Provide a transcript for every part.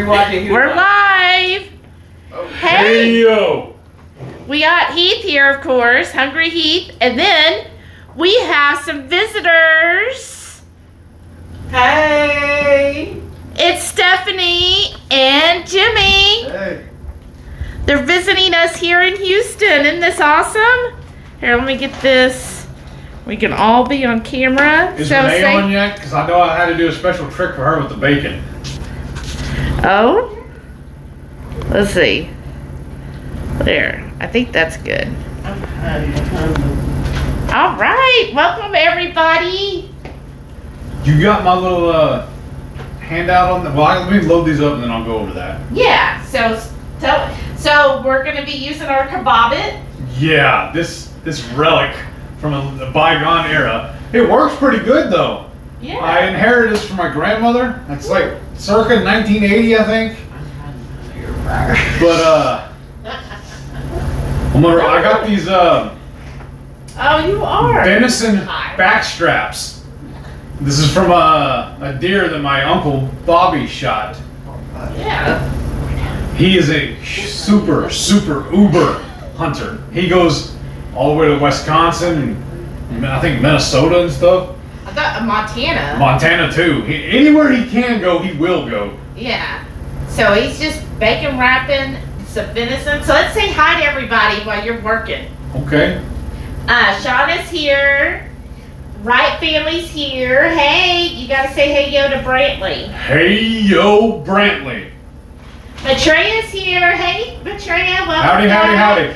we watching? We're live. Oh. Hey. Yo. We got Heath here, of course, Hungry Heath, and then we have some visitors. Hey. It's Stephanie and Jimmy. Hey. They're visiting us here in Houston. Isn't this awesome? Here, let me get this. We can all be on camera. Is Renee on yet? Because I know I had to do a special trick for her with the bacon. Oh? Let's see. There. I think that's good. All right. Welcome, everybody. You got my little handout on the... Well, let me load these up and then I'll go over that. Yeah. So we're going to be using our kabobit. Yeah, this relic from a bygone era. It works pretty good, though. Yeah. I inherited this from my grandmother. It's like circa 1980, I think. But, I got these Oh, you are. venison back straps. This is from a deer that my uncle Bobby shot. Yeah. He is a super uber hunter. He goes all the way to Wisconsin and I think Minnesota and stuff. I thought Montana. Montana too. Anywhere he can go, he will go. Yeah. So he's just bacon wrapping some venison. So let's say hi to everybody while you're working. Okay. Shauna's here. Wright family's here. Hey, you gotta say hey yo to Brantley. Hey yo, Brantley. Matreya's here. Hey, Matreya, welcome. Howdy.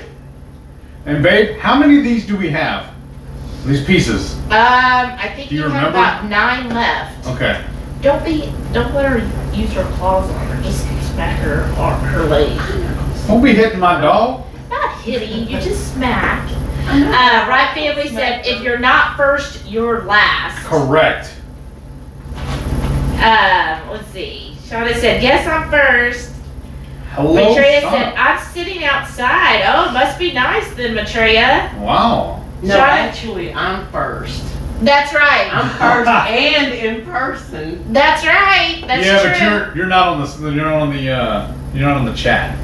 And babe, how many of these do we have? These pieces. I think Do you have remember? about 9 left. Okay. Don't let her use her claws on her. Just smack her leg. Don't be hitting my dog. Not hitting, you just smack. Wright family said if you're not first, you're last. Correct. Let's see. Shauna said, yes, I'm first. Hello, Matreya Shauna. said, I'm sitting outside. Oh, it must be nice then, Matreya. Wow. No, Shauna? actually, I'm first. That's right. I'm first and in person. That's right. That's Yeah, true. but you're not on you're not on the chat.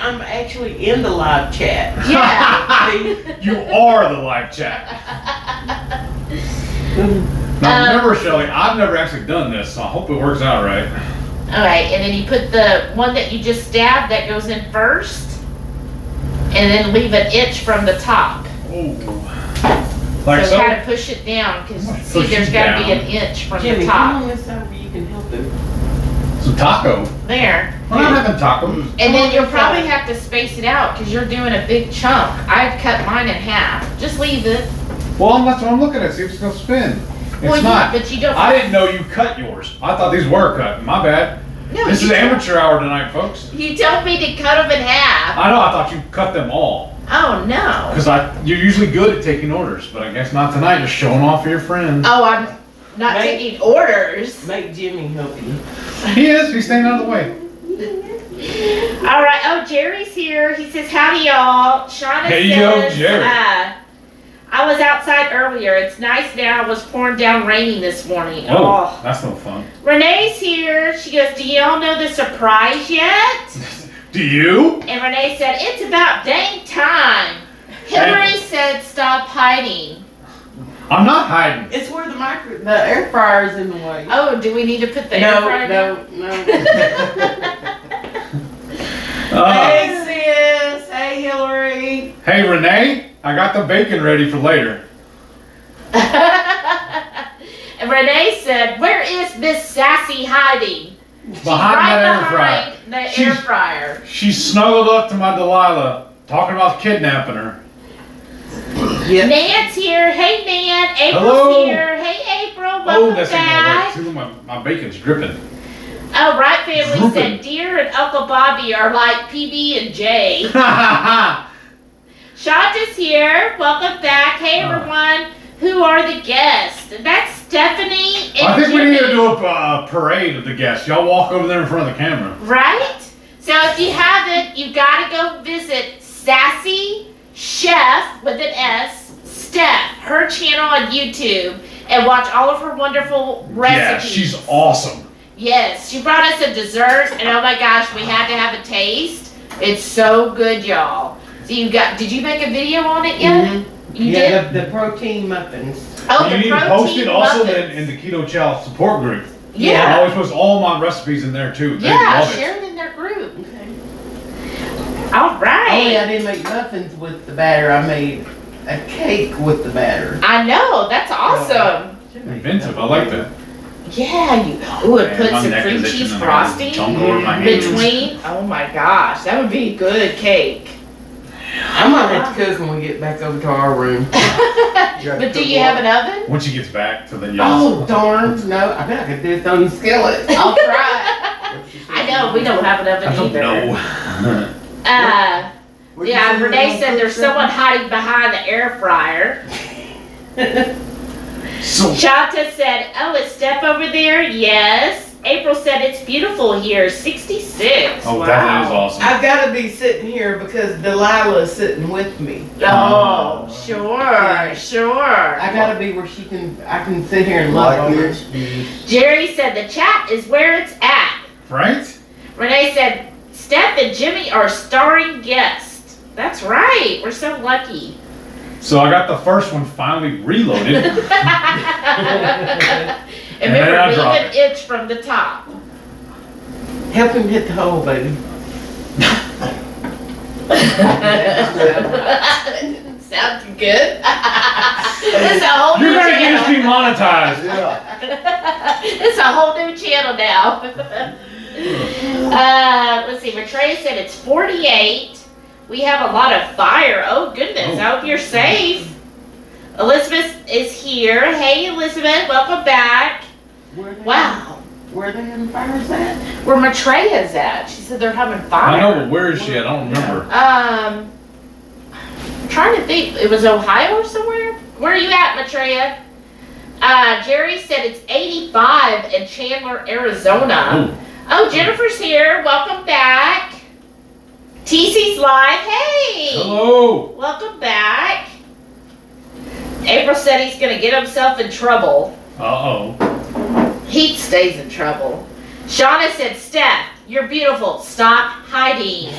I'm actually in the live chat. Yeah. You are the live chat. Now remember, Shelly, I've never actually done this, so I hope it works out right. All right, and then you put the one that you just stabbed that goes in first, and then leave an inch from the top. Oh, like so. Kind of push it down because see, Push there's it got to be down. an inch from Jimmy, the come top. on this side where you can help him. Some taco. There. We're not having tacos. And then you'll probably have to space it out because you're doing a big chunk. I've cut mine in half. Just leave it. Well, that's what I'm looking at. See if it's gonna spin. It's Well, not. but you don't. I didn't know you cut yours. I thought these were cut. My bad. No, This you is told- amateur hour tonight, folks. You told me to cut them in half. I know. I thought you cut them all. Oh no. Because you're usually good at taking orders, but I guess not tonight. You're showing off for your friends. Oh, I'm not Right. taking orders. Make Jimmy help you. He is. He's staying out of the way. All right. Oh, Jerry's here. He says, howdy, y'all. Shauna Hey, says, yo, Jerry. I was outside earlier. It's nice now. It was pouring down raining this morning. Oh, that's no fun. Renee's here. She goes, do y'all know the surprise yet? Do you? And Renee said, it's about dang time. Hillary said, stop hiding. I'm not hiding. It's where the air fryer's in the way. Oh, do we need to put the air fryer down? No. Uh, Hey sis, hey Hillary. Hey, Renee, I got the bacon ready for later. And Renee said, where is Miss Sassy hiding? She's Behind right that air fryer. behind the air She's- fryer. She's snuggled up to my Delilah, talking about kidnapping her. Yep. Nan's here. Hey, Nan. April's Hello. here. Hey, April. Oh, Welcome that's ain't back. gonna work. See, my bacon's dripping. Oh, Wright family Drooping. said Deer and Uncle Bobby are like PB and J. Shanta's here. Welcome back. Hey, everyone. Who are the guests? That's Stephanie and I think we Jimmy. need to do a parade of the guests. Y'all walk over there in front of the camera. Right? So if you haven't, you got to go visit Sassy Chef with an S, Steph, her channel on YouTube, and watch all of her wonderful recipes. Yeah, she's awesome. Yes, she brought us a dessert, and oh my gosh, we had to have a taste. It's so good, y'all. So did you make a video on it yet? Mm-hmm. You did? The protein muffins. Oh, you the need to post it protein also muffins. in the Keto Chow support group. I Yeah. always post all my recipes in there too. They Yeah, love share it. it in their group. Okay. All right. Only I didn't make muffins with the batter. I made a cake with the batter. I know, that's awesome. Inventive, I like that. Yeah, and Man, put my some neck cream is itching cheese and I frosting tongue all over my hands. between. Oh my gosh, that would be a good cake. I'm gonna have to cook when we get back over to our room. But do you have an oven? Once she gets back to the Oh darn! No, I bet I could do it on the skillet. I'll try. I know, we don't have an oven I don't either. know. Yeah, Renee said there's someone hiding behind the air fryer. So Shanta said, oh, is Steph over there? Yes. April said it's beautiful here, 66. oh, Wow. that is awesome. I've got to be sitting here because Delilah's sitting with me. Oh, sure. I got to be where I can sit here and love on her. Jerry said the chat is where it's at. Right? Renee said Steph and Jimmy are starring guests. That's right. We're so lucky. So I got the first one finally reloaded. And then I remember, drop leave an inch from the top. Help him hit the hole, baby. Sounds good. It's a whole new You're gonna get us channel. demonetized. It's a whole new channel now. Let's see. Maitreya said it's 48. We have a lot of fire. Oh goodness. I hope you're safe. Elizabeth is here. Hey Elizabeth, welcome back. Wow. Where they having fires at? Where Maitreya's at? She said they're having fire. I know, but where is she? I don't remember. I'm trying to think. It was Ohio or somewhere? Where are you at, Maitreya? Jerry said it's 85 in Chandler, Arizona. Oh, Jennifer's here. Welcome back. TC's live. Hey. Hello. Welcome back. April said he's going to get himself in trouble. Uh-oh. He stays in trouble. Shauna said, Steph, you're beautiful. Stop hiding.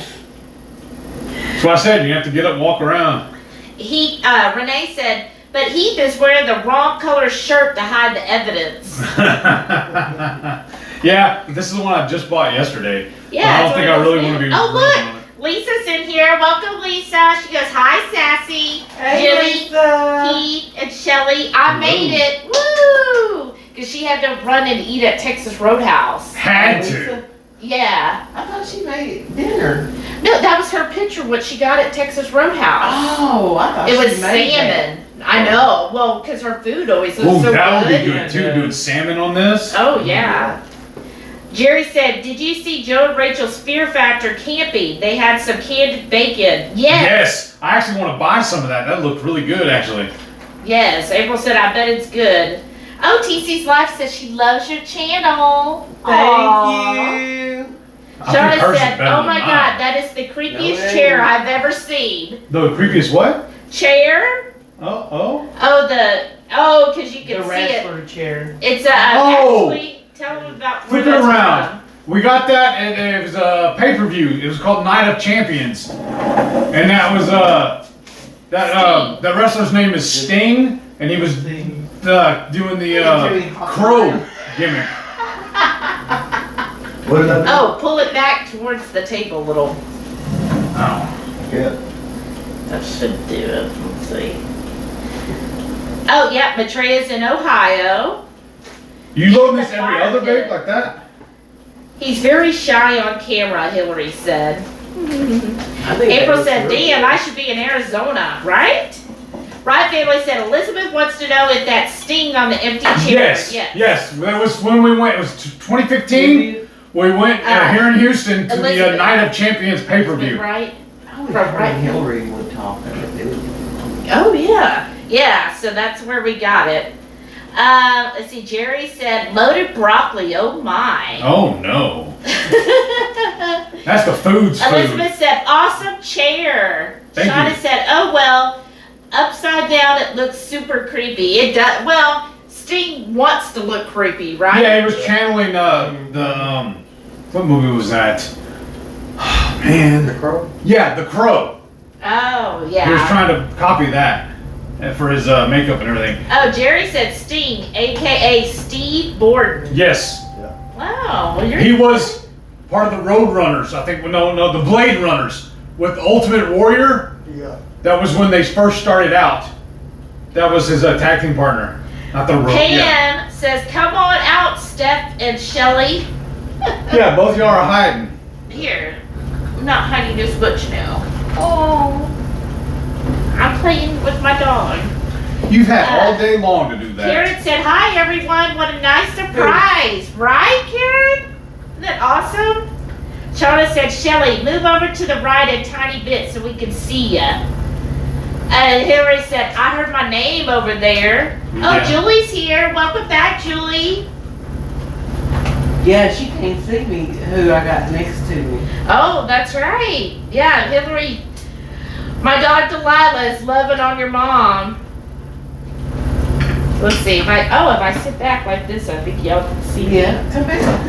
That's what I said. You have to get up and walk around. Renee said, but Heath is wearing the wrong color shirt to hide the evidence. Yeah, this is the one I just bought yesterday. Yeah. I don't it's think one I of really those want to be. things. Oh, rude on look. it. Lisa's in here. Welcome, Lisa. She goes, hi, Sassy. Hey, Jilly, Lisa. Heath, and Shelly. I made it. Woo! Because she had to run and eat at Texas Roadhouse. Had Lisa? to. Yeah. I thought she made dinner. No, that was her picture, what she got at Texas Roadhouse. Oh, I thought It was she made salmon. I know. Well, because her food always looks Oh, so that would good. be good too. Doing salmon on this. Oh, yeah. Jerry said, did you see Joe and Rachel's Fear Factor camping? They had some canned bacon. Yes. Yes. I actually want to buy some of that. That looked really good, actually. Yes. April said, I bet it's good. Oh, TC's Life says she loves your channel. Thank Aw. you. I think Shauna hers is said, better oh than my mine. God, that is the creepiest No, it chair ain't. I've ever seen. The creepiest what? Chair? Oh. Because you can The see it. wrestler chair. It's Oh. actually, tell them about Flip it where that's around. from. We got that, and it was a pay-per-view. It was called Night of Champions, and that was that wrestler's name is Sting, and he was doing the crow gimmick. What did I Oh, pull it back towards the table a little. Oh. do? Yeah. That should do it. Let's see. Oh, yeah, Maitreya's in Ohio. You load this every other babe like that? He's very shy on camera, Hillary said. I think April that said, was really damn, I should be in Arizona, right? Right Family said, Elizabeth wants to know if that sting on the empty chair. Yes. That was when we went. It was 2015. We went here in Houston to the Elizabeth. Night of Champions pay-per-view. Right? I always Right, heard right. Hillary would talk. Oh, yeah. Yeah, so that's where we got it. Let's see, Jerry said, loaded broccoli, oh my. Oh no, that's the food's food. Elizabeth said, awesome chair. Thank Shauna you. said, oh well, upside down it looks super creepy. It does, well, Sting wants to look creepy, right? Yeah, he was channeling what movie was that? Man. The Crow? Yeah, The Crow. Oh, yeah. He was trying to copy that for his makeup and everything. Oh, Jerry said Sting, aka Steve Borden. Yes. Wow. Well, He was part of the Road Runners, I think. No, the Blade Runners with Ultimate Warrior. Yeah. That was when they first started out. That was his tag team partner. Not the Road. Pam says, come on out, Steph and Shelly. Yeah, both of y'all are hiding. Here. I'm not hiding this butch now. Oh. I'm playing with my dog. You've had all day long to do that. Karen said, hi everyone, what a nice surprise. Right, Karen? Isn't that awesome? Shauna said, Shelly, move over to the right a tiny bit so we can see ya. Hillary said, I heard my name over there. Oh, Yeah. Julie's here. Welcome back, Julie. Yeah, she can't see me, who I got next to me. Oh, that's right. Yeah, Hillary. My dog Delilah is loving on your mom. Let's see. If I sit back like this, I think y'all can see me. Yeah, come back,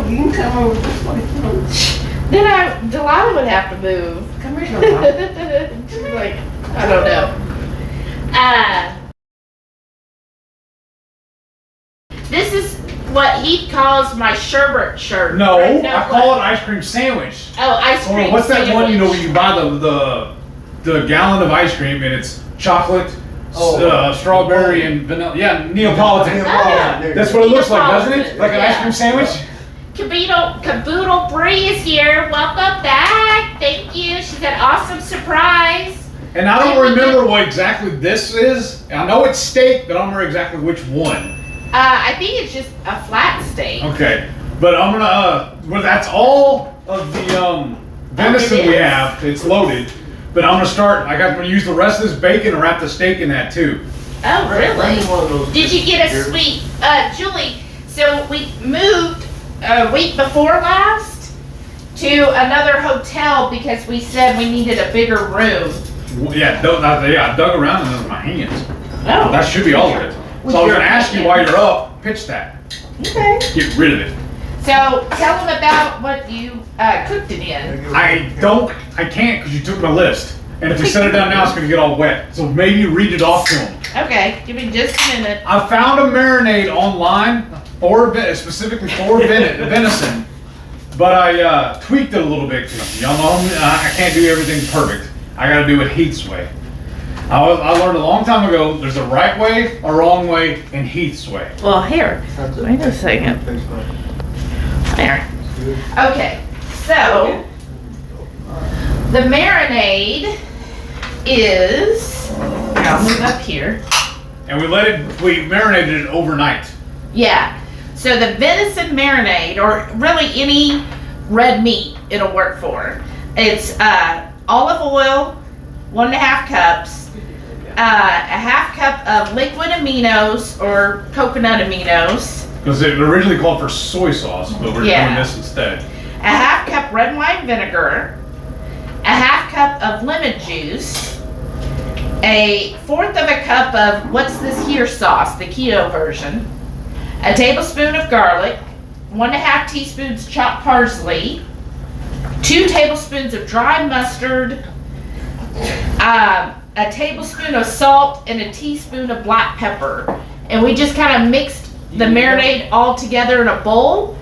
you can come over this way. Come. Then Delilah would have to move. Come here, Mama. She's like, I don't know. This is what he calls my sherbet shirt. No, Right? I call it ice cream sandwich. Oh, ice Or cream. what's that one, you know, when sandwich. you buy the gallon of ice cream and it's chocolate, strawberry, and vanilla. Yeah, Neapolitan. yeah. That's what it looks like, doesn't it? Neapolitan, Like an ice yeah. cream sandwich? Caboodle Bree is here. Welcome back. Thank you. She's an awesome surprise. And I don't remember what exactly this is. I know it's steak, but I don't remember exactly which one. I think it's just a flat steak. Okay, but I'm gonna, well, that's all of the venison it we is? have. It's loaded. But I'm gonna use the rest of this bacon and wrap the steak in that too. Oh, really? One of those Did you get a sweet, Julie? So we moved a week before last to another hotel because we said we needed a bigger room. Yeah, I dug around and those my hands. Oh, That should be all of it. So I was gonna ask you while you're up, pitch that. okay. Get rid of it. So tell them about what you cooked it in. I can't because you took my list. And if we set it down now, it's gonna get all wet. So maybe read it off to them. Okay, give me just a minute. I found a marinade online, specifically for venison, but I tweaked it a little bit because y'all know I can't do everything perfect. I gotta do it Heath's way. I learned a long time ago, there's a right way, a wrong way, and Heath's way. Well, here. Wait a second. There. Okay, so the marinade is, I'll move up here. And we marinated it overnight. Yeah, so the venison marinade, or really any red meat it'll work for. It's olive oil, 1.5 cups, a 1/2 cup of liquid aminos or coconut aminos, Because it originally called for soy sauce, but we're Yeah. doing this instead. a 1/2 cup red wine vinegar, a 1/2 cup of lemon juice, a 1/4 of a cup of what's this here sauce, the keto version, a tablespoon of garlic, 1.5 teaspoons chopped parsley, 2 tablespoons of dry mustard, a tablespoon of salt, and a teaspoon of black pepper. And we just kind of mixed the marinade all together in a bowl.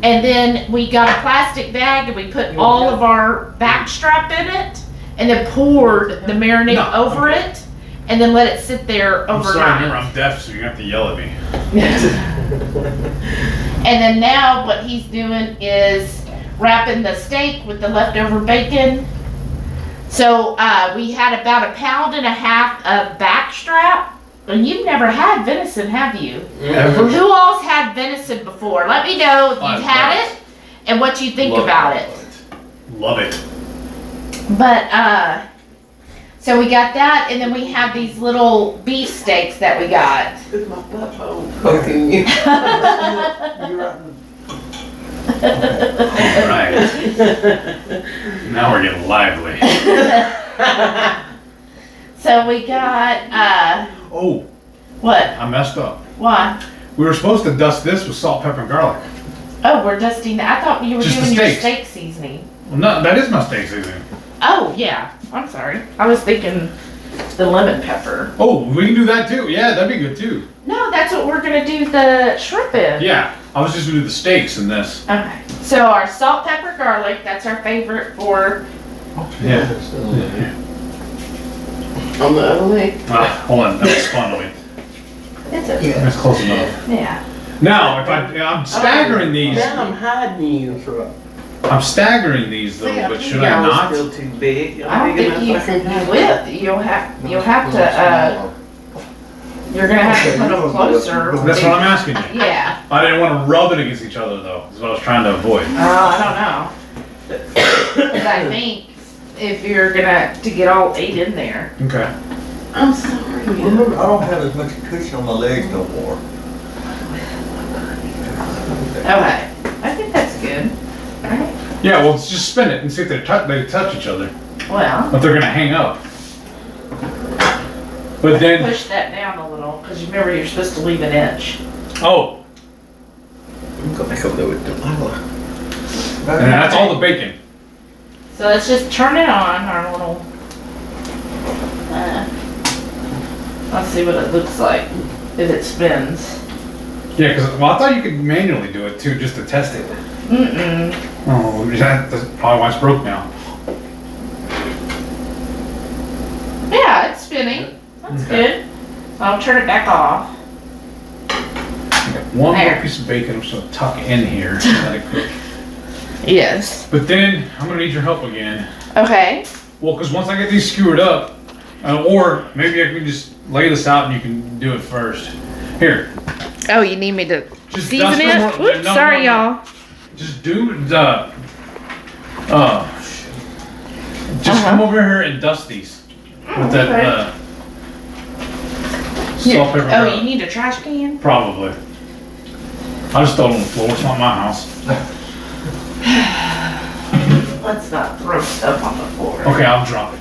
And then we got a plastic bag and we put all of our backstrap in it and then poured the marinade over it and then let it sit there I'm overnight. sorry, remember I'm deaf, so you have to yell at me. And then now what he's doing is wrapping the steak with the leftover bacon. So we had about 1.5 pounds of backstrap. And you've never had venison, have you? Ever? Who else had venison before? Let me know if I you've had love it and what you think Love about it. Love it. But so we got that, and then we have these little beef steaks that we got. It's my butthole poking you. All right. Now we're getting lively. So we got Oh, what? I messed up. Why? We were supposed to dust this with salt, pepper, and garlic. Oh, we're dusting. I thought you were Just the doing your steaks. steak seasoning. Well, no, that is my steak seasoning. Oh yeah. I'm sorry. I was thinking the lemon pepper. Oh, we can do that too. Yeah, that'd be good too. No, that's what we're gonna do the shrimp in. Yeah, I was just gonna do the steaks in this. Okay. So our salt, pepper, garlic. That's our favorite for. Yeah. On the other leg. Hold on, that was fun of me. It's okay. That's close enough. Yeah. Now, I'm staggering these. Now I'm hiding you. I'm staggering these though, See, but should I y'all not? Still too big. I don't think you will. You'll have to. You're gonna have to put them closer. That's what I'm asking you. Yeah. I didn't want to rub it against each other though. That's what I was trying to avoid. I don't know. 'Cause I think if you're gonna to get all 8 in there. Okay. I'm sorry. Remember, I don't have as much cushion on my legs no more. Okay. I think that's good. Right? Yeah, well, let's just spin it and see if they touch each other. Well, But they're gonna hang up. But then, push that down a little because remember you're supposed to leave an inch. oh, Go back over there with the and that's all the bacon. So let's just turn it on our little. Let's see what it looks like if it spins. Yeah, because well, I thought you could manually do it too, just to test it. Mm-mm. Oh, that's probably why it's broke now. Yeah, it's spinning. That's good. So I'll turn it back off. One There. more piece of bacon I'm just gonna tuck in here and let it cook. Yes. But then I'm gonna need your help again. Okay. Well, because once I get these skewered up, or maybe I can just lay this out and you can do it first. Here, Oh, you need me to just season dust it? them more- Oops, no, sorry, no, no. y'all. Just do the. Just come over here and dust these with that. okay. Here. Salt, pepper, Oh, garlic. you need a trash can? Probably. I just throw it on the floor. It's not my house. Let's not throw stuff on the floor. Okay, I'll drop it.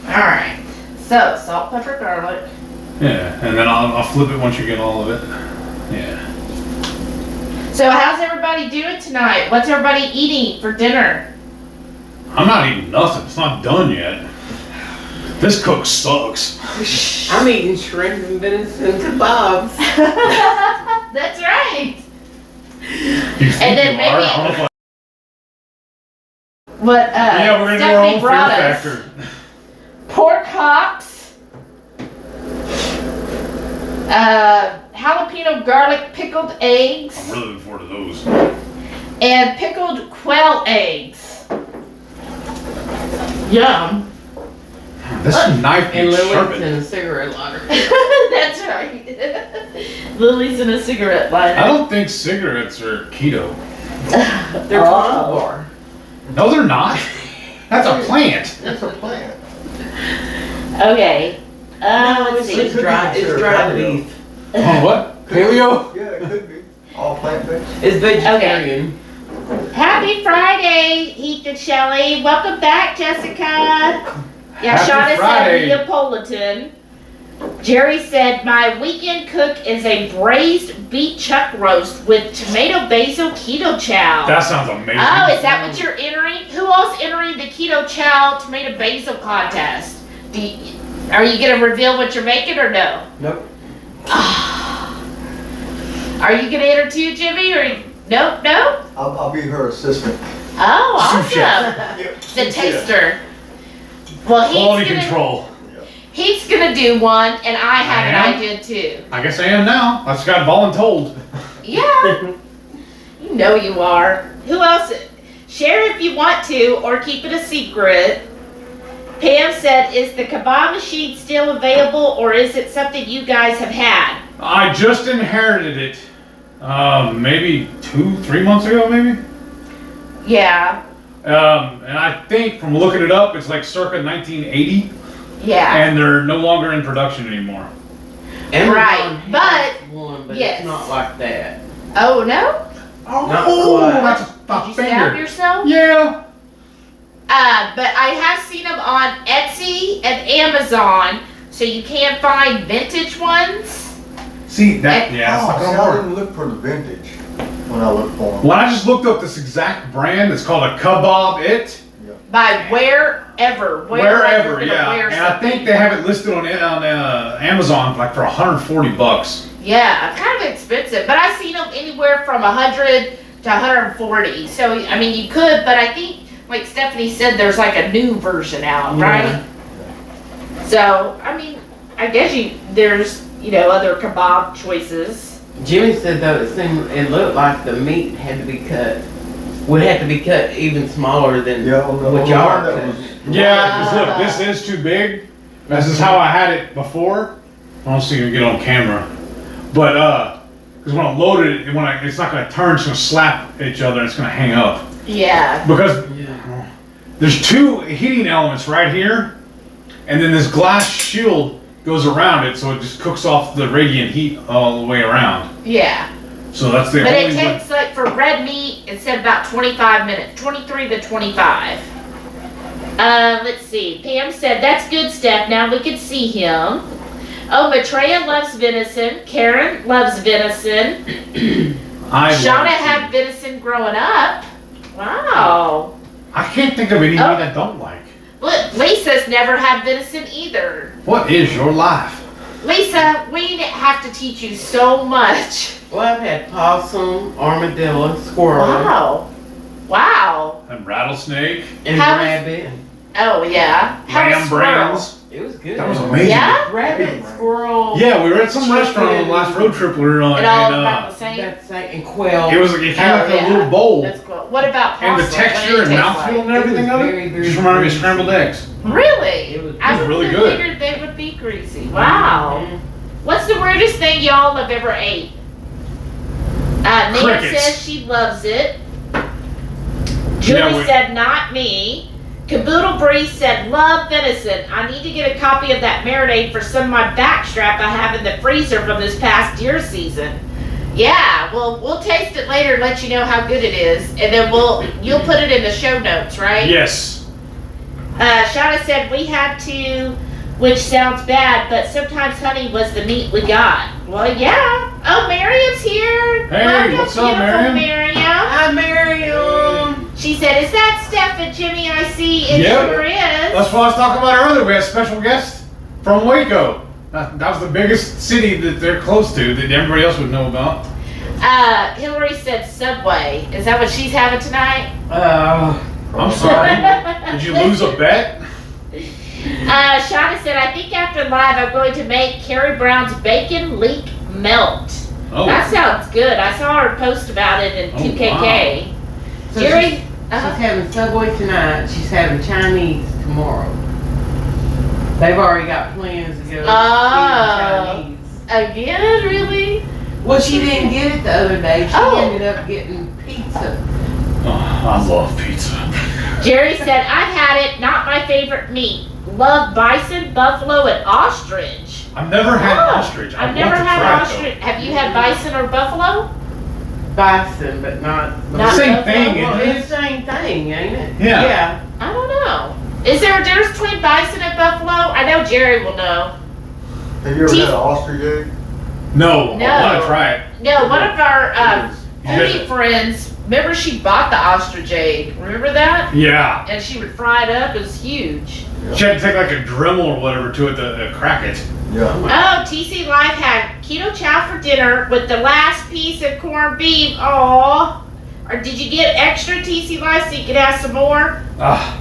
Alright. So, salt, pepper, garlic. Yeah, and then I'll flip it once you get all of it. Yeah. So, how's everybody doing tonight? What's everybody eating for dinner? I'm not eating nothing. It's not done yet. This cook sucks. I'm eating shrimp and venison kebabs. That's right. You think And then you are? maybe- I don't know if I- What, yeah, we're gonna do our Stephanie own fear brought us factor. pork hocks, jalapeno garlic pickled eggs, I'm really looking forward to those. and pickled quail eggs. Yum. This knife And is Lily's sharp. in a cigarette lighter. That's right. Lily's in a cigarette lighter. I don't think cigarettes are keto. They're carnivore. No, they're not. That's a plant. That's a plant. Okay. Let's see. It's dry beef. Oh, what? Paleo? Yeah, it could be. All plant-based. It's vegetarian. Happy Friday, Heath and Shelley. Welcome back, Jessica. Yeah, Happy Shauna Friday. said Neapolitan. Jerry said, my weekend cook is a braised beef chuck roast with tomato basil keto chow. That sounds amazing. Oh, is that what you're entering? Who else entering the keto chow tomato basil contest? Are you going to reveal what you're making or no? Nope. Are you going to enter too, Jimmy? Or nope, no? I'll be her assistant. Oh, Sous chef. awesome. The taster. Well, Quality control. He's gonna do one, and I have I an am? idea too. I guess I am now. I just got voluntold. Yeah, you know you are. Who else? Share if you want to, or keep it a secret. Pam said, is the kebab machine still available, or is it something you guys have had? I just inherited it. Maybe 2-3 months ago, maybe. Yeah, And I think from looking it up, it's like circa 1980, yeah. and they're no longer in production anymore. Amazon Right, has but- one, but yes. it's not like that. Oh no? Not Oh, quite. that's Did a you stab finger. yourself? Yeah. But I have seen them on Etsy and Amazon. so you can't find vintage ones. See that? Yeah, Oh, it's see, not I gonna work. didn't look for the vintage when I looked for them. Well, I just looked up this exact brand. It's called a Kabob It. By wherever you're Wherever, gonna yeah. wear And I something. think they have it listed on Amazon like for $140. Yeah, kind of expensive, but I've seen them anywhere from 100 to 140. So I mean, you could, but I think, like Stephanie said, there's like a new version out, right? So I mean, I guess there's other kebab choices. Jimmy said though it looked like the meat had to be cut. Would have to be cut even smaller than what y'all are cutting. Yeah, 'cause look, this is too big. This is how I had it before. I don't see you get on camera, but because when I loaded it, it's not gonna turn, it's gonna slap each other, and it's gonna hang up. Yeah. Because there's two heating elements right here, and then this glass shield goes around it, so it just cooks off the radiant heat all the way around. Yeah. So that's the But only it takes, like, for red meat, it said about 25 minutes, 23 to 25. Let's see. Pam said, that's good, Steph. Now we can see him. Oh, Maitreya loves venison. Karen loves venison. Shauna had venison growing up. Wow. I can't think of any meat I don't like. Look, Lisa's never had venison either. What is your life? Lisa, we have to teach you so much. Well, I've had possum, armadillo, squirrel, Wow. Wow. And rattlesnake, and How was- rabbit. Oh, yeah. How was lamb squirrel? brands. It was good. That was amazing. Yeah? Rabbit, squirrel. Yeah, we were at some restaurant on the last road trip we were on, It all and about the same? That's like, and quail. it came like yeah. a little bowl, That's cool. What about and possum? the What did texture it and taste mouthfeel and It was everything of very, it very just reminded me of greasy. scrambled eggs. Really? It was I wouldn't really have good. figured they would be greasy. Wow. What's the weirdest thing y'all have ever ate? Nan Crickets. says she loves it. Yeah, Julie we- said not me. Caboodle Bree said love venison. I need to get a copy of that marinade for some of my backstrap I have in the freezer from this past deer season. Yeah, well, we'll taste it later and let you know how good it is, and then you'll put it in the show notes, right? Yes. Shauna said we had to, which sounds bad, but sometimes honey was the meat we got. Well, yeah. Oh, Miriam's here. Hey, Welcome, what's up, beautiful Miriam? Hi, Miriam. She said, "Is that Steph and Jimmy I see?" It Yep. sure is. That's what I was talking about earlier. We had a special guest from Waco. That was the biggest city that they're close to that everybody else would know about. Hillary said Subway. Is that what she's having tonight? I'm sorry. Did you lose a bet? Shauna said, "I think after live I'm going to make Carrie Brown's bacon leek melt." Oh. That sounds good. I saw her post about it in Oh, 2KK. So Jerry? she's having Subway tonight. She's having Chinese tomorrow. They've already got plans to go Oh. eat Chinese. Again, really? Well, she didn't get it the other day. She Oh. ended up getting pizza. Oh, I love pizza. Jerry said, "I've had it. Not my favorite meat. Love bison, buffalo, and ostrich." I've never had Oh, ostrich. I I've want never to had try it, ostrich. Have you had bison or buffalo? Bison, but not. Not Same buffalo? thing, Well, isn't it? it's the same thing, ain't it? Yeah. I don't know. Is there a difference between bison and buffalo? I know Jerry will know. Have you ever Teeth- had an ostrich egg? No, No. I want to try it. No, one of our You guys- foodie friends, remember she bought the ostrich egg. Remember that? Yeah. And she would fry it up. It was huge. She had to take like a Dremel or whatever to it to crack it. Yeah. Oh, TC Live had keto chow for dinner with the last piece of corned beef. Aw. Or did you get extra TC Live so you could have some more? Ah.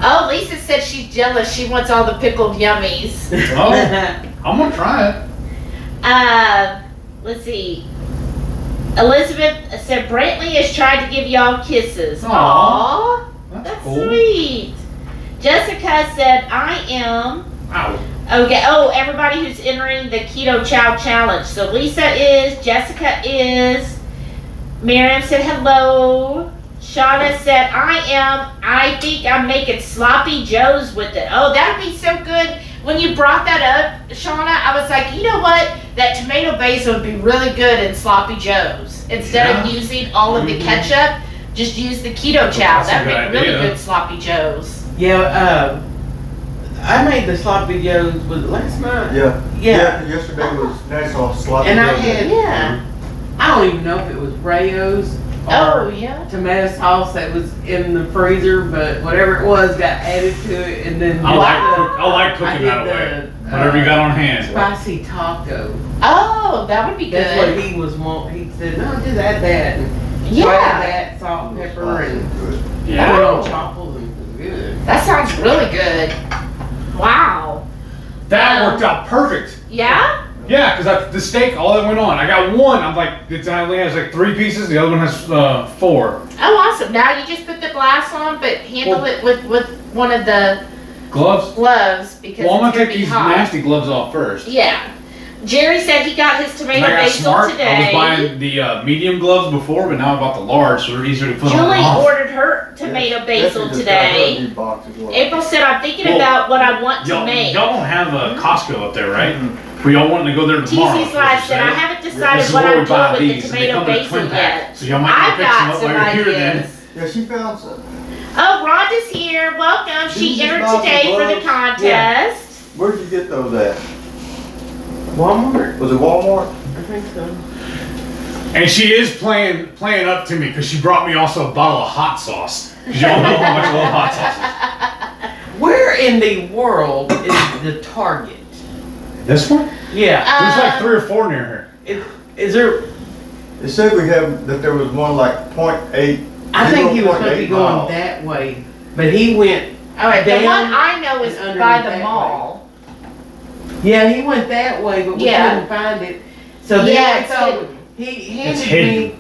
Oh, Lisa said she's jealous. She wants all the pickled yummies. Oh, I'm gonna try it. Let's see. Elizabeth said Brantley has tried to give y'all kisses. Aw. That's That's cool. sweet. Jessica said, I am. Ow. Okay, oh, everybody who's entering the Keto Chow Challenge. So Lisa is, Jessica is, Miriam said hello. Shauna said, I am. I think I'm making sloppy joes with it. Oh, that would be so good. When you brought that up, Shauna, I was like, you know what? That tomato basil would be really good in sloppy joes. Instead of using all of the ketchup, just use the keto chow. That's a That'd good make really idea. good sloppy joes. Yeah, I made the slop videos, was it last night? Yeah. Yeah. Yesterday was National Sloppy And I Joe had, Day. Yeah. I don't even know if it was Rayo's Oh, or yeah. tomato sauce that was in the freezer, but whatever it was got added to it, and then I like I cooking did that way. the, Whatever you got on hand. spicy taco. Oh, that would be That's what good. he was wanting. He said, no, just add that. And Yeah. add that, salt, pepper, and Good. put Yeah. it Oh. on choppers, and it was good. That sounds really good. Wow. That worked out perfect. Yeah? Yeah, because the steak, all that went on. I got one. I'm like, it only has like 3 pieces. The other one has 4. Oh, awesome. Now you just put the glass on, but handle it with one of the Gloves. gloves because Well, I'm it's gonna going take to be these hot. nasty gloves off first. Yeah. Jerry said he got his And tomato I got basil smart. today. I was buying the medium gloves before, but now I bought the large, so they're easier to put on Julie and off. ordered her tomato basil Jesse just got her today. new box as well. April said, I'm thinking Well, about what I want to Y'all make. don't have a Costco up there, right? We all wanting to go there tomorrow. TC's live said, I haven't This decided is what where we I'm buy doing with these, the and they tomato come in a basil twin pack. yet. So y'all might I've want to pick some got up some while you're here then. ideas. Yeah, she found some. Oh, Rhonda's here. Welcome. She Didn't you entered buy some today for the gloves? contest. Where'd you get those at? Walmart, Was it Walmart? I think so. And she is playing up to me because she brought me also a bottle of hot sauce. 'Cause y'all know how much I love hot sauce. Where in the world is the Target? This one? Yeah. There's like 3 or 4 near here. Is there? It said we have, that there was one like .8. I think he was supposed to be 0.8 going miles. that way, but he went. All right, the Down one I know is and by underneath the that mall. Yeah, he went that way, but we Yeah. couldn't find it. So then Yeah, I it's told hidden. he It's handed me. hidden.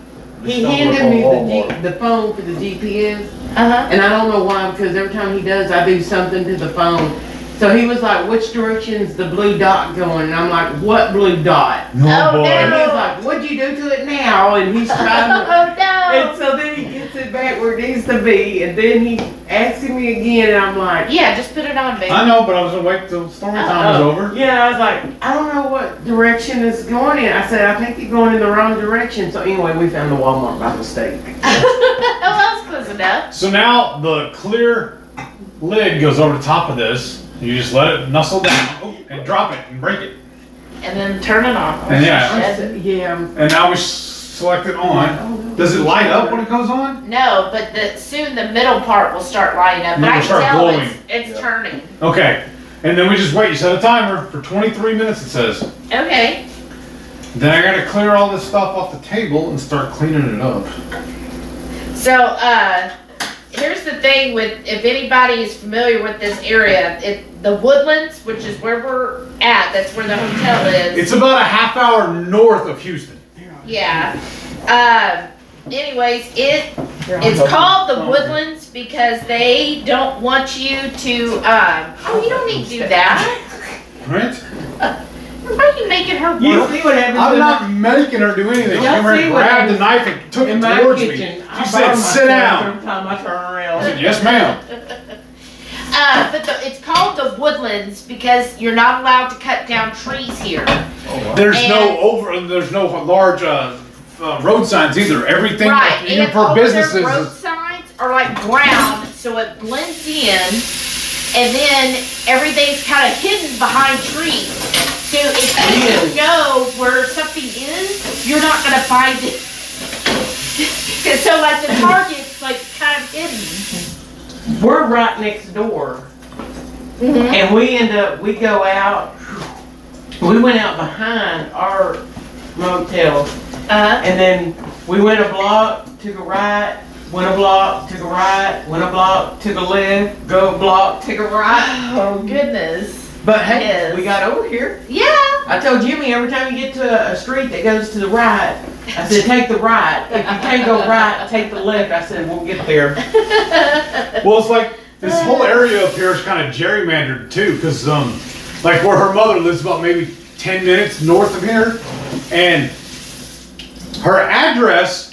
He Stumbled handed upon me Walmart. the phone for the GPS, Uh-huh. and I don't know why, because every time he does, I do something to the phone. So he was like, which direction's the blue dot going? And I'm like, what blue dot? Oh, no. And he's like, what'd you do to it now? And he's trying to, Oh, no. and so then he gets it back where it needs to be, and then he asking me again, and I'm like, Yeah, just put it on, baby. I know, but I was gonna wait till story time was over. yeah, I was like, I don't know what direction it's going in. I said, I think you're going in the wrong direction. So anyway, we found the Walmart by mistake. Oh, that's close enough. So now the clear lid goes over the top of this. You just let it nuzzle down and drop it and break it. And then turn it on. And yeah. I said, yeah. And now we select it on. Does it light up when it goes on? No, but soon the middle part will start lighting up. But It'll I can start tell glowing. it's Yeah. turning. Okay. And then we just wait. You set a timer for 23 minutes, it says. Okay. Then I gotta clear all this stuff off the table and start cleaning it up. So, here's the thing with, if anybody is familiar with this area, the Woodlands, which is where we're at, that's where the hotel is. It's about a half hour north of Houston. Yeah. Anyways, it's called the Woodlands because they don't want you to, oh, you don't need to do that. Right? Why are you making her You work? see what happens I'm when not making her do anything. She Y'all came over see and what grabbed the happens knife and took in it my towards me. kitchen. She said, sit down. Every time I turn I around. said, yes, ma'am. But it's called the Woodlands because you're not allowed to cut down trees here. There's And- there's no large road signs either. Everything, Right, even and for all businesses, their road is, signs are like brown, so it blends in, and then everything's kind of hidden behind trees. So if you don't know where something is, you're not gonna find it. So like the Target's like kind of hidden. We're right next door, Mm-hmm. and we go out. We went out behind our motel, and then we went a block, took a right, went a block, took a right, went a block, took a left, go a block, took a right. Oh goodness. But hey, Yes. we got over here. Yeah. I told Jimmy every time you get to a street that goes to the right, I said take the right. If you can't go right, take the left. I said we'll get there. well, it's like this whole area up here is kind of gerrymandered too, because like where her mother lives, about maybe 10 minutes north of here, and her address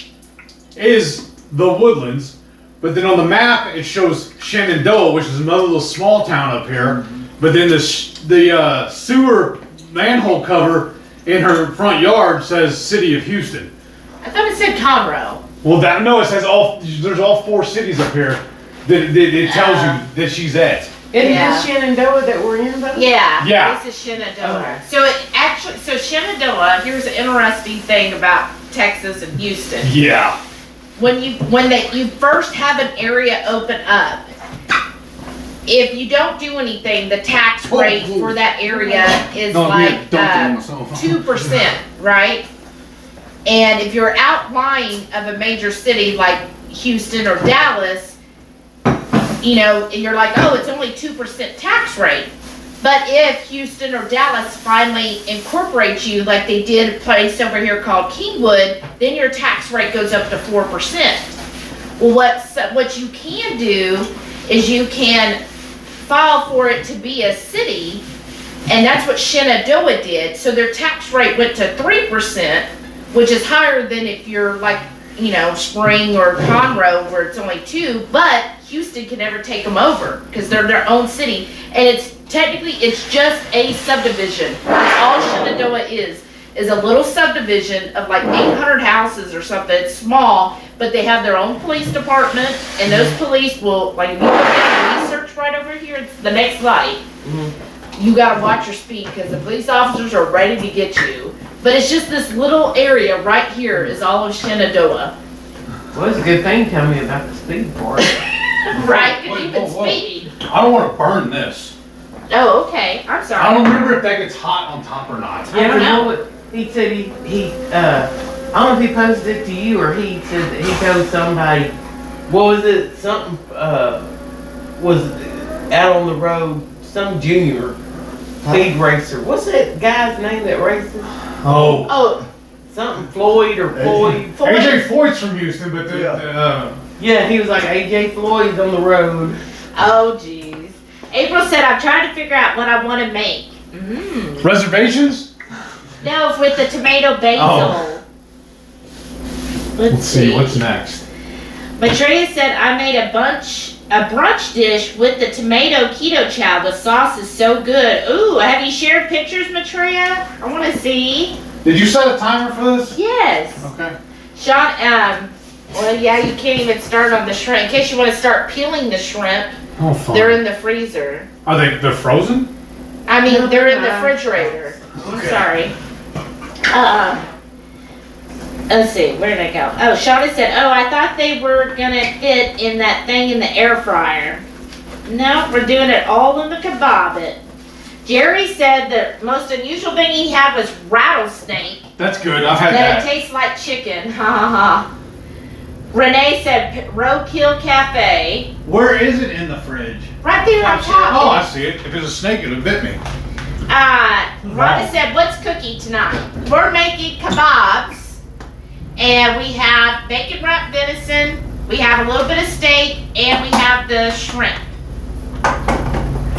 is the Woodlands, but then on the map it shows Shenandoah, which is another little small town up here. But then the sewer manhole cover in her front yard says City of Houston. I thought it said Conroe. Well, it says there's all 4 cities up here that it tells you that she's at. Isn't Yeah. this Shenandoah that we're in though? Yeah. Yeah. This is Shenandoah. Okay. So it actually, so Shenandoah, here's an interesting thing about Texas and Houston. Yeah. When you first have an area open up, if you don't do anything, the tax rate for that area is No, like dunked on myself. 2%, right? And if you're outlying of a major city like Houston or Dallas, you know, you're like, oh, it's only 2% tax rate. But if Houston or Dallas finally incorporate you like they did a place over here called Kingwood, then your tax rate goes up to 4%. Well, what you can do is you can file for it to be a city, and that's what Shenandoah did. So their tax rate went to 3%, which is higher than if you're like, you know, Spring or Conroe where it's only 2, but Houston can never take them over because they're their own city. And it's technically, it's just a subdivision. That's all Shenandoah is a little subdivision of like 800 houses or something. It's small, but they have their own police department, and those police will, like, if you look at the research right over here, it's the next light. You gotta watch your speed because the police officers are ready to get you. But it's just this little area right here is all of Shenandoah. Well, it's a good thing. Tell me about the speed part. Right? Because Wait, you've been whoa, whoa. speeding. I don't want to burn this. Oh, okay. I'm I sorry. don't remember if that gets hot on top or not. I don't know. What he said I don't know if he posted it to you or he said that he told somebody, what was it, something, was out on the road, some junior speed racer. What's that guy's name that races? Oh. Oh, Something Floyd or Floyd. AJ Floyd's from Houston, but Yeah, he was like AJ Floyd's on the road. oh, geez. April said, I'm trying to figure out what I want to make. reservations? No, with the tomato basil. Oh. Let's see, what's next? Maitreya said, I made a brunch dish with the tomato keto chow. The sauce is so good. Ooh, have you shared pictures, Maitreya? I want to see. Did you set a timer for this? Yes. Okay. Sean, well, yeah, you can't even start on the shrimp. In case you want to start peeling the shrimp, Oh, fun. they're in the freezer. Are they're frozen? I mean, No, they're in the no. refrigerator. I'm Okay. sorry. Let's see, where did I go? Oh, Shauna said, oh, I thought they were gonna fit in that thing in the air fryer. No, we're doing it all in the kebab. Jerry said the most unusual thing he had was rattlesnake. That's good. I've had That it that. tastes like chicken. Ha ha ha. Renee said Roadkill Cafe. Where is it in the fridge? Right there on top. Oh, I see it. If it's a snake, it'll bit me. Rhonda said, what's cooking tonight? We're making kebabs, and we have bacon wrapped venison, we have a little bit of steak, and we have the shrimp.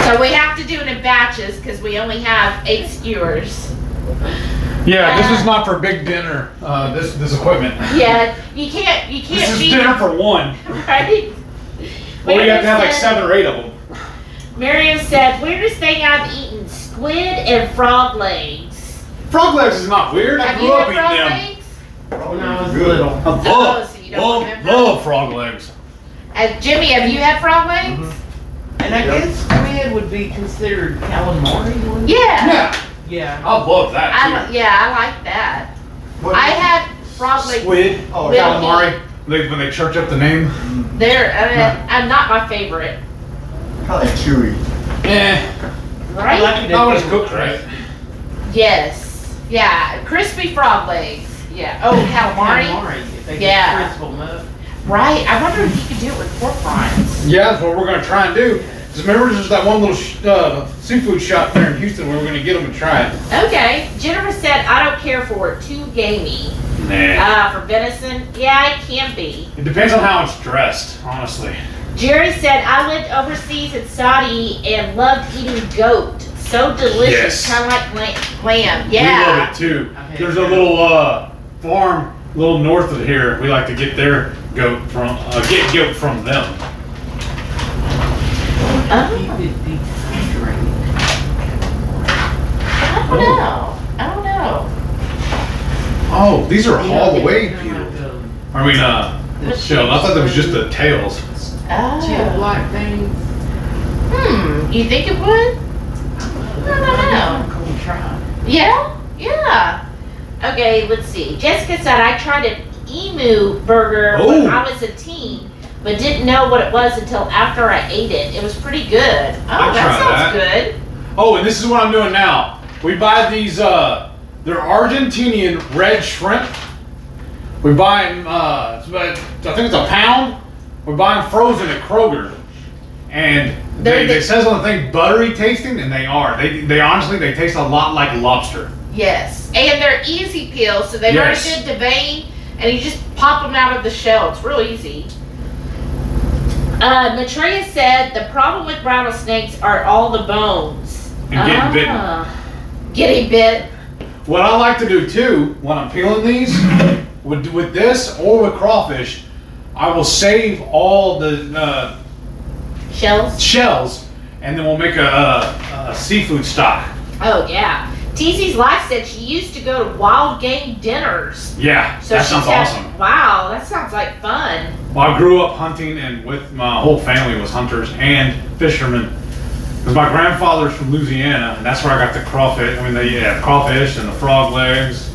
So we have to do it in batches because we only have 8 skewers. Yeah, this is not for big dinner. This equipment. Yeah, you can't This is beat dinner for one. right? Well, you have to have like Miriam said- 7 or 8 of them. Miriam said, weirdest thing I've eaten, squid and frog legs. Frog legs is not weird. I Have grew you up had eating frog them. legs? When I was Good. little. I Oh, so you don't remember? love frog legs. Jimmy, have you had frog legs? And I guess squid would be considered calamari, wouldn't it? Yeah. Yeah, Yeah. I love that too. Yeah, I like that. What I is it? had frog legs. Squid, Oh, With- calamari. When they church up the name. They're not my favorite. Probably chewy. Eh, I Right? like it not when if it's it cooked right. Yes. Yeah. Crispy frog legs. Yeah. Oh, calamari. Calamari, if they Yeah. get crisp them up. Right. I wonder if you could do it with pork rinds. Yeah, that's what we're gonna try and do. Just remember, there's that one little seafood shop there in Houston where we're gonna get them and try it. Okay. Jennifer said, I don't care for it. Too gamey. Nah. For venison, yeah, it can be. It depends on how it's dressed, honestly. Jerry said, I lived overseas in Saudi and loved eating goat. So delicious, Yes. kind of like lamb. Yeah. We love it too. Okay. There's a little farm a little north of here. We like to get their goat from them. Oh, Keep it dehydrated. I don't know. Oh, these are Yeah, all the they way, don't Peter. have the- I mean, the shell. I thought that was just the tails. Chip Oh. like things. You think it would? I don't know. Try. Yeah. Okay, let's see. Jessica said I tried an emu burger when I was a teen, but didn't know what it was until after I ate it. It was pretty good. Oh, I'll that try sounds good. Oh, and this is what I'm doing now. We buy these, they're Argentinian red shrimp. We buy them, I think it's a pound. We buy them frozen at Kroger. And they says on the thing buttery tasting, and they are. They honestly, they taste a lot like lobster. Yes, and they're easy peels, so they're very good to vein, and you just pop them out of the shell. It's real easy. Matreya said the problem with rattlesnakes are all the bones. And getting bitten. Getting bit. What I like to do too, when I'm peeling these, with this or with crawfish, I will save all the shells, and then we'll make a seafood stock. Oh yeah. TZ's Life said she used to go to wild game dinners. Yeah, So that sounds awesome. Wow, that sounds like fun. Well, I grew up hunting, and with my whole family was hunters and fishermen. Because my grandfather's from Louisiana, and that's where I got the crawfish. I mean, the crawfish and the frog legs,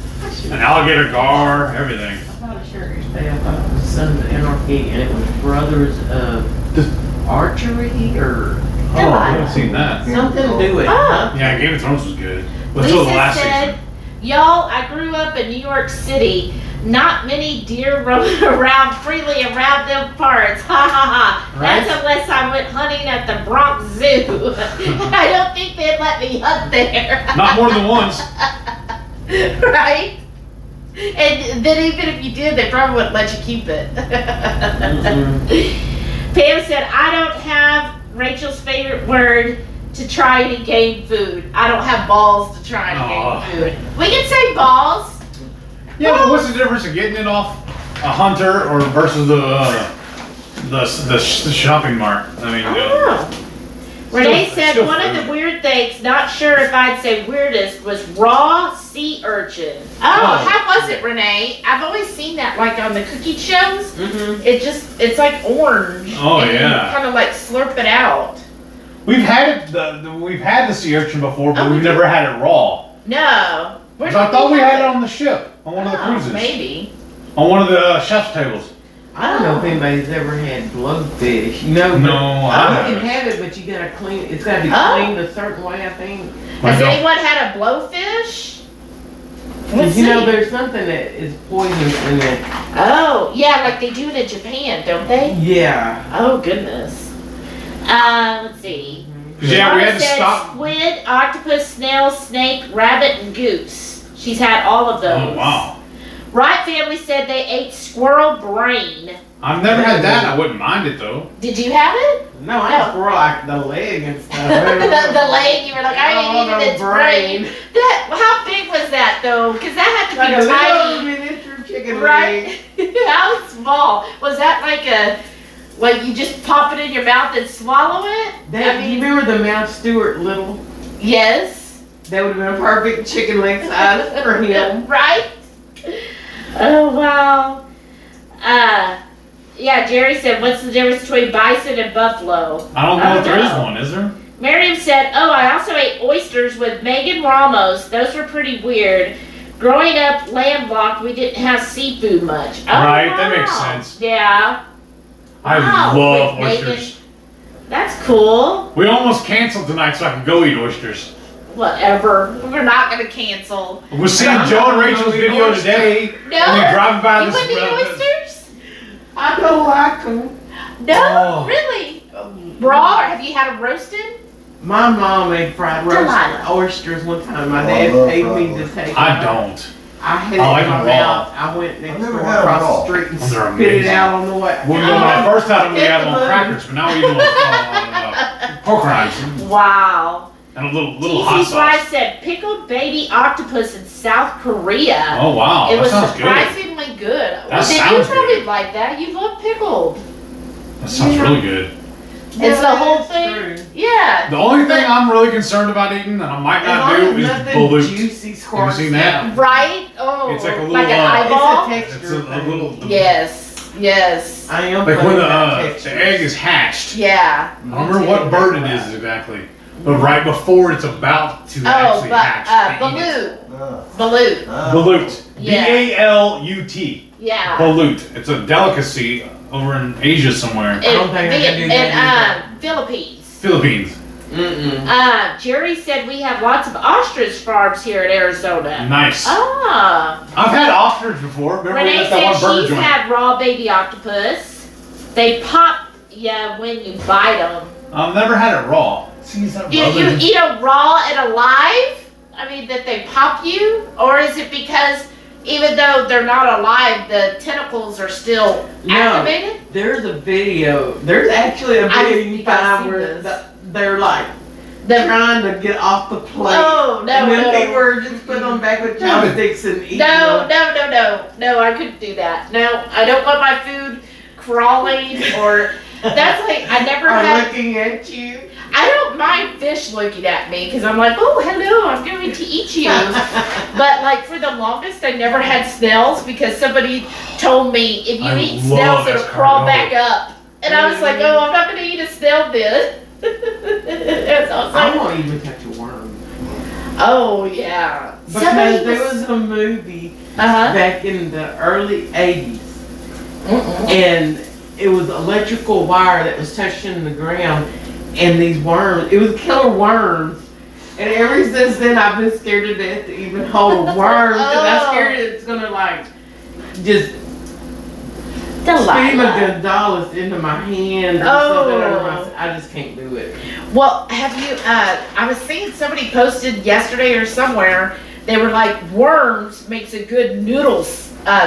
and alligator gar, everything. I thought it sure is bad. I thought it was Sons of Anarchy, and it was Brothers of Archery, or Oh, I haven't seen that. something to do with it. Yeah, Game of Thrones was good. Until the Lisa last said, season. y'all, I grew up in New York City. Not many deer roaming around freely around them parts. Ha ha ha. Right. That's unless I went hunting at the Bronx Zoo. I don't think they'd let me hunt there. Not more than once. Right? And then even if you did, they probably wouldn't let you keep it. Pam said, I don't have Rachel's favorite word to try any game food. I don't have balls to try any game food. We can say balls. Yeah, but what's the difference in getting it off a hunter or versus the shopping mart? I mean, I don't know. Renee said still one of food. the weird things, not sure if I'd say weirdest, was raw sea urchin. Oh, how was it, Renee? I've always seen that like on the cookie shows. Mm-hmm. It's like orange. Oh, and yeah. You kind of like slurp it out. We've had it. We've had the sea urchin before, but Oh, we've never had it raw. No. Where So I did thought we had have it on the ship, on one of the cruises, Maybe. on one of the chef's tables. I don't know if anybody's ever had blowfish. No, No, I I can have it, but you gotta clean it. It's gotta be Oh. cleaned a certain way, I think. Has anyone had a blowfish? Let's You know, see. there's something that is poisonous in it. Oh, yeah, like they do it in Japan, don't they? Yeah. Oh, goodness. Let's see. Yeah, we had to Said stop. Squid, octopus, snail, snake, rabbit, and goose. She's had all of those. Oh wow! Wright family said they ate squirrel brain. I've never had that. And I wouldn't mind it though. Did you have it? No, I squirrel like the leg and stuff. the leg, you were like, I Oh, ain't eating no, its brain. brain. How big was that though? Because that had to Like a be little tiny. miniature chicken Right? leg. How small? Was that like you just pop it in your mouth and swallow it? That, you remember the Mount Stewart little? Yes. That would have been a perfect chicken leg size for him. Right? Oh, wow. Yeah, Jerry said, what's the difference between bison and buffalo? I don't know if there is know. one. Is there? Miriam said, oh, I also ate oysters with Megan Ramos. Those were pretty weird. Growing up landlocked, we didn't have seafood much. Oh, Right, that makes wow. sense. Yeah. I Wow, love with Megan. oysters. That's cool. We almost canceled tonight so I could go eat oysters. Whatever. We're not going to cancel. We're seeing Joe and Rachel's video today. No? And we driving by You this. wouldn't eat oysters? I don't like them. No? Oh. Really? Raw? Or have you had them roasted? My mom made fried Delilah. roast oysters one time. My Oh, I dad love paid fried me to oysters. take I them. don't. I had it I like in my them raw. mouth. I went next never door had them across raw. the street and They're spit amazing. it out on the way. Well, you know, when I first had them, we had them on crackers, but now we eat them on pork rinds Wow. and a little hot TC's wife sauce. said pickled baby octopus in South Korea. Oh wow, It that was sounds good. surprisingly good. Well, then you sounds probably good. like that. You love pickled. That sounds really good. It's the whole that's thing. true. Yeah. The only thing I'm really concerned about eating that I might As not long do as is nothing balut. juicy Have you squirts seen that? out. Right? Oh. It's like a little, like an uh, eyeball? It's a It's texture a thing. little. Yes. Yes. I am Like when playing about the egg is hatched. Yeah. I don't remember what bird it is exactly. But right before it's about to actually hatch. they eat it. balut. Balut. Balut. Yeah. B-A-L-U-T. Yeah. Balut. It's a delicacy over in Asia somewhere. don't think I can do that Philippines. Philippines. Jerry said we have lots of ostrich farms here in Arizona. Nice. Ah. I've had ostrich before. Remember we Renee got that said one burger she's joint. had raw baby octopus. They pop when you bite them. I've never had it raw. You eat them raw and alive? I mean, that they pop you? Or is it because even though they're not alive, the tentacles are still activated? There's a video. There's actually a video you can find where they're like trying to get off the plate. Oh, no, and then no. people are just putting them back with chopsticks and eating No, them. no, I couldn't do that. No, I don't want my food crawling or that's like I never Are had. looking at you. I don't mind fish looking at me because I'm like, oh, hello, I'm going to eat you. But like for the longest, I never had snails because somebody told me if you eat snails, it'll crawl back up. And I was like, oh, I'm not going to eat a snail then. And so I was I like, won't even touch a worm. oh yeah. Because there was a movie Uh-huh. back in the early 80s. And it was electrical wire that was touching the ground, and these worms, it was killer worms. And ever since then, I've been scared to death to even hold worms, because I'm scared it's gonna like just spin a Gonzalez into my hand or something. Or I just can't do it. Well, have you, I was seeing somebody posted yesterday or somewhere, they were like, worms makes a good noodles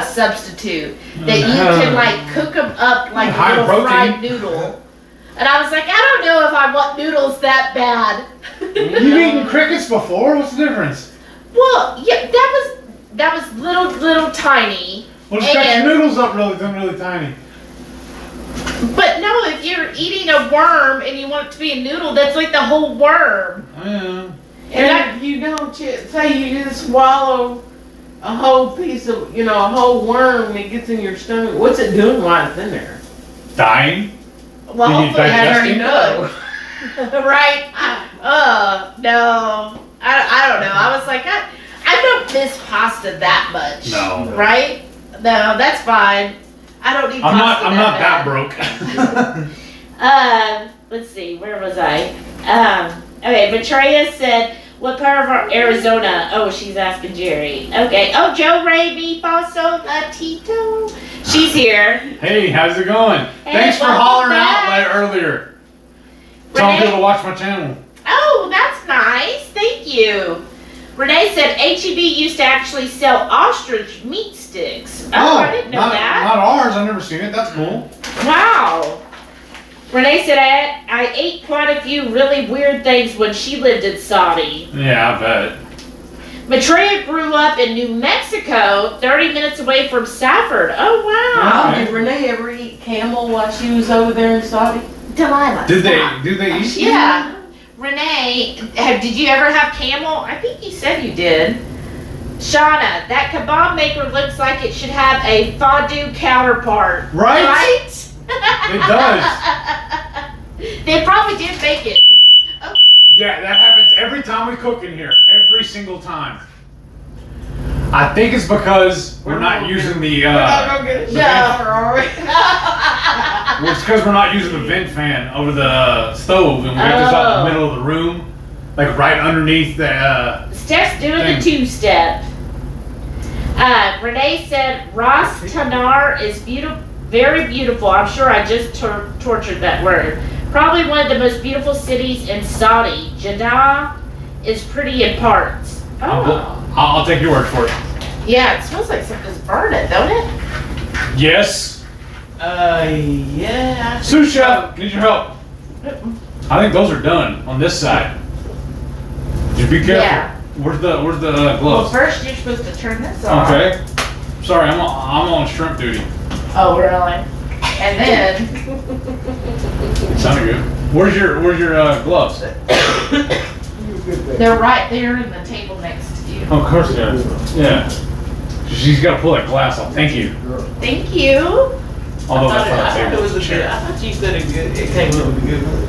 substitute. That you can like cook them up like a little protein. fried noodle. And I was like, I don't know if I want noodles that bad. You've eaten crickets before? What's the difference? Well, yeah, that was little tiny. Well, just cut your noodles up really tiny. But no, if you're eating a worm and you want it to be a noodle, that's like the whole worm. Yeah. And you don't say you just swallow a whole piece of, a whole worm and it gets in your stomach. What's it doing while it's in there? Dying? Well, You hopefully I already digesting? know. Right? No. I don't know. I was like, I don't miss pasta that much. No. Right? No, that's fine. I don't need pasta I'm not that bad. broke. Let's see, where was I? Okay, Betraya said, what part of Arizona? Oh, she's asking Jerry. Okay. Oh, Joe Ray Mi Faso Latito. She's here. Hey, how's it going? Hey, Thanks for welcome hollering back. out earlier. Telling Renee? people to watch my channel. Oh, that's nice. Thank you. Renee said HEB used to actually sell ostrich meat sticks. Oh, I didn't know that. Not ours. I've never seen it. That's cool. Wow. Renee said I ate quite a few really weird things when she lived in Saudi. Yeah, I bet. Maitreya grew up in New Mexico, 30 minutes away from Safford. Oh, wow. Okay. Did Renee ever eat camel while she was over there in Saudi? Delilah. Did stop. they eat? Yeah. Renee, did you ever have camel? I think you said you did. Shauna, that kebab maker looks like it should have a fondue counterpart. Right? Right? It does. They probably did make it. Yeah, that happens every time we cook in here. Every single time. I think it's because we're not using the We're not gonna get a No. shower, are we? well, it's because we're not using the vent fan over the stove, and we got this out in the middle of the room, like right underneath the. Steph's doing Thing. the two-step. Renee said Ras Tanar is beautiful, very beautiful. I'm sure I just tortured that word. Probably one of the most beautiful cities in Saudi. Jeddah is pretty in parts. Oh. I'll take your word for it. Yeah, it smells like something's burning, don't it? Yes. Yeah. Sous chef, need your help. I think those are done on this side. Just be careful. Yeah. Where's the Well, gloves? first you're supposed to turn this off. Okay. Sorry, I'm on shrimp duty. Oh, really? And then Sounded good. Where's your gloves? they're right there in the table next to you. Oh, of course, yeah. Yeah. She's got to pull that glass off. Thank you. Thank you. Although that's I not thought it was a good. I thought you said it good. It came up with a good one.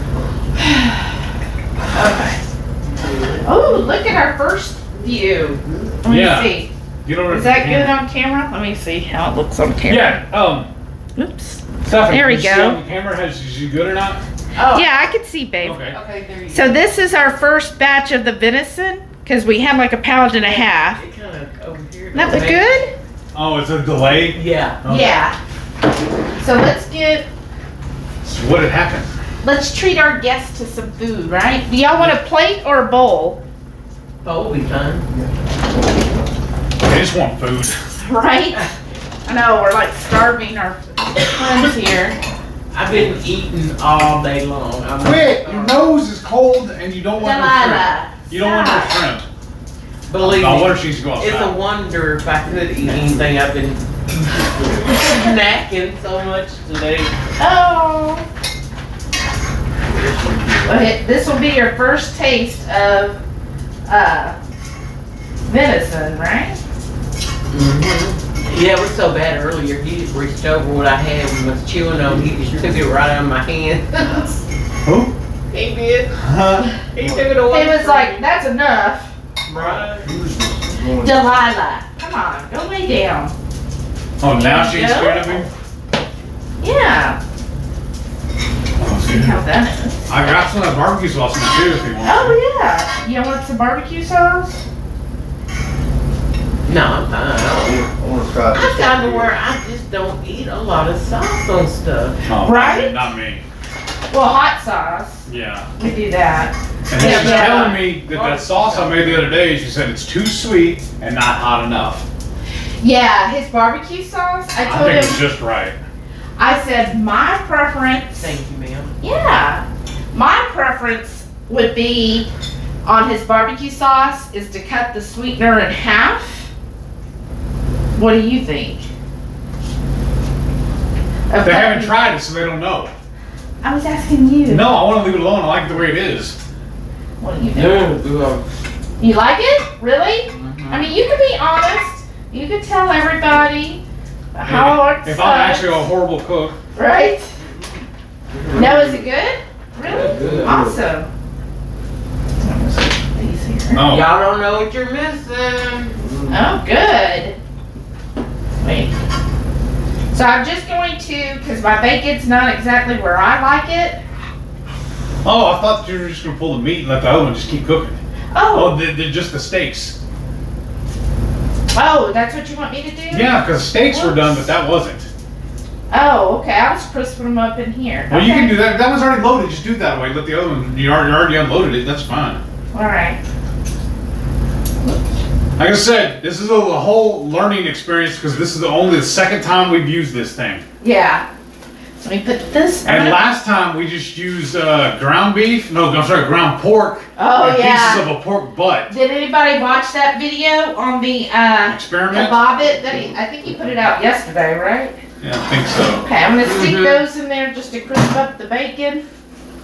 Okay. Oh, look at our first view. Let me Yeah. see. You don't Is that good on camera? Let me see how it looks on camera. Yeah. Oops. Stephanie, There we can you go. see on the camera, is you good or not? Oh. Yeah, I can see, babe. Okay. Okay, there you So go. this is our first batch of the venison because we had like a pound and a half. It kind of over here. That look good? Oh, it's a delay? Yeah. Okay. Yeah. So So what had happened? let's treat our guests to some food, right? Do y'all want a plate or a bowl? Oh, we'll be fine. I just want food. Right? I know, we're like starving our friends here. I've been eating all day long. I'm Quit! Your nose is cold and you don't want no shrimp. Delilah. You don't want no shrimp. Believe I me, wonder if she's going it's a outside. wonder if I could eat anything. I've been snacking so much today. Oh. Okay, this will be your first taste of venison, right? Yeah, it was so bad earlier. He just reached over what I had and was chewing on. He just took it right out of my hand. Who? He did. Huh? He took it away. It was like, that's enough. Right. Delilah, come on, go lay down. Oh, now she's Yeah. scared of me? Yeah. Oh, See how that is. I got some of that barbecue sauce in there too if you want. Oh yeah. You want some barbecue sauce? No, I'm fine. I wanna try this. I've gotten to where I just don't eat a lot of sauce on stuff. Oh, Right? Not me. Well, hot sauce. Yeah. We do that. And then she's Yeah. telling me that that sauce I made the other day, she said it's too sweet and not hot enough. Yeah, his barbecue sauce. I I told think him. it's just right. I said my preference. Thank you, ma'am. Yeah, my preference would be on his barbecue sauce is to cut the sweetener in half. What do you think? Of They haven't cutting- tried it, so they don't know. I was asking you. No, I want to leave it alone. I like it the way it is. What do you think? You like it? Really? I mean, you can be honest. You can tell everybody how it's If I'm actually a horrible cook. right? No, is it good? Really? Good. Awesome. These here. Oh. Y'all don't know what you're missing. Oh, good. Wait. So I'm just going to, because my bacon's not exactly where I like it. Oh, I thought you were just going to pull the meat and let the other one just keep cooking. Oh, They're just the steaks. oh, that's what you want me to do? Yeah, because steaks were done, but that wasn't. Oh, okay. I was crisping them up in here. Well, you Okay. can do that. That one's already loaded. Just do it that way. Let the other one, you already unloaded it. That's fine. All right. Like I said, this is a whole learning experience because this is only the second time we've used this thing. Yeah. So let me put this. And last time we just used ground beef. No, I'm sorry, ground pork. Oh, and yeah. Pieces of a pork butt. Did anybody watch that video on the Experiment? Kabob that I think he put it out yesterday, right? Yeah, I think so. Okay, I'm gonna stick Mhm. those in there just to crisp up the bacon.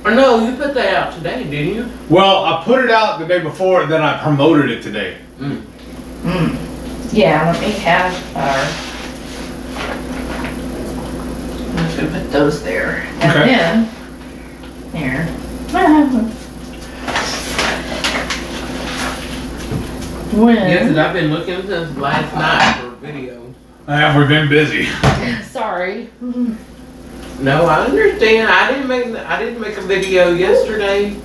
Or no, you put that out today, didn't you? Well, I put it out the day before, and then I promoted it today. Yeah, let me have our. I'm just gonna put those there, and Okay. then here. When? Yes, and I've been looking since last night for video. We've been busy. Sorry. No, I understand. I didn't make a video yesterday,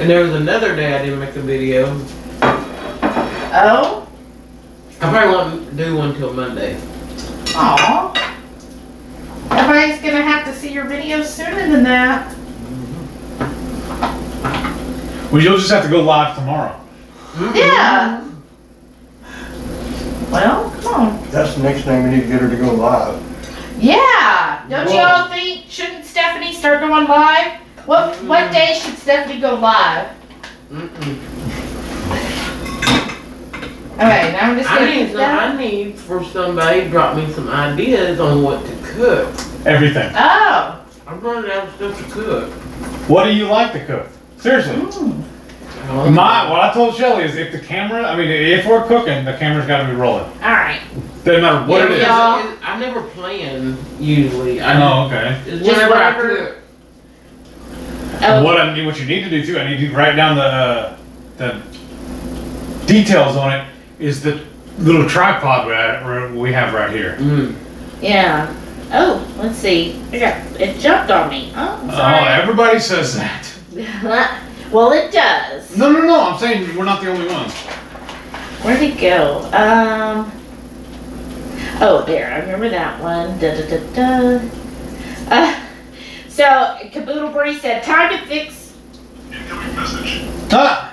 and there was another day I didn't make a video. Oh. I probably won't do one till Monday. Aw. Everybody's gonna have to see your videos sooner than that. Well, you'll just have to go live tomorrow. Yeah. Well, come on. That's the next thing we need to get her to go live. Yeah. Don't Whoa. y'all think, shouldn't Stephanie start going live? What day should Stephanie go live? Okay, now I'm just gonna put that. I need for somebody to drop me some ideas on what to cook. Everything. Oh. I'm running out of stuff to cook. What do you like to cook? Seriously. What I told Shelly is if we're cooking, the camera's got to be rolling. All right. Doesn't matter what it is. y'all. I never plan usually. Okay. It's Just whenever I whatever. cook. Oh, What you need to do too, I need you to write down the details on it. Is the little tripod we have right here. yeah. Oh, let's see. It jumped on me. Oh, I'm Oh, sorry. everybody says that. Well, it does. No. I'm saying we're not the only ones. Where'd it go? Oh, there. I remember that one. So, Caboodleberry said, time to fix. Incoming message. Ah!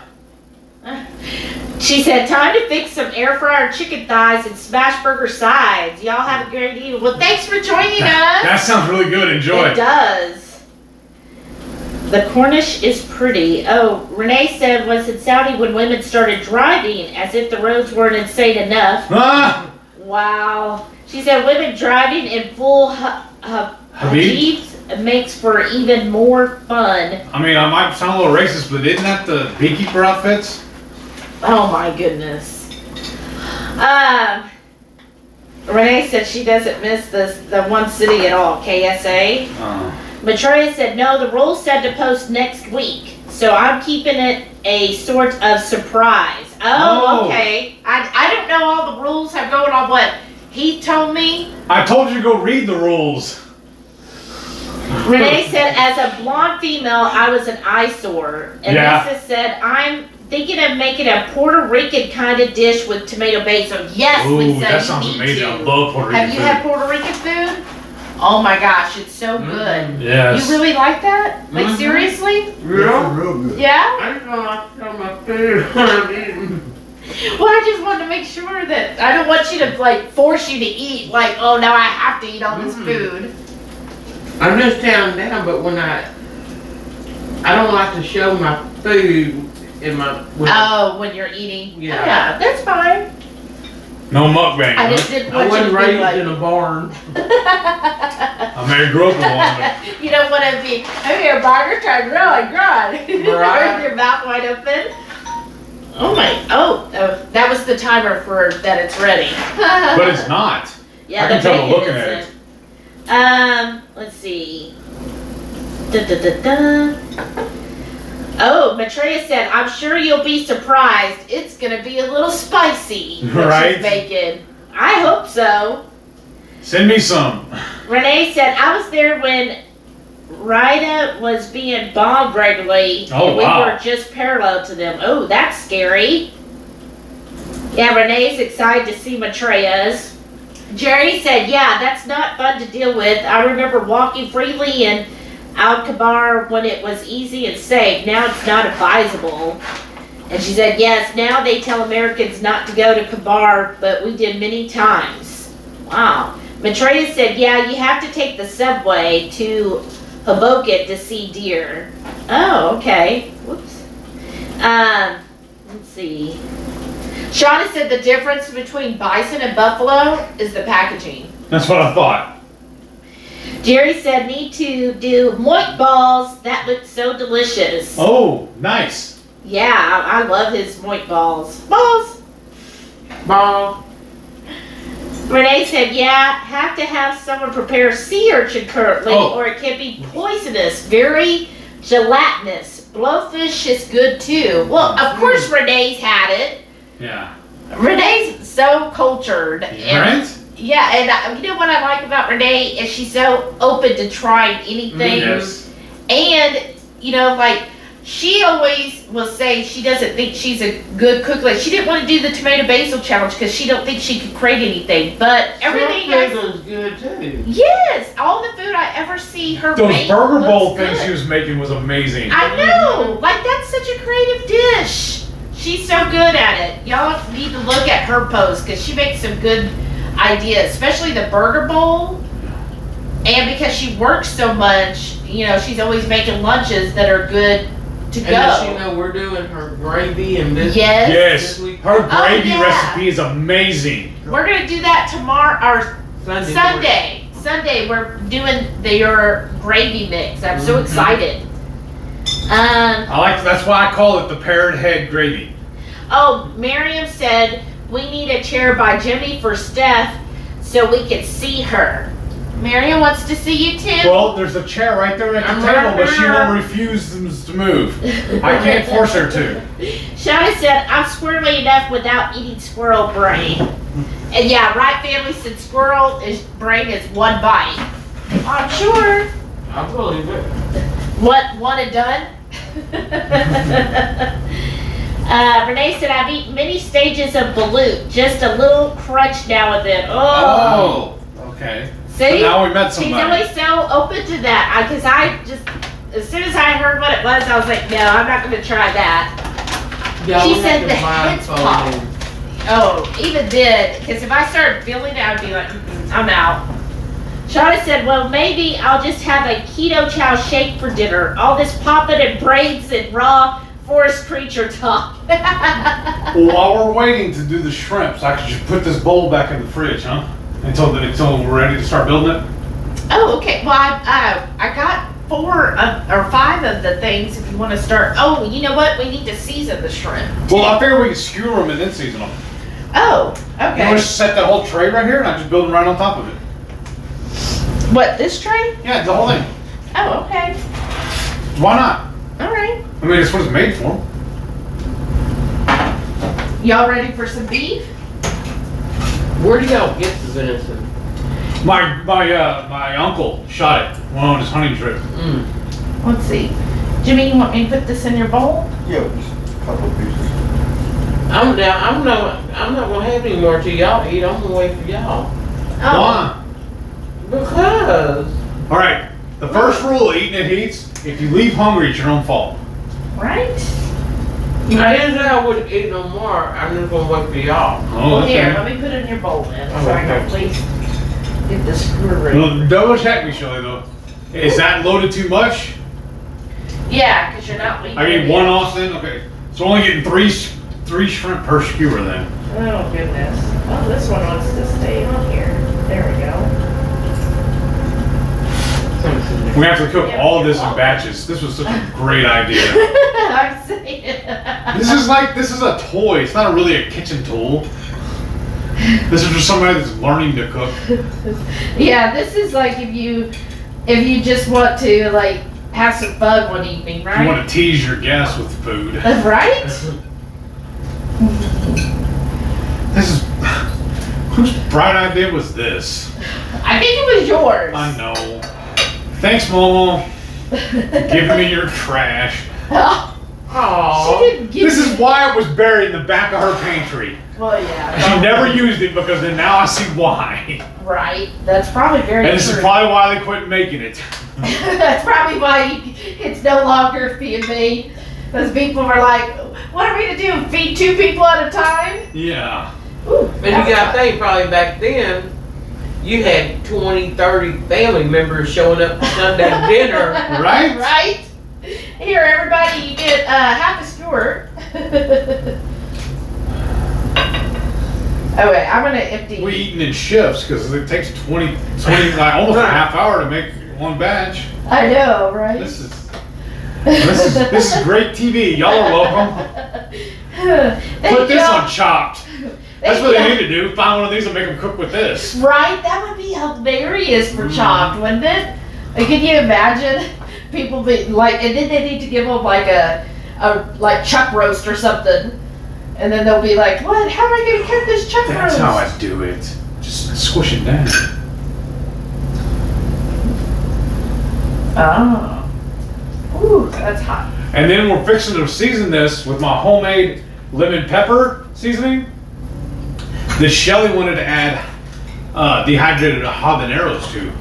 She said, time to fix some air fryer chicken thighs and smash burger sides. Y'all have a great evening. Well, thanks for joining us. That sounds really good. Enjoy. It does. The Cornish is pretty. Oh, Renee said, was it Saudi when women started driving as if the roads weren't insane enough? Ah! Wow. She said, women driving in full hijabs makes for even more fun. I mean, I might sound a little racist, but isn't that the beekeeper outfits? Oh my goodness. Renee said she doesn't miss the one city at all, KSA. Maitreya said, no, the rules said to post next week, so I'm keeping it a sort of surprise. Oh, okay. I don't know all the rules have going on what he told me. I told you to go read the rules. Renee said, as a blonde female, I was an eyesore. And Yeah. Lisa said, I'm thinking of making a Puerto Rican kind of dish with tomato basil. Yes, Ooh, Lisa, that you sounds need amazing. to. I love Puerto Rican Have you food. had Puerto Rican food? Oh my gosh, it's so good. Yes. You really like that? Like Mhm. seriously? It's Real? real good. Yeah? I just don't like to tell my food when I'm eating. Well, I just wanted to make sure that I don't want you to like force you to eat. Like, oh, now I have to eat all this food. I'm just telling them, but when I don't like to show my food in my. Oh, when you're eating. Yeah. Oh, yeah, that's fine. No mukbang. I Huh? just didn't I want you wasn't to be raised like. in a barn. I may have grew up in one, but You don't want to be. I'm here, burger, trying really good. Right. With your mouth wide open. Oh my! Oh, that was the timer for that. It's ready. but it's not. Yeah, I can the tell bacon looking at isn't. Let's see. Oh, Maitreya said, I'm sure you'll be surprised. It's gonna be a little spicy. Which Right. is bacon. I hope so. Send me some. Renee said, I was there when Rita was being bombed regularly. Oh, and we wow. were just parallel to them. Oh, that's scary. Yeah, Renee's excited to see Maitreya's. Jerry said, yeah, that's not fun to deal with. I remember walking freely in Al-Kabar when it was easy and safe. Now it's not advisable. And she said, yes, now they tell Americans not to go to Kabar, but we did many times. Wow. Maitreya said, yeah, you have to take the subway to Hoboken to see deer. Oh, okay. Whoops. Let's see. Shauna said the difference between bison and buffalo is the packaging. That's what I thought. Jerry said, need to do moit balls. That looked so delicious. Oh, nice. Yeah, I love his moit balls. Balls! Ball. Renee said, yeah, have to have someone prepare sea urchin currently or it can be poisonous. Very gelatinous. Blowfish is good too. Well, of course Renee's had it. Yeah. Renee's so cultured. And, Right? yeah, and you know what I like about Renee is she's so open to trying anything. Yes. And, you know, like, she always will say she doesn't think she's a good cook. Like, she didn't want to do the tomato basil challenge because she don't think she could create anything. But everything else, Basil's good too. yes, all the food I ever see her Those make burger bowl looks things good. she was making was amazing. I know, like that's such a creative dish. She's so good at it. Y'all need to look at her post because she makes some good ideas, especially the burger bowl. And because she works so much, you know, she's always making lunches that are good to And go. does she know we're doing her gravy and this? Yes. Yes. Her Oh, gravy yeah. recipe is amazing. We're gonna do that tomorrow or Sunday. Sunday. Sunday we're doing your gravy mix. I'm so Mhm. excited. That's why I call it the parrot head gravy. Oh, Miriam said we need a chair by Jimmy for Steph so we can see her. Miriam wants to see you too. Well, there's a chair right there at the table, but she won't refuse to move. I can't force her to. Shauna said, I'm squirrely enough without eating squirrel brain. And yeah, right, family, since squirrel brain is one bite. I'm sure. I believe it. What, one and done? Renee said, I've eaten many stages of balut, just a little crunch now and then. Oh, okay. See? So now we met somebody. She's always so open to that. Because I just, as soon as I heard what it was, I was like, no, I'm not going to try that. Yeah, She we said have the to heads blindfold pop. him. Oh, even then, because if I started feeling it, I'd be like, I'm out. Shauna said, well, maybe I'll just have a keto chow shake for dinner. All this popping and brains and raw forest creature talk. Well, while we're waiting to do the shrimps, I could just put this bowl back in the fridge, huh? Until we're ready to start building it. Oh, okay. Well, I got 4 or 5 of the things if you want to start. Oh, you know what? We need to season the shrimp. Well, I figured we could skewer them and then season them. Oh, You okay. want to set that whole tray right here, and I just build them right on top of it. What, this tray? Yeah, the whole thing. Oh, okay. Why not? All right. I mean, it's what it's made for. Y'all ready for some beef? Where do y'all get the venison? My uncle shot it on his hunting trip. Let's see. Jimmy, you want me to put this in your bowl? Yeah, just a couple of pieces. I'm not gonna have any more till y'all eat. I'm gonna wait for y'all. Oh. Why? Because. All right. The first rule of eating at heats: if you leave hungry, it's your own fault. Right? I didn't say I wouldn't eat no more. I'm just gonna wait for y'all. Oh, Well, here, okay. let me put it in your bowl then, Oh, so I can okay. please get the screw ready. Well, double check me, Shelly. Though, is that loaded too much? Yeah, because you're not leaving. I it get one in. off then. Okay, so only getting three shrimp per skewer then. Oh, goodness. Oh, this one wants to stay on here. There we go. We have to cook all this in batches. This was such a great idea. I'm saying. This is a toy. It's not really a kitchen tool. This is for somebody that's learning to cook. Yeah, this is like if you just want to like have some fun one evening, You right? want to tease your guests with food. Right? This is whose bright idea was this? I think it was yours. I know. Thanks, Momo, for giving me your trash. Oh, Aww. she didn't give This me- is why it was buried in the back of her pantry. Well, yeah. She never used it because then now I see why. Right. That's probably very And this is true. probably why they quit making it. That's probably why it's no longer being made. Because people were like, what are we to do? Feed 2 people at a time? Yeah. Ooh, And you gotta think, probably back then, you had 20, 30 family members showing up for Sunday dinner. Right? Right? Here, everybody, you get half a skewer. Oh, wait, I'm going to empty. We eating in shifts because it takes 20 like almost a half hour to make one batch. I know, right? This is great TV. Y'all are welcome. Put this on Chopped. That's what they need to do. Find one of these and make them cook with this. Right? That would be hilarious for Chopped, wouldn't it? Like, can you imagine people be like, and then they need to give them like a like chuck roast or something, and then they'll be like, what? How am I going to cook this chuck That's roast? how I do it. Just squish it down. Oh. Ooh, that's hot. And then we're fixing to season this with my homemade lemon pepper seasoning. That Shelly wanted to add dehydrated habaneros to.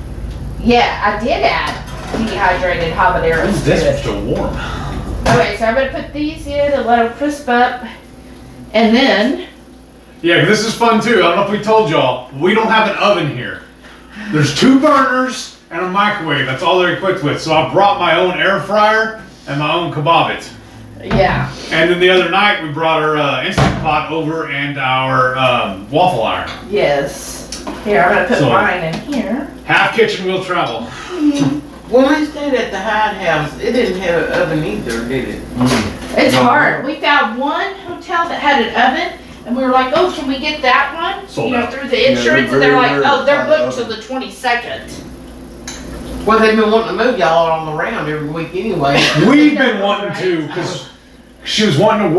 Yeah, I did add dehydrated habaneros What's to this? it. It's still warm. Okay, so I'm going to put these in and let them crisp up. And then, Yeah, this is fun too. I don't know if we told y'all. We don't have an oven here. There's 2 burners and a microwave. That's all they're equipped with. So I brought my own air fryer and my own kebab. yeah. And then the other night we brought our Instant Pot over and our waffle iron. Yes. Here, I'm going to put So- mine in here. Half kitchen will travel. When is that? stayed at the Hyde House, it didn't have an oven either, did it? It's hard. We found one hotel that had an oven, and we were like, oh, can we get that one? Sold You know, out. through the insurance, and they're very like, rare oh, to they're find booked an till the 22nd. Well, they've been wanting to move y'all on around every week anyway. We've been wanting to, because she was wanting to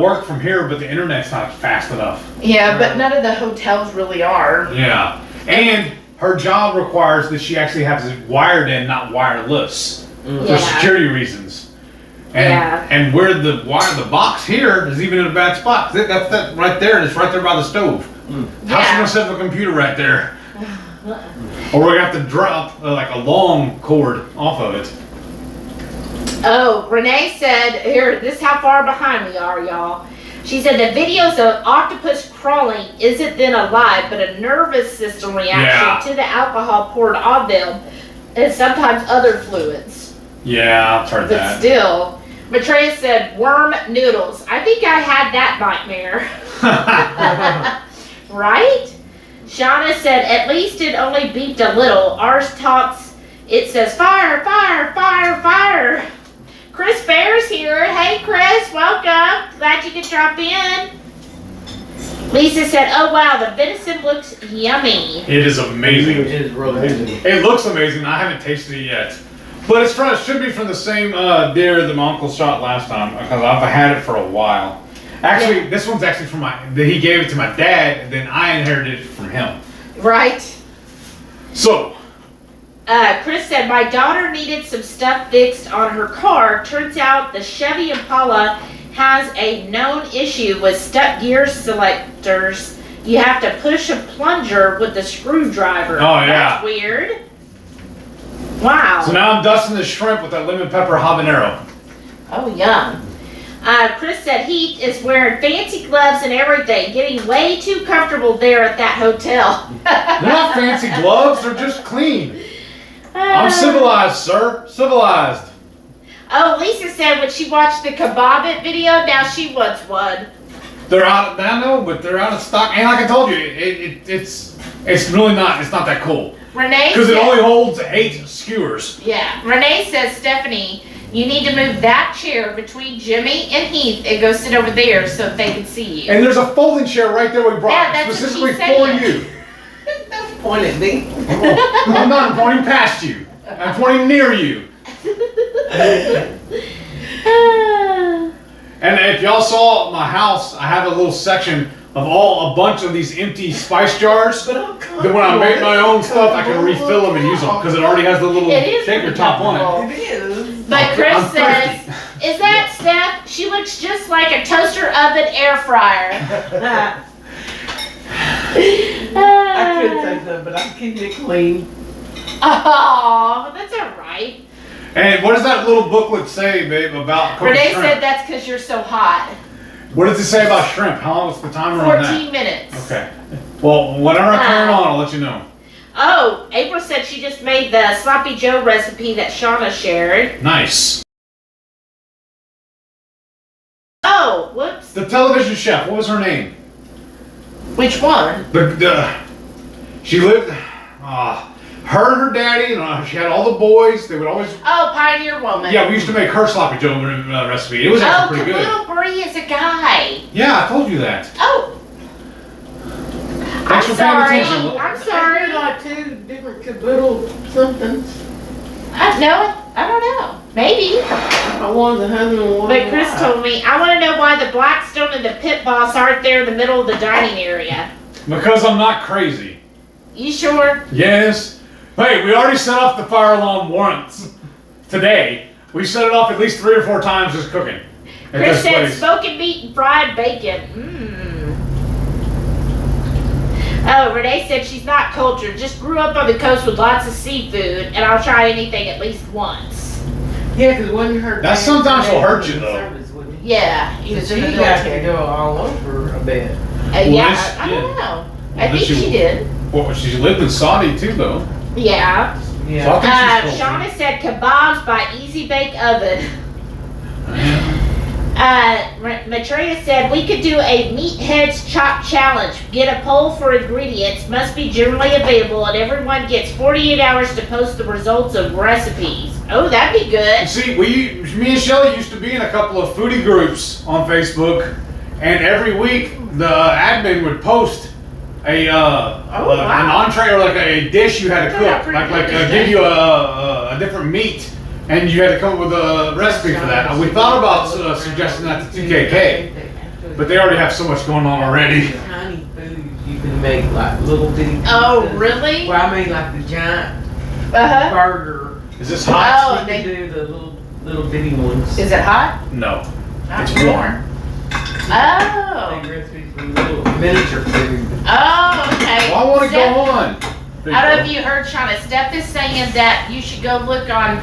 work from here, but the internet's not fast enough. Yeah, but none of the hotels really are. Yeah. And her job requires that she actually has it wired in, not wireless, for Yeah. security reasons. And, Yeah. and where the box here is even in a bad spot. That's that right there, and it's right there by the stove. How's she Yeah. gonna set up a computer right there? Or we're gonna have to drop like a long cord off of it. Oh, Renee said, here, this is how far behind we are, y'all. She said the videos of octopus crawling isn't then alive, but a nervous system reaction Yeah. to the alcohol poured on them, and sometimes other fluids. Yeah, I've heard But that. still, Maitreya said worm noodles. I think I had that nightmare. Right? Shauna said at least it only beeped a little. Ours talks, it says fire, fire, fire, fire. Chris Bear's here. Hey Chris, welcome. Glad you could drop in. Lisa said, oh wow, the venison looks yummy. It is amazing. It is really good. It looks amazing. I haven't tasted it yet. But it should be from the same deer that my uncle shot last time, because I've had it for a while. Actually, this one's actually from he gave it to my dad, and then I inherited it from him. Right? So, Chris said, my daughter needed some stuff fixed on her car. Turns out the Chevy Impala has a known issue with stuck gear selectors. You have to push a plunger with the screwdriver. Oh, yeah. That's weird. Wow. so now I'm dusting the shrimp with that lemon pepper habanero. Oh, yum. Chris said he is wearing fancy gloves and everything, getting way too comfortable there at that hotel. They're not fancy gloves, they're just clean. I'm civilized, sir. Civilized. Oh, Lisa said when she watched the Kebab It video, now she wants one. They're out. I know, but they're out of stock. And like I told you, it's really not. It's not that cool Renee because it said- only holds 8 skewers. Yeah, Renee says, Stephanie, you need to move that chair between Jimmy and Heath and go sit over there so they can see you. And there's a folding chair right there we brought Yeah, that's what specifically she's for saying. you. Point at me. I'm not pointing past you. I'm pointing near you. And if y'all saw my house, I have a little section of a bunch of these empty spice jars. That when I make my own stuff, I can refill them and use them because it already has the little It is shaker pretty top on it. It is. But Chris I'm says, thirsty. is that Steph? She looks just like a toaster oven air fryer. I could say so, but I'm keeping it clean. Oh, that's all right. And what does that little booklet say, babe, about cooking Renee shrimp? said that's because you're so hot. What does it say about shrimp? How long is the timer on that? 14 minutes. Okay. Well, whenever I turn it on, I'll let you know. Oh, April said she just made the Sloppy Joe recipe that Shauna shared. Nice. Oh, whoops. The television chef, what was her name? Which one? She lived, her and her daddy, and she had all the boys. They would always, Oh, Pioneer Woman. yeah, we used to make her sloppy joe recipe. It was actually pretty good. Caboodle Brie is a guy. Yeah, I told you that. Oh. Thanks I'm for paying sorry. attention. I'm I sorry. do like 2 different caboodle somethings. No, I don't know. Maybe. One's a husband and one's But a Chris wife. told me, I want to know why the Blackstone and the Pit Boss aren't there in the middle of the dining area. Because I'm not crazy. You sure? Yes. Hey, we already set off the fire alarm once today. We set it off at least 3 or 4 times just cooking. At Chris this said place. smoking meat and fried bacon. Oh, Renee said she's not cultured, just grew up on the coast with lots of seafood, and I'll try anything at least once. Yeah, because when you heard That sometimes will hurt you, though. Yeah, he was in the She got to military. go all over a bit. Yeah, this- I don't know. I Well, think this she did. Well, she lived in Saudi too, though. Yeah. Yeah. So I think she's cultured. Shauna said kebabs by Easy Bake Oven. Maitreya said we could do a meatheads chop challenge. Get a poll for ingredients, must be generally available, and everyone gets 48 hours to post the results of recipes. Oh, that'd be good. See, me and Shelly used to be in a couple of foodie groups on Facebook, and every week the admin would post an entree or like a dish you had to cook, give you a different meat, and you had to come up with a recipe for that. We thought about suggesting that to TKK, but they already have so much going on already. Tiny foods you can make like little bitty. Oh, pizzas. really? Well, I mean like the giant burger. Is this hot? Oh, You can do the little bitty ones. Is it hot? No, Not it's really. warm. Oh. Big recipes for little miniature food. Oh, okay. Well, I want to go Steph, on. I don't know if you heard Shauna. Steph is saying that you should go look on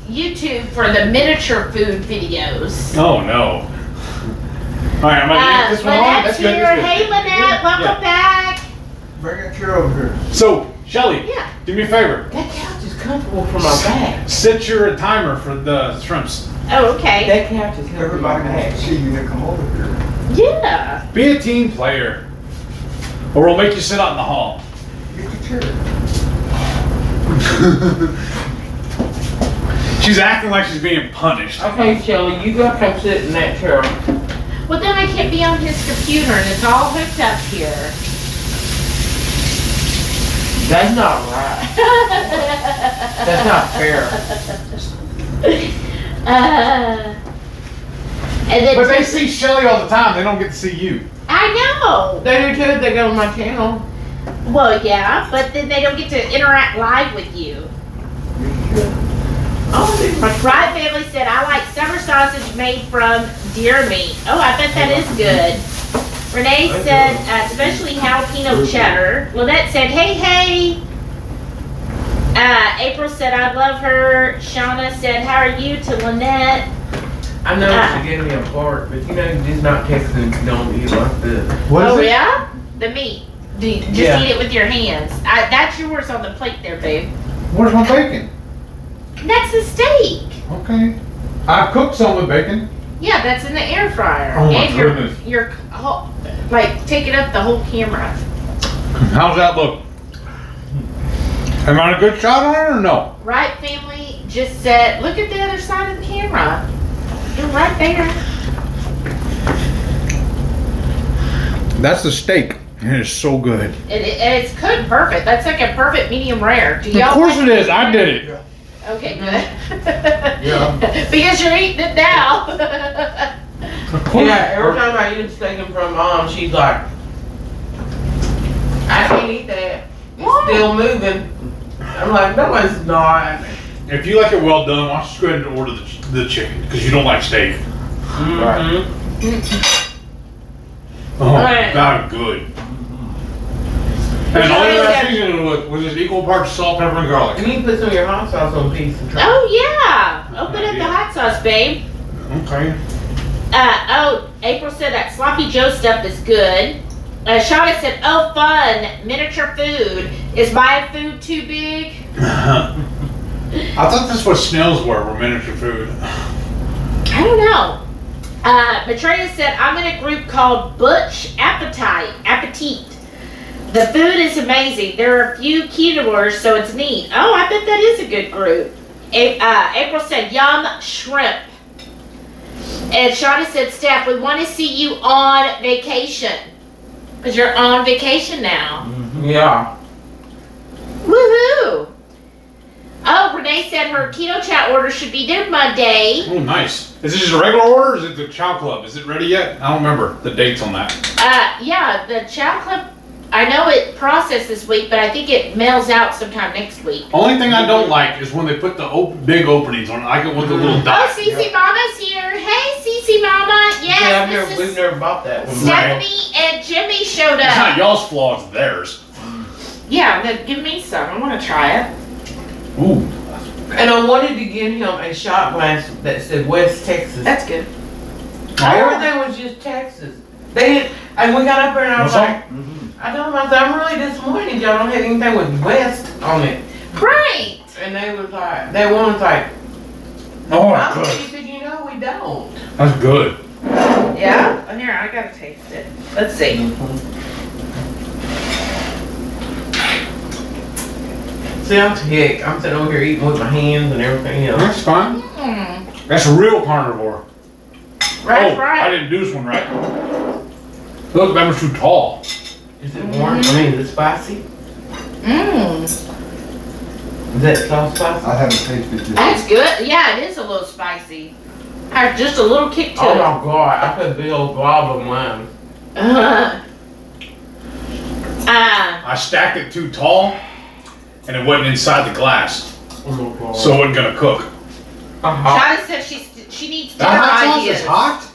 YouTube for the miniature food videos. Oh no. All right, I'm gonna get this one on. Lynette's That's good. here. That's good. Hey, Lynette, welcome Yeah. back. Bring that chair over here. So, Shelly, Yeah. do me a favor. That couch is comfortable for my back. Set your timer for the shrimps. Oh, okay. That couch is comfortable for Everybody my wants back. to see you to come over here. Yeah. Be a team player, or we'll make you sit out in the hall. Get your chair. She's acting like she's being punished. Okay, Shelly, you go come sit in that chair. Well, then I can't be on his computer and it's all hooked up here. That's not right. That's not fair. And then But they see Shelly all the time. They don't get to see you. I know. They do too. They go to my channel. Well, yeah, but then they don't get to interact live with you. Oh, My Fried Family said, I like summer sausage made from deer meat. Oh, I bet that is good. Renee said, especially jalapeno cheddar. Lynette said, hey, hey. April said, I love her. Shauna said, how are you to Lynette? I know it's giving me a fart, but you know, you just not text them if you don't eat like this. What is Oh, it? yeah? The meat. Just Yeah. eat it with your hands. That's yours on the plate there, babe. Where's my bacon? That's the steak. Okay. I've cooked some with bacon. Yeah, that's in the air fryer. Oh, my and goodness. you're like taking up the whole camera. How's that look? Am I a good shot on it or no? Right Family just said, look at the other side of the camera. You're right there. That's the steak. It is so good. It's cooked perfect. That's like a perfect medium rare. Do y'all Of course like it is. I did it. Okay, good. Yeah. Because you're eating it now. Of course. Yeah, every time I eat a steak from Mom, she's like, I can't eat that. It's Why? still moving. I'm like, no, it's not. If you like it well done, why don't you just go ahead and order the chicken because you don't like steak. Mhm. Oh, Right. God, good. And all you got to season it with is equal parts salt, pepper, and garlic. And you can put some of your hot sauce on a piece and try. Oh yeah. Open up the hot sauce, babe. Okay. April said that sloppy Joe stuff is good. Shauna said, oh fun, miniature food. Is my food too big? I thought that's what snails were miniature food. I don't know. Maitreya said, I'm in a group called Butch Appetite. The food is amazing. There are a few carnivores, so it's neat. Oh, I bet that is a good group. April said, yum shrimp. And Shauna said, Steph, we want to see you on vacation. Because you're on vacation now. Yeah. Woohoo! Oh, Renee said her keto chat order should be there Monday. Oh, nice. Is this just a regular order or is it the Chow Club? Is it ready yet? I don't remember the dates on that. Yeah, the Chow Club, I know it processed this week, but I think it mails out sometime next week. Only thing I don't like is when they put the big openings on it. I like it with the little Oh, dot. Cece Mama's here. Hey, Cece Mama. Yeah, Yes, we've this is never bought that one. Stephanie and Jimmy showed It's not up. y'all's flaw, it's theirs. Yeah, then give me some. I want to try it. Ooh. And I wanted to get him a shot glass that said West Texas. That's good. Everything was just Texas. They didn't, and we got up there and I was What's like, I told them, I said, I'm really disappointed y'all don't have anything with West on it. Right. And they was like, that woman's like, Oh, I'm good. she said, you know, we don't. That's good. Yeah? Oh, here, I got to taste it. Let's see. See, I'm sick. I'm sitting over here eating with my hands and everything else. That's fine. Mm, That's a real carnivore. that's I right. didn't do this one right. Look, that was too tall. Is it warm? I mean, is it spicy? Mmm. Is that sauce spicy? I haven't tasted this. That's good. Yeah, it is a little spicy. Has just a little kick to Oh it. my god, I put a big old glob on mine. I stacked it too tall, and it went inside the glass, Oh my god. so it wasn't gonna cook. Shada said she needs dinner That hot sauce ideas. is hot?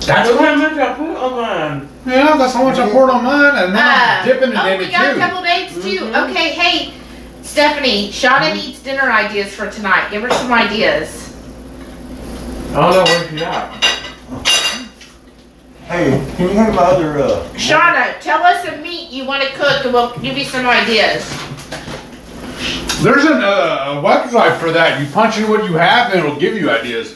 That's how much I put on mine. Yeah, that's how much I poured on mine, and then I'm dipping it oh, in we it got too. deviled eggs too. Mhm. Okay, hey, Stephanie, Shada needs dinner ideas for tonight. Give her some ideas. I don't know what you got. Hey, can you have my other, Shada, tell us a meat you want to cook and we'll give you some ideas. There's a website for that. You punch in what you have, and it'll give you ideas.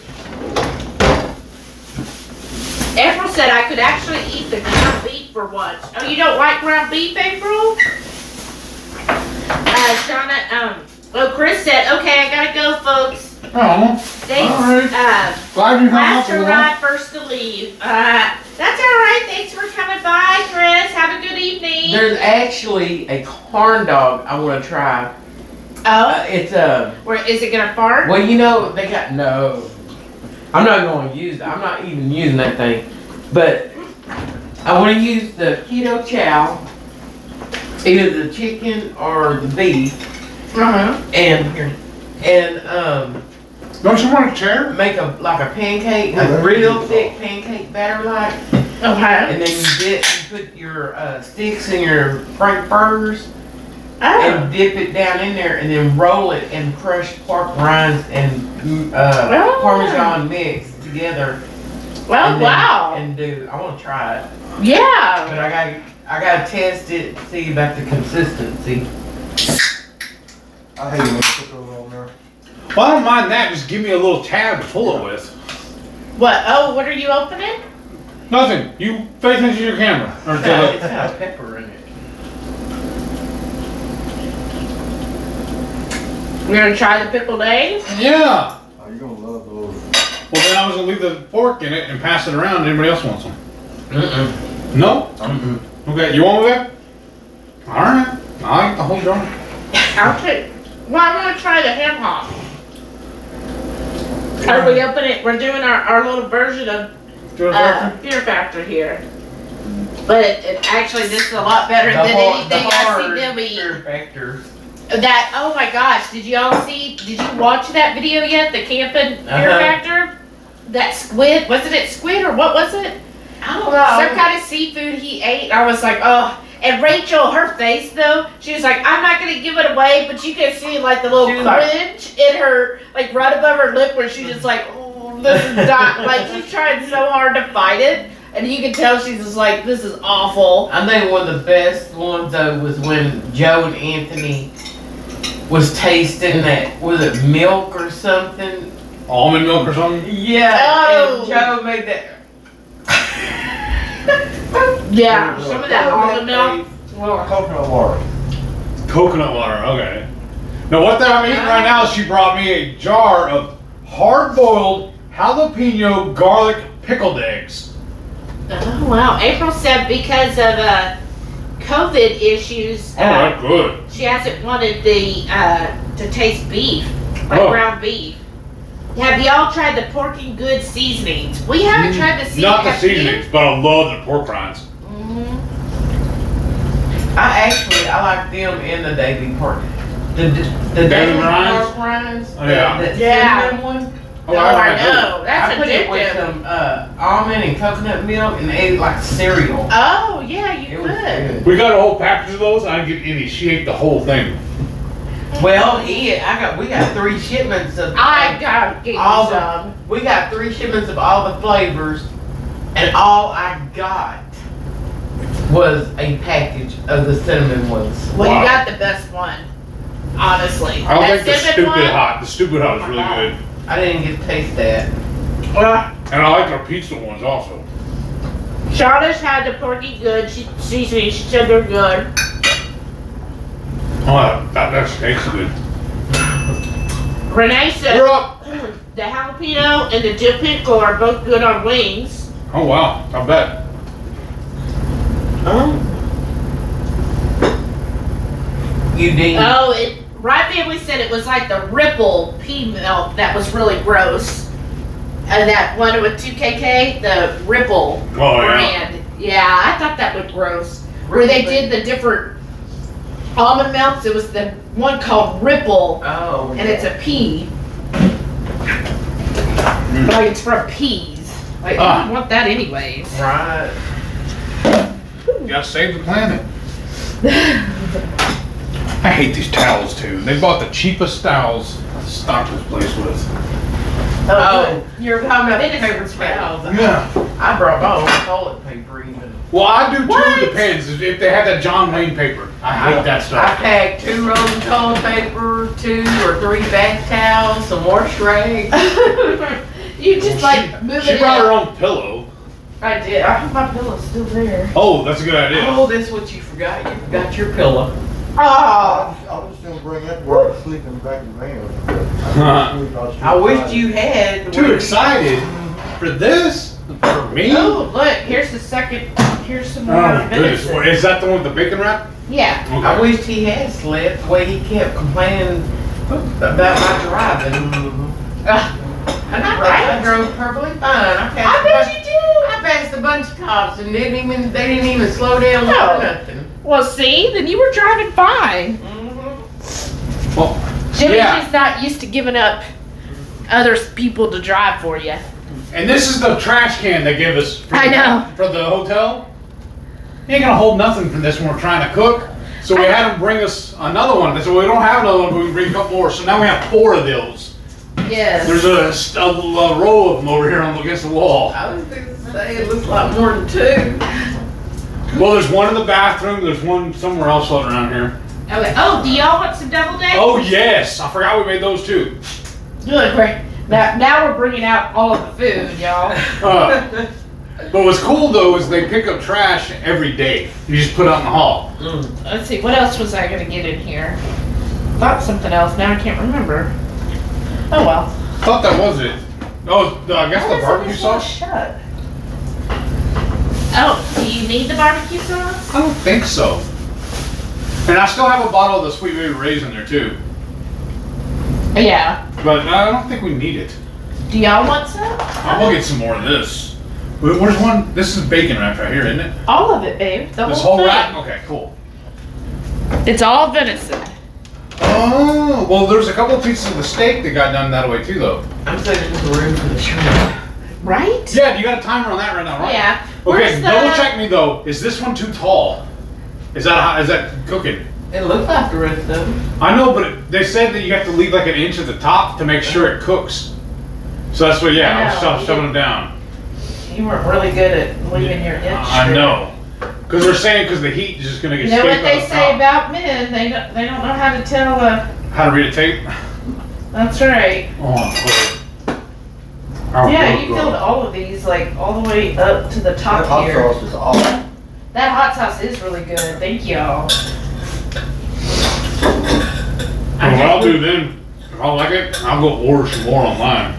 April said I could actually eat the ground beef for once. Oh, you don't like ground beef, April? Shauna, well, Chris said, okay, I gotta go, folks. Oh, Thanks. all right. Glad you hung Last up to with ride, first to leave. That's alright. Thanks for coming by, Chris. Have a good evening. There's actually a corn dog I want to try. Oh, It's where is it gonna fart? well, you know, they got, no. I'm not going to use it. I'm not even using that thing. But I want to use the keto chow, either the chicken or the beef, and Don't you want a chair? make a pancake, Oh, a that'd real be thick pancake batter like, Okay. and then you put your sticks in your frankfurters Oh. and dip it down in there, and then roll it in crushed pork rinds and Oh. Parmesan mix together. Well, and then- wow. And do I want to try it, Yeah. but I gotta test it, see about the consistency. I hate when you put those on there. Well, I don't mind that. Just give me a little tab to pull it with. What? Oh, what are you opening? Nothing. You face into your camera. Or to It's the, got pepper in it. We're gonna try the pickled eggs. yeah. Oh, you're gonna love those. Well, then I was gonna leave the pork in it and pass it around. Anybody else want some? Mm-mm. No. Mm-mm. Okay. You want that? All right. I'll eat the whole jar. I'll take. Well, I want to try the ham hock. As we open it, we're doing our little version of Fear Factor here. But it actually, this is a lot better than anything I see them eat. Fear Factor. That, oh my gosh, did you watch that video yet? The camping Fear Uh-huh. Factor? That squid, wasn't it squid or what was it? I don't know. Some kind of seafood he ate. I was like, oh. And Rachel, her face though, she was like, I'm not gonna give it away, but you can see like the little She was like- cringe in her, like right above her lip where she's just like, oh, this is not, like she's trying so hard to fight it. And you can tell she's just like, this is awful. I think one of the best ones though was when Joe and Anthony was tasting that, was it milk or something? Almond milk or something? Yeah, Oh. and Joe made that. Yeah, some of that almond milk. Coconut water. Coconut water. Okay. Now what that I'm eating right now is she brought me a jar of hard-boiled jalapeno garlic pickled eggs. Oh wow, April said because of COVID issues, Oh, that's good. she hasn't wanted to taste beef, like Oh. ground beef. Have y'all tried the pork and good seasonings? We haven't tried the seasonings. Not the seasonings, but I love the pork rinds. Mm-hmm. I like them in the Davy pork. The Davy Davy rinds? pork rinds. Oh, yeah. The Yeah. cinnamon one. Oh, I know. That's I put it with addictive. some almond and coconut milk and ate it like cereal. Oh yeah, you It was could. good. We got a whole package of those. I didn't get any. She ate the whole thing. Well, we got 3 shipments of. I gotta get you all some. We got 3 shipments of all the flavors, and all I got was a package of the cinnamon ones. Well, Wow. you got the best one, honestly. I That like the cinnamon stupid one, hot. The stupid hot is really good. I didn't get to taste that. And I like our pizza ones also. Shauna's had the porky good. She said they're good. Oh, that steak's good. Renee said You're up. the jalapeno and the dill pickle are both good on wings. Oh wow, I bet. You did. Oh, Rye Family said it was like the Ripple pea milk that was really gross. And that one with 2KK, the Ripple Oh, yeah. brand. Yeah, I thought that was gross. Where they did the different almond milks, it was the one called Ripple, Oh. and it's a pea. Like it's from peas. Like, I don't want that anyways. Right. You gotta save the planet. I hate these towels too. They bought the cheapest towels to stock this place with. Oh, You're talking about Venison paper towels. Yeah. I brought my own toilet paper even. Well, I do too. What? It depends. If they have that John Wayne paper, I hate that I stuff. packed 2 rolls of toilet paper, 2 or 3 bath towels, some wash rags. You just like move She it brought in. her own pillow. I did. I hope my pillow's still there. Oh, that's a good idea. Oh, that's what you forgot. You forgot your pillow. Oh. I was just gonna bring that to work and sleep in the back of the van. I wished you had. Too excited for this? For me? Oh, look, here's the second. Here's some more Oh my goodness. venison. Is that the one with the bacon wrap? Yeah. Okay. I wished he had slept the way he kept complaining about my driving. I drove perfectly fine. I bet you did. I passed a bunch of cops and they didn't even slow down No. for nothing. Well, see, then you were driving fine. Well, Jimmy's yeah. just not used to giving up other people to drive for you. And this is the trash can they give us for, I know. for the hotel. You ain't gonna hold nothing from this when we're trying to cook. So we had them bring us another one. They said, well, we don't have another one, but we can bring a couple more. So now we have 4 of those. Yes. There's a row of them over here against the wall. I was going to say it looks like more than 2. Well, there's one in the bathroom. There's one somewhere else floating around here. Okay. Oh, do y'all want some double days? Oh, yes. I forgot we made those too. Good, great. Now we're bringing out all of the food, y'all. But what's cool, though, is they pick up trash every day. You just put it out in the hall. Let's see, what else was I gonna get in here? Thought something else, now I can't remember. Oh well. Thought that was it. Oh, I guess the barbecue sauce? Shut. Oh, do you need the barbecue sauce? I don't think so. And I still have a bottle of the Sweet Baby Ray's in there, too. Yeah. But I don't think we need it. Do y'all want some? I'm gonna get some more of this. Where's one? This is bacon wrapped right here, isn't it? All of it, babe. The This whole whole thing. wrap? Okay, cool. It's all venison. Oh, well, there's a couple of pieces of the steak that got done that way, too, though. I'm saving the room for the shrimp. Right? Yeah, you got a timer on that right now, right? Yeah. Okay, Where's double check me, though. Is this one too tall? Is that cooking? It looks like the rest of them. I know, but they said that you have to leave like an inch at the top to make sure it cooks. So that's what, yeah, I was shoving them down. You weren't really good at leaving your inch. I know. Because they're saying because the heat is just going to get You know escaped what on they the say top. about men? They don't know how to tell. How to read a tape? That's right. Oh, I'm Yeah, you filled all of these like all the way up to the That top hot here. sauce is awesome. That hot sauce is really good. Thank y'all. What I'll do then, if I like it, I'll go order some more online.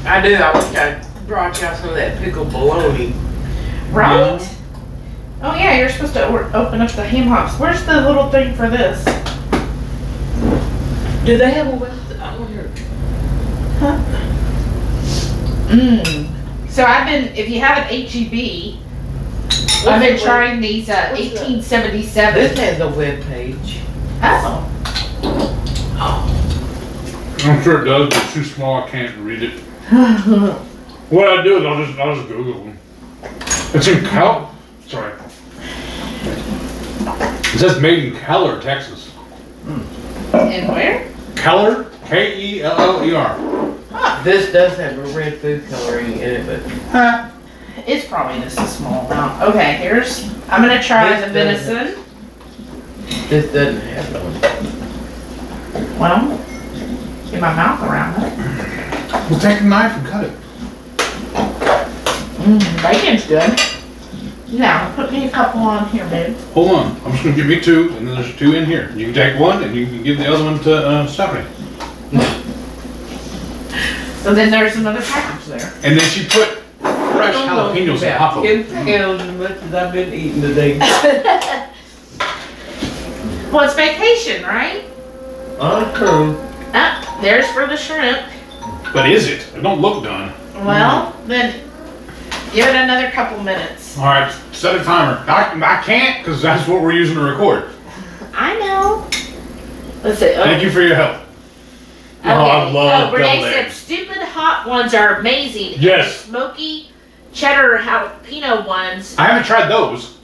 I do. I wish I brought y'all some of that pickled bologna. Right? Oh yeah, you're supposed to open up the ham hocks. Where's the little thing for this? Do they have a website? I wonder. So I've been, if you have an HEB, I've been trying these 1877. This has a web page. Oh. I'm sure it does, but it's too small, I can't read it. What I do is I'll just Google them. It's in sorry. It says made in Keller, Texas. And where? Keller, Keller. This does have a red food coloring in it, but It's probably just a small amount. Okay, I'm gonna try This the venison. this doesn't have one. Well, get my mouth around it. We'll take a knife and cut it. Bacon's good. Yeah, put me a couple on here, babe. Hold on. I'm just gonna give me 2, and then there's 2 in here. You can take one, and you can give the other one to Stephanie. So then there's another package there. And then she put fresh jalapenos and hot Ten pounds as much as I've been eating today. Well, it's vacation, right? There's for the shrimp. But is it? It don't look done. Well, then give it another couple minutes. All right, set a timer. I can't because that's what we're using to record. I know. Let's see. Thank you for your help. Okay. Oh, I love Renee deviled said eggs. stupid hot ones are amazing. Yes. Smoky cheddar jalapeno ones. I haven't tried those.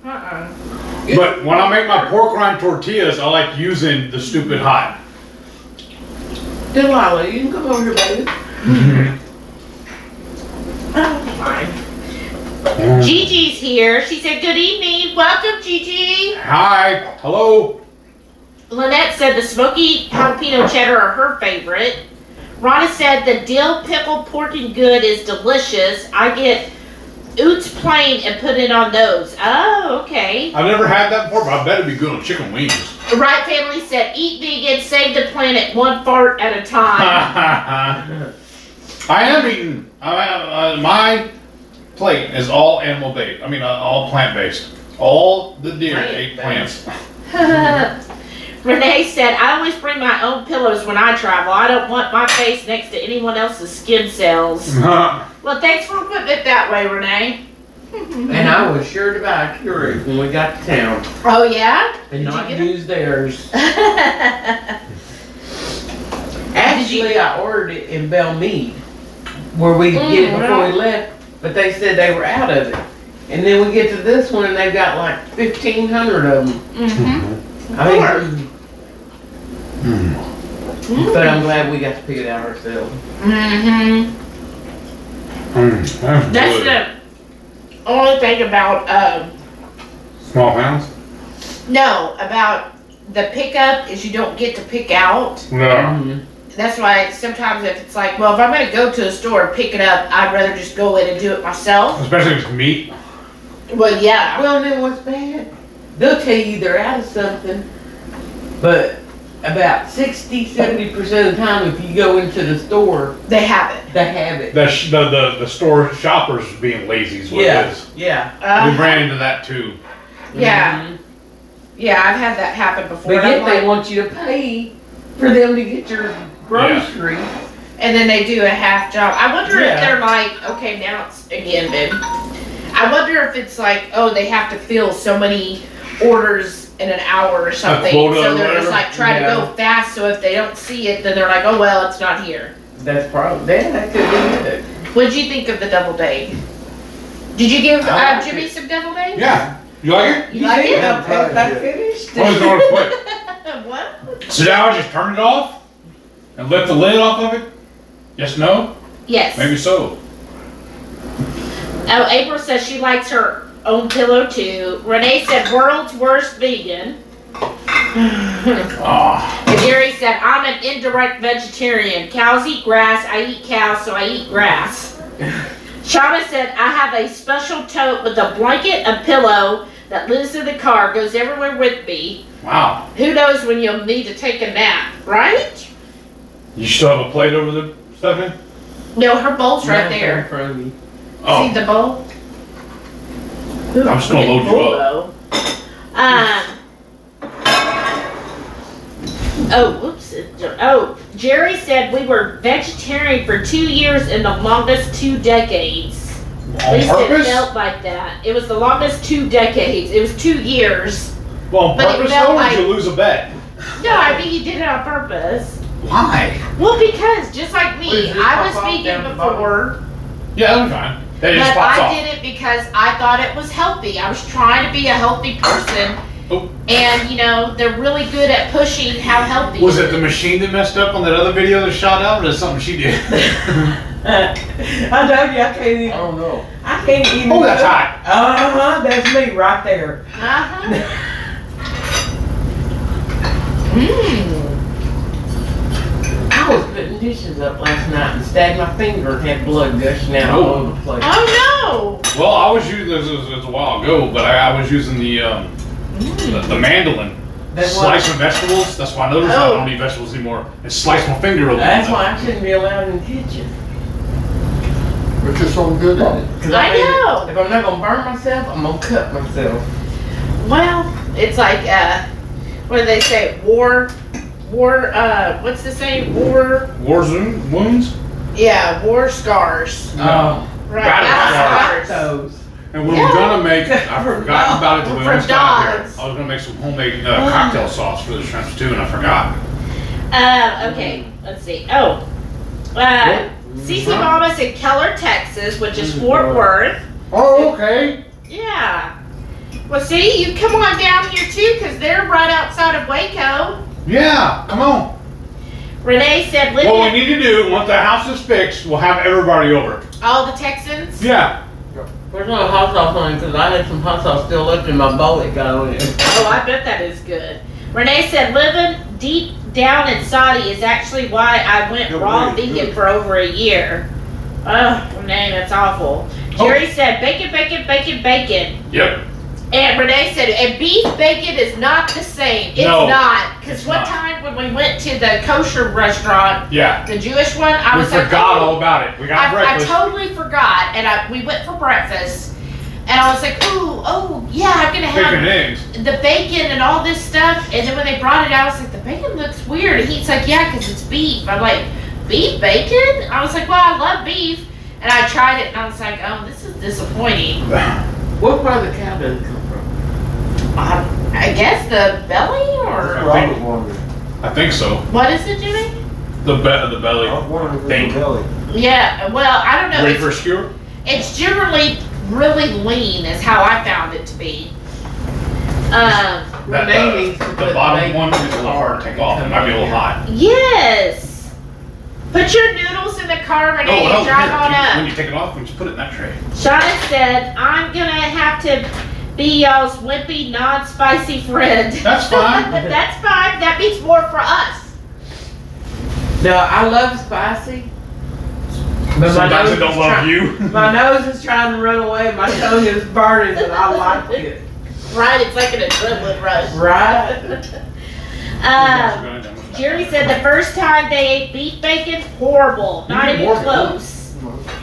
But when I make my pork rind tortillas, I like using the stupid hot. Delilah, you can come over here, baby. Oh, fine. Gigi's here. She said, good evening. Welcome, Gigi. Hi. Hello. Lynette said the smoky jalapeno cheddar are her favorite. Rhonda said the dill pickle pork and good is delicious. I get Oots plain and put it on those. Oh, okay. I've never had that before, but I bet it'd be good on chicken wings. Right Family said, eat vegan, save the planet one fart at a time. I am eating. My plate is all animal based. I mean, all plant based. All the deer ate plants. Renee said, I always bring my own pillows when I travel. I don't want my face next to anyone else's skin cells. Well, thanks for putting it that way, Renee. And I was sure to buy a Keurig when we got to town Oh, yeah? and Did you not get it? use theirs. Actually, I ordered it in Belmead, where we get it before we left, but they said they were out of it. And then we get to this one and they've got like 1,500 of them. Mm-hmm. I mean, but I'm glad we got to pick it out ourselves. Mm-hmm. That's the only thing about, Small pounds? no, about the pickup is you don't get to pick out. No. That's why sometimes if it's like, well, if I'm gonna go to a store and pick it up, I'd rather just go in and do it myself. Especially if it's meat. Well, yeah. Well, and then what's bad? They'll tell you they're out of something, but about 60-70% of the time, if you go into the store, They have it. they have it. The store shoppers being lazy is what it is. Yeah. We ran into that too. Yeah. Mhm. Yeah, I've had that happen before. But and yet I'm they like- want you to pay for them to get your groceries. and then they do a half job. I wonder if Yeah. they're like, okay, now it's again, babe. I wonder if it's like, oh, they have to fill so many orders in an hour or something. quota So or they're just whatever? like trying to go fast. So if they don't see it, then they're like, oh well, it's not here. That's probably that could be it. What'd you think of the deviled egg? Did you give I like Jimmy it. some deviled egg? Yeah. You like it? You like see it? how fast I finished? Oh, it's going quick. What? So now I just turn it off and lift the lid off of it? Yes, no? Yes. Maybe so. Oh, April says she likes her own pillow too. Renee said world's worst vegan. Oh. And Jerry said, I'm an indirect vegetarian. Cows eat grass, I eat cows, so I eat grass. Shauna said, I have a special tote with a blanket, a pillow that lives in the car, goes everywhere with me. Wow. Who knows when you'll need to take a nap, right? You still have a plate over there, Stephanie? No, her bowl's right Mine's in there. front of me. Oh. See the bowl? I'm just gonna load you up. Oh, whoops. Oh, Jerry said we were vegetarian for 2 years in the longest 2 decades. At On least it purpose? felt like that. It was the longest 2 decades. It was 2 years. Well, on but it purpose felt though, or like- did you lose a bet? No, I mean he did it on purpose. Why? Well, because just like Wait, me, does this I was pop off vegan down the bottom? before, Yeah, that'll be fine. That just but pops I off. did it because I thought it was healthy. I was trying to be a healthy person. Oh. And, you know, they're really good at pushing how healthy Was it the machine that messed up on that other video that shot out, or is it something she did? I told you I can't even. I don't know. I can't even. Oh, that's hot. That's me right there. Uh-huh. Mmm. I was putting dishes up last night and stabbed my finger and had blood gushing out all over the place. Oh Well, I was using this was a while ago, but I was using the mandolin. That's Slicing vegetables. That's why I noticed I don't eat vegetables anymore. And slice my finger over. That's why I shouldn't be allowed in the kitchen. But you're so good at it. 'Cause I know. If I'm not gonna burn myself, I'm gonna cut myself. no. Well, it's like what do they say? War. What's the saying? War wounds. Yeah, war scars. Oh, Right. Battle scars. those. And we Yeah. were gonna make. I forgot about it till we For almost got here. dogs. I was gonna make some homemade cocktail sauce for the shrimps too, and I forgot. Okay, let's see. Cece Mama's in Keller, Texas, which is Fort Worth. Oh, okay. Yeah. Well, see, you come on down here too, because they're right outside of Waco. Yeah, come on. Renee said, What we Lydia, need to do, once the house is fixed, we'll have everybody over. all the Texans. Yeah. There's no hot sauce on it because I had some hot sauce still left in my bowl that got on it. Oh, I bet that is good. Renee said, living deep down in Saudi is actually why I went Good raw way, vegan good. for over a year. Oh, Renee, that's awful. Jerry said, bacon, bacon, bacon, bacon. Yep. And Renee said, and beef bacon is not the same. It's No, not. Because it's one not. time when we went to the kosher restaurant, Yeah. the Jewish one, I We was like, forgot oh, all about it. We got I breakfast. totally forgot. And we went for breakfast. And I was like, ooh, oh, yeah, I'm going to Bacon and have eggs. the bacon and all this stuff. And then when they brought it out, I was like, the bacon looks weird. And he's like, yeah, because it's beef. I'm like, beef bacon? I was like, well, I love beef. And I tried it and I was like, oh, this is disappointing. What part of the cow does it come from? I guess the belly That's or what I was wondering. I think so. what is it, Jimmy? The I belly. was wondering if Think. it's a belly. Yeah, well, I don't know. Ready for a skewer? It's generally really lean, is how I found it to be. Renee needs to The put bottom bacon one is a little hard to take off. It might be a little hot. Yes. Put your noodles in the car, Renee, Oh, and drive on When up. you take it off, we just put it in that tray. Shauna said, I'm gonna have to be y'all's wimpy, non-spicy friend. That's fine. That's fine. That means more for us. No, I love spicy. But Sometimes I don't love you. My nose is trying to run away. My tongue is burning, and I like it. Right? It's like an adrenaline rush. Right? Jerry said the first time they ate beef bacon, horrible. Not You even more close.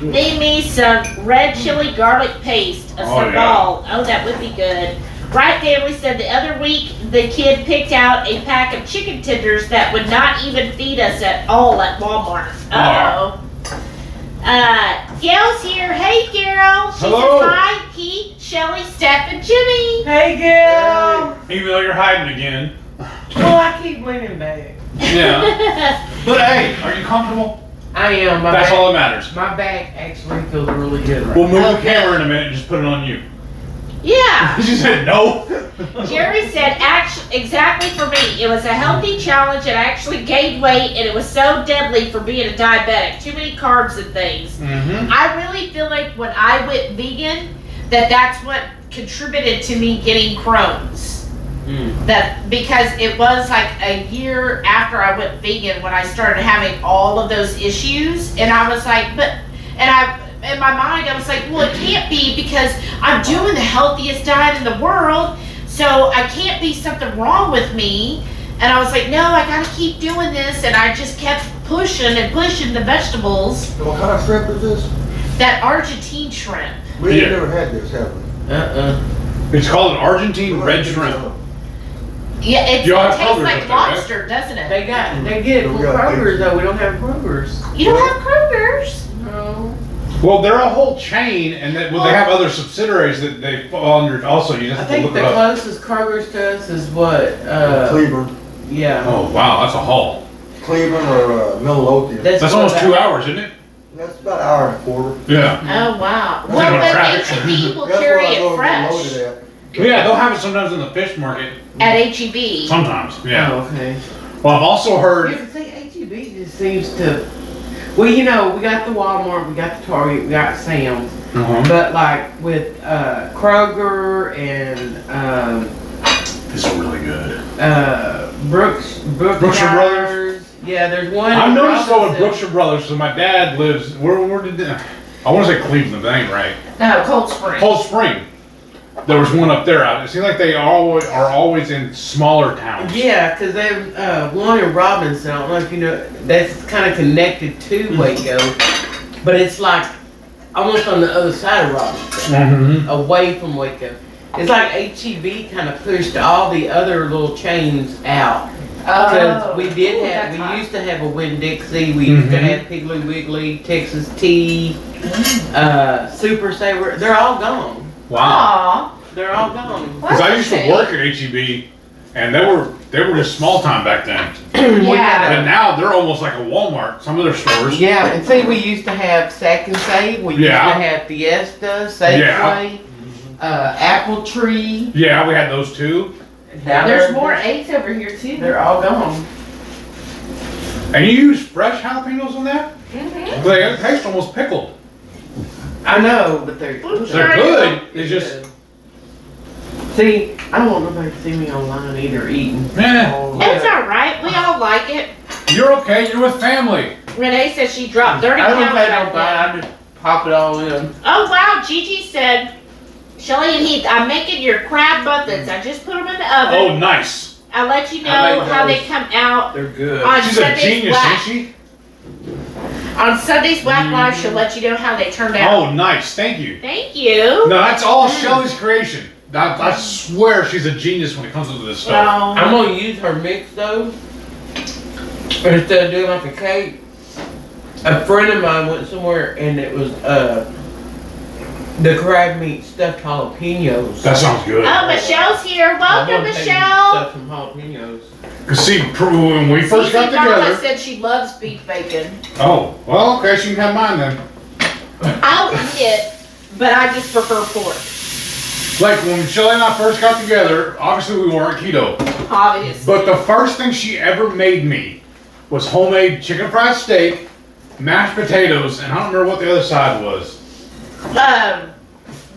Need me some red chili garlic paste, a Oh, yeah. sambal. Oh, that would be good. Right Family said the other week the kid picked out a pack of chicken tenders that would not even feed us at all at Walmart. Uh-oh. Gail's here. Hey, Carol. She Hello. says hi, Keith, Shelly, Steph, and Jimmy. Hey, Gil. Even though you're hiding again. Well, I keep leaning back. Yeah. But hey, are you comfortable? I am. My That's back, all that matters. My back actually feels really good right We'll move the Okay. camera in a minute and just put it on you. Yeah. She said no. Jerry said, actually, exactly for me. It was a healthy challenge and I actually gained weight and it was so deadly for being a diabetic. Too many carbs and things. Mm-hmm. I really feel like when I went vegan, that's what contributed to me getting Crohn's. That because it was like a year after I went vegan when I started having all of those issues, and I was like, in my mind I was like, well, it can't be because I'm doing the healthiest diet in the world, so I can't be something wrong with me. And I was like, no, I gotta keep doing this, and I just kept pushing and pushing the vegetables. What kind of shrimp is this? That Argentine shrimp. We ain't Yeah. never had this, have we? It's called an Argentine red shrimp. Yeah, it You all have tastes Kroger's like up there, right? lobster, doesn't it? They get it from We got Kroger's though. We don't have Kroger's. You don't have Kroger's? No. Well, they're a whole chain, and they have other subsidiaries that they fall under. Also, you just I have to think look the it up. closest Kroger's to us is what? Cleveland. Yeah. Oh wow, that's a haul. Cleveland or Midlothian. That's what almost that- 2 hours, isn't it? That's about an hour and a quarter. Yeah. Oh, wow. Depending Well, on but traffic. H-E-B will That's carry where I it go fresh loaded at. Yeah, they'll have it sometimes in the fish market. at H-E-B. Sometimes, yeah. Oh, okay. Well, I've also Yeah, heard. 'cause H-E-B just seems to. Well, you know, we got the Walmart, we got the Target, we got Sam's, but like with Kroger and This is really good. Brooks Brooks and Brothers? Yeah, there's one. I've in noticed though with Robinson. Brookshire Brothers, so my dad lives, where did that? I want to say Cleveland, but that ain't right. No, Cold Spring. Cold Spring. There was one up there. It seems like they are always in smaller towns. Yeah, because there's one in Robinson. I don't know if you know. That's kind of connected to Waco, but it's like almost on the other side of Robinson, Mm-hmm. away from Waco. It's like HEB kind of pushed all the other little chains out. Because we did have, we used to have a Winn-Dixie, we used to have Piggly Wiggly, Texas Tea, Super Saver. They're all gone. Wow. Aw. They're all gone. Because I used to work at HEB, and they were just small time back then. Yeah. And now they're almost like a Walmart. Some of their stores. Yeah, and see, we used to have Sack and Save, we used to Yeah. have Fiesta, Safeway, Apple Tree. Yeah, we had those too. Now There's they're more just- eggs over here too. They're all gone. And you use fresh jalapenos on that? Mm-hmm. They taste almost pickled. I know, but they're They're good. It's just, See, I don't want nobody to see me online either eating. man, It's alright. We all like it. you're okay. You're with family. Renee said she dropped 30 I don't pounds. pay back no then. mind, I just pop it all in. Oh wow, Gigi said, Shelly and Heath, I'm making your crab muffins. I just put them in the oven. Oh, nice. I'll let you I know made how they those. come out They're good. on She's a Sunday's genius, Black. isn't she? On Sunday's Black Live, she'll let you know how they turned out. Oh, nice. Thank you. Thank you. No, that's all Shelly's creation. I swear she's a genius when it comes to this stuff. I'm gonna use her mix though. Instead of doing like a cake. A friend of mine went somewhere and it was the crab meat stuffed jalapenos. That sounds good. Oh, Michelle's here. I Welcome, wanna take Michelle. Stuff some jalapenos. Cause see, when we first got Mama together. said she loves beef bacon. Oh, well, okay, she can have mine then. I'll eat it, but I just prefer pork, Like when Shelly and I first got together, obviously we weren't keto. obviously. But the first thing she ever made me was homemade chicken fried steak, mashed potatoes, and I don't remember what the other side was.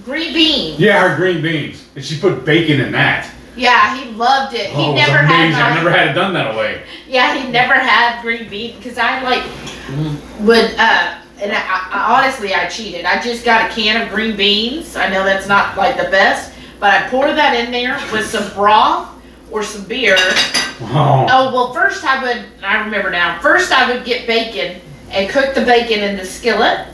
Green beans. Yeah, her green beans. And she put bacon in that. Yeah, he loved it. He Oh, it was never had amazing. I've never my, had it done that way. yeah, he never had green beans because I like would and I honestly I cheated. I just got a can of green beans. I know that's not like the best, but I pour that in there with some broth or some beer. Oh. Oh well, first I remember now. First I would get bacon and cook the bacon in the skillet.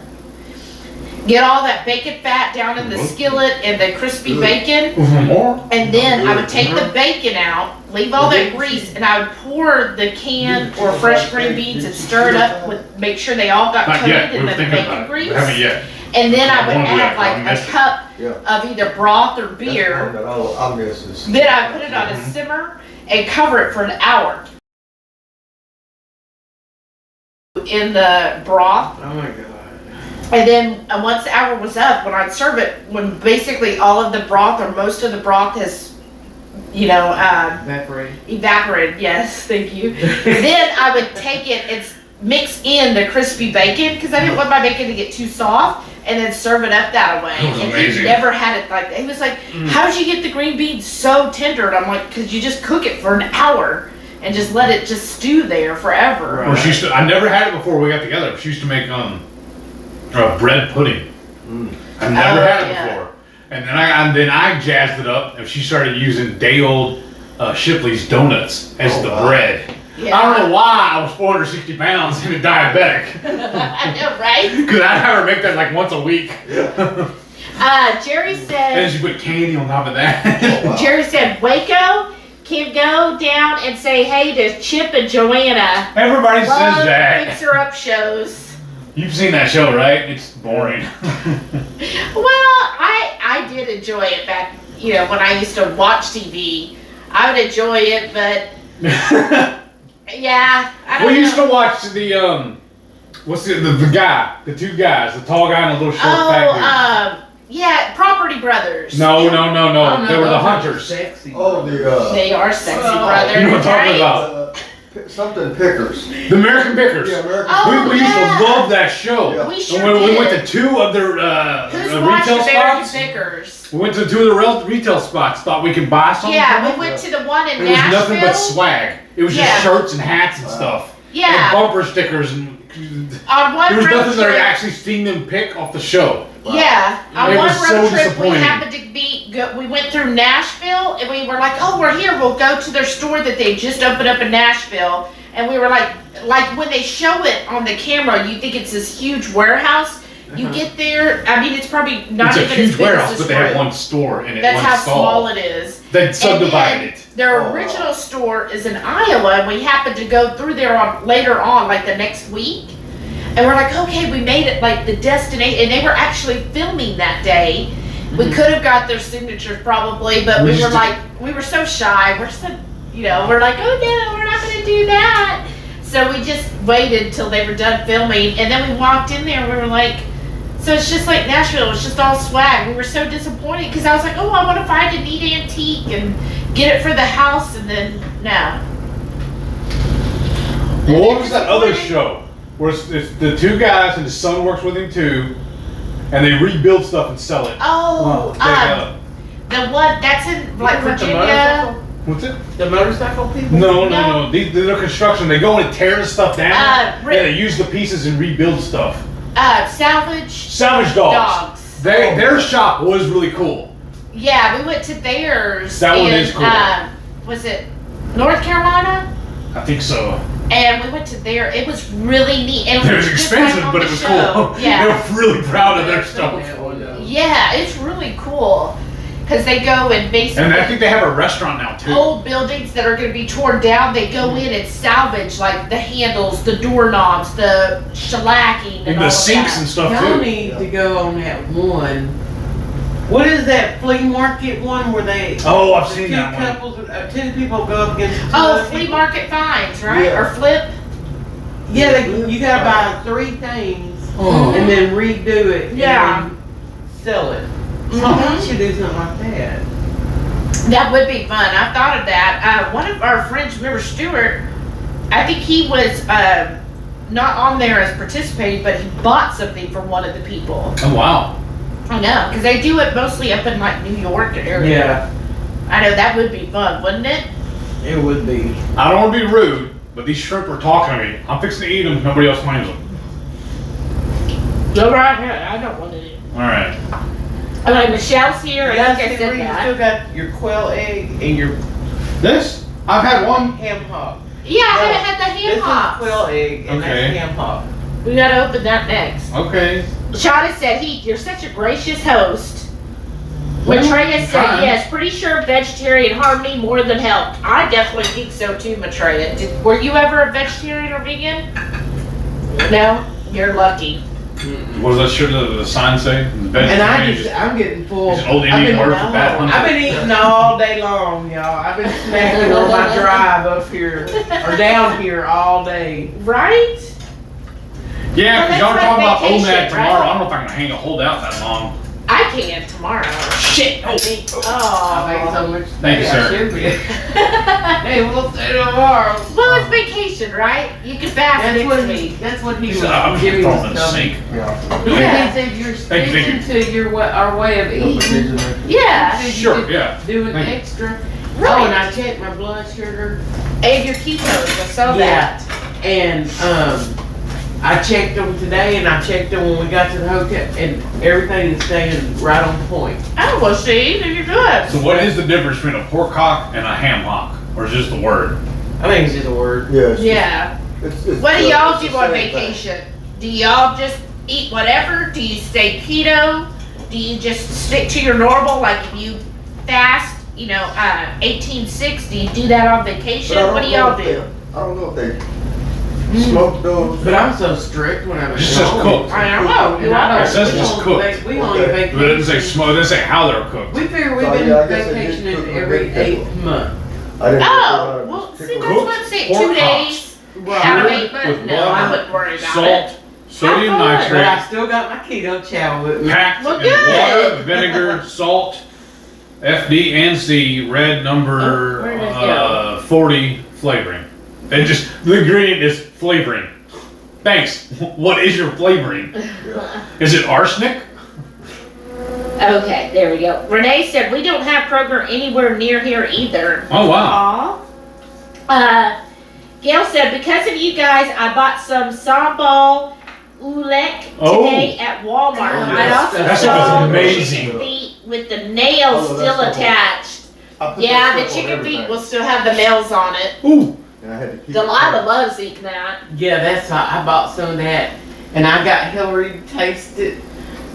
Get all that bacon fat down in the skillet and the crispy bacon. More? And then I would take the bacon out, leave all that grease, and I would pour the canned or fresh green beans and stir it up with, make sure they all got Not yet. coated in We're the thinking bacon about it. grease. We haven't yet. And then I would I wanna do add that, but I like missed a it. cup Yeah. of either broth or That's beer. one that I'll miss this. Then I put it on a simmer and cover it for an hour. In the broth. Oh my god. And then once the hour was up, when I'd serve it, when basically all of the broth or most of the broth has, Evaporated. evaporated, yes, thank you. Then I would take it and mix in the crispy bacon because I didn't want my bacon to get too soft, and then serve it up that way. That was And amazing. he never had it like that. He was like, "How did you get the green beans so tender?" And I'm like, "Cause you just cook it for an hour and just let it just stew there forever." Right. Well, she used to, I never had it before we got together. But she used to make bread pudding. I never had it yeah. before. And then I jazzed it up, and she started using day old Shipley's donuts as Oh, the wow. bread. Yeah. I don't know why I was 460 pounds and a diabetic. I know, right? Because I'd have her make that like once a week. Jerry And said. then she put candy on top of that. Wow. Jerry said, Waco can go down and say hey to Chip and Joanna. Everybody says Love that. Fixer Up shows. You've seen that show, right? It's boring. Well, I did enjoy it back, when I used to watch TV. I would enjoy it, but yeah, I don't We know. used to watch the what's the guy, the two guys, the tall guy and the little short fat Yeah, Property Brothers. dude. No. Oh, no, They were the those are hunters. Sexy. Oh, They are sexy Oh, brothers. You know what I'm talking right? about? Something Pickers. The American Pickers. Yeah, American Oh, We used yeah. to love that show. Yeah. We sure And when we did. went to two of their Who's watched retail American spots, Pickers? we went to two of the retail spots. Thought we could buy something. Yeah, from we them. went to the one in It was Nashville. nothing but swag. It was Yeah. just shirts and hats and stuff. Yeah. bumper stickers, and On one there was road nothing there trip- actually seeing them pick off the show. Yeah, on It one was road so trip we disappointing. happened to we went through Nashville and we were like, oh, we're here. We'll go to their store that they just opened up in Nashville. And we were like when they show it on the camera, you think it's this huge warehouse. You get there, I mean, it's probably not It's a even as huge big warehouse, as but this they have room. one store in it, That's one how stall. small it is. They subdivided And it. then their original store is in Iowa, and we happened to go through there later on, like the next week. And we're like, okay, we made it like the destination, and they were actually filming that day. We could have got their signatures probably, but we were so shy. We're so, we're like, oh no, we're not gonna do that. So we just waited till they were done filming, and then we walked in there, and we were like, so it's just like Nashville, it's just all swag. We were so disappointed, because I was like, oh, I want to find a neat antique and get it for the house, and then, no. Well, what was that other show? Where it's the two guys and his son works with him too, and they rebuild stuff and sell it. Oh, the one that's in like Isn't that the Virginia. What's it? The motorcycle people? No. They're construction. They go in and tear the stuff down, and Rick- they use the pieces and rebuild stuff. Salvage Salvage dogs. Their shop was really cool. Yeah, we went to theirs. That one in, is cool. Was it North Carolina? I think so. And we went to there. It was really neat. And It was just expensive, like on but the it was show. cool. Yeah. They were really proud of their stuff. Yeah, it's really cool. Because they go and basically And I think they have a restaurant now too. old buildings that are going to be torn down, they go in and salvage like the handles, the doorknobs, the shellacking, and And all the of sinks that. and stuff Y'all too. need to go on that one. What is that flea market one where they? Oh, I've the seen two that one. couples, two people go up against. Two Oh, other flea people? market finds, right? Yeah. Or flip. Yeah, you gotta buy 3 things Oh. and then redo it. Yeah. And then sell it. So Mhm. we should do something like that. That would be fun. I thought of that. One of our friends, remember Stuart? I think he was not on there as participating, but he bought something from one of the people. Oh wow. I know, because they do it mostly up in like New York area. Yeah, I know that would be fun, wouldn't it? it would be. I don't want to be rude, but these shrimp are talking to me. I'm fixing to eat them. Nobody else claims them. Go right ahead. I don't want to do. All right. All right, Michelle's here. I That's think I the said reason you that. still got your quail egg and your This I've had one. ham hock. Yeah, I No, haven't had the This ham is hocks. quail egg and Okay. that's ham hock. We gotta open that next. Okay. Shada said, you're such a gracious host. Maitreya said, Fine. yes, pretty sure vegetarian harmed me more than helped. I definitely think so too, Maitreya. Were you ever a vegetarian or vegan? No? You're lucky. What does that shirt the sign say? And I'm getting full. It's an old I've Indian been- word for bad hunter. I've been eating all day long, y'all. I've been snacking on my drive up here or down here all day. Right? Yeah, Well, because y'all are that's talking like about vacation, OMAD tomorrow. right? I don't know if I can hang a hold out that long. I can tomorrow. Shit. I think. I make Oh. so much. Thank you, sir. I should be. Hey, we'll see tomorrow. Well, it's vacation, right? You can fast That's next what week. That's what he He was said, I'm giving throwing in us. the sink. Yeah. Yeah. He said you're Thank you. sticking to your our way of eating. Yeah. He said Sure, you yeah. doing Thank you. extra. Right. Oh, and I checked my blood sugar. And your ketones, I saw that. And I checked them today, and I checked them when we got to the hotel, and everything is staying right on point. Oh, well, see, then you're good. So what is the difference between a pork hock and a ham hock? Or is it just the word? I think it's just a word. Yes. Yeah. It's What do y'all it's do the on same thing. vacation? Do y'all just eat whatever? Do you stay keto? Do you just stick to your normal? Like if you fast, 18/6, do you do that on vacation? But I don't What do know y'all if do? they- I don't know if they smoke those. But I'm so strict when I'm at It just says home. cooked. I don't know. And I don't. It says we just don't cooked. We only Okay. vacation. But it doesn't say smoke. It doesn't say how they're cooked. We figure we've So, been yeah, I guess they just vacationing cook them every big people. 8th month. I didn't know Oh, if they well, had see, chicken that's what I'm saying. Pork 2 days out of Cured 8 months. with No, I water, wouldn't worry about it. Salt, sodium How fun. But I nitrate, still got my keto chow with me. packed Well, in good. water, vinegar, salt, FD and C, red Oh, number where did it go? 40 flavoring. And just the ingredient is flavoring. Thanks. What is your flavoring? Is it arsenic? Okay, there we go. Renee said we don't have Kroger anywhere near here either. Oh wow. Aw. Gail said, because of you guys, I bought some sambal oelek today at Walmart. I also That stuff saw is amazing. chicken feet with the nails Oh, still that's so attached. I put Yeah, that the stuff on chicken feet everything. will still have the nails on it. Ooh. And I had to keep Delilah it. loves eating that. Yeah, that's how I bought some of that, and I got Hillary to taste it,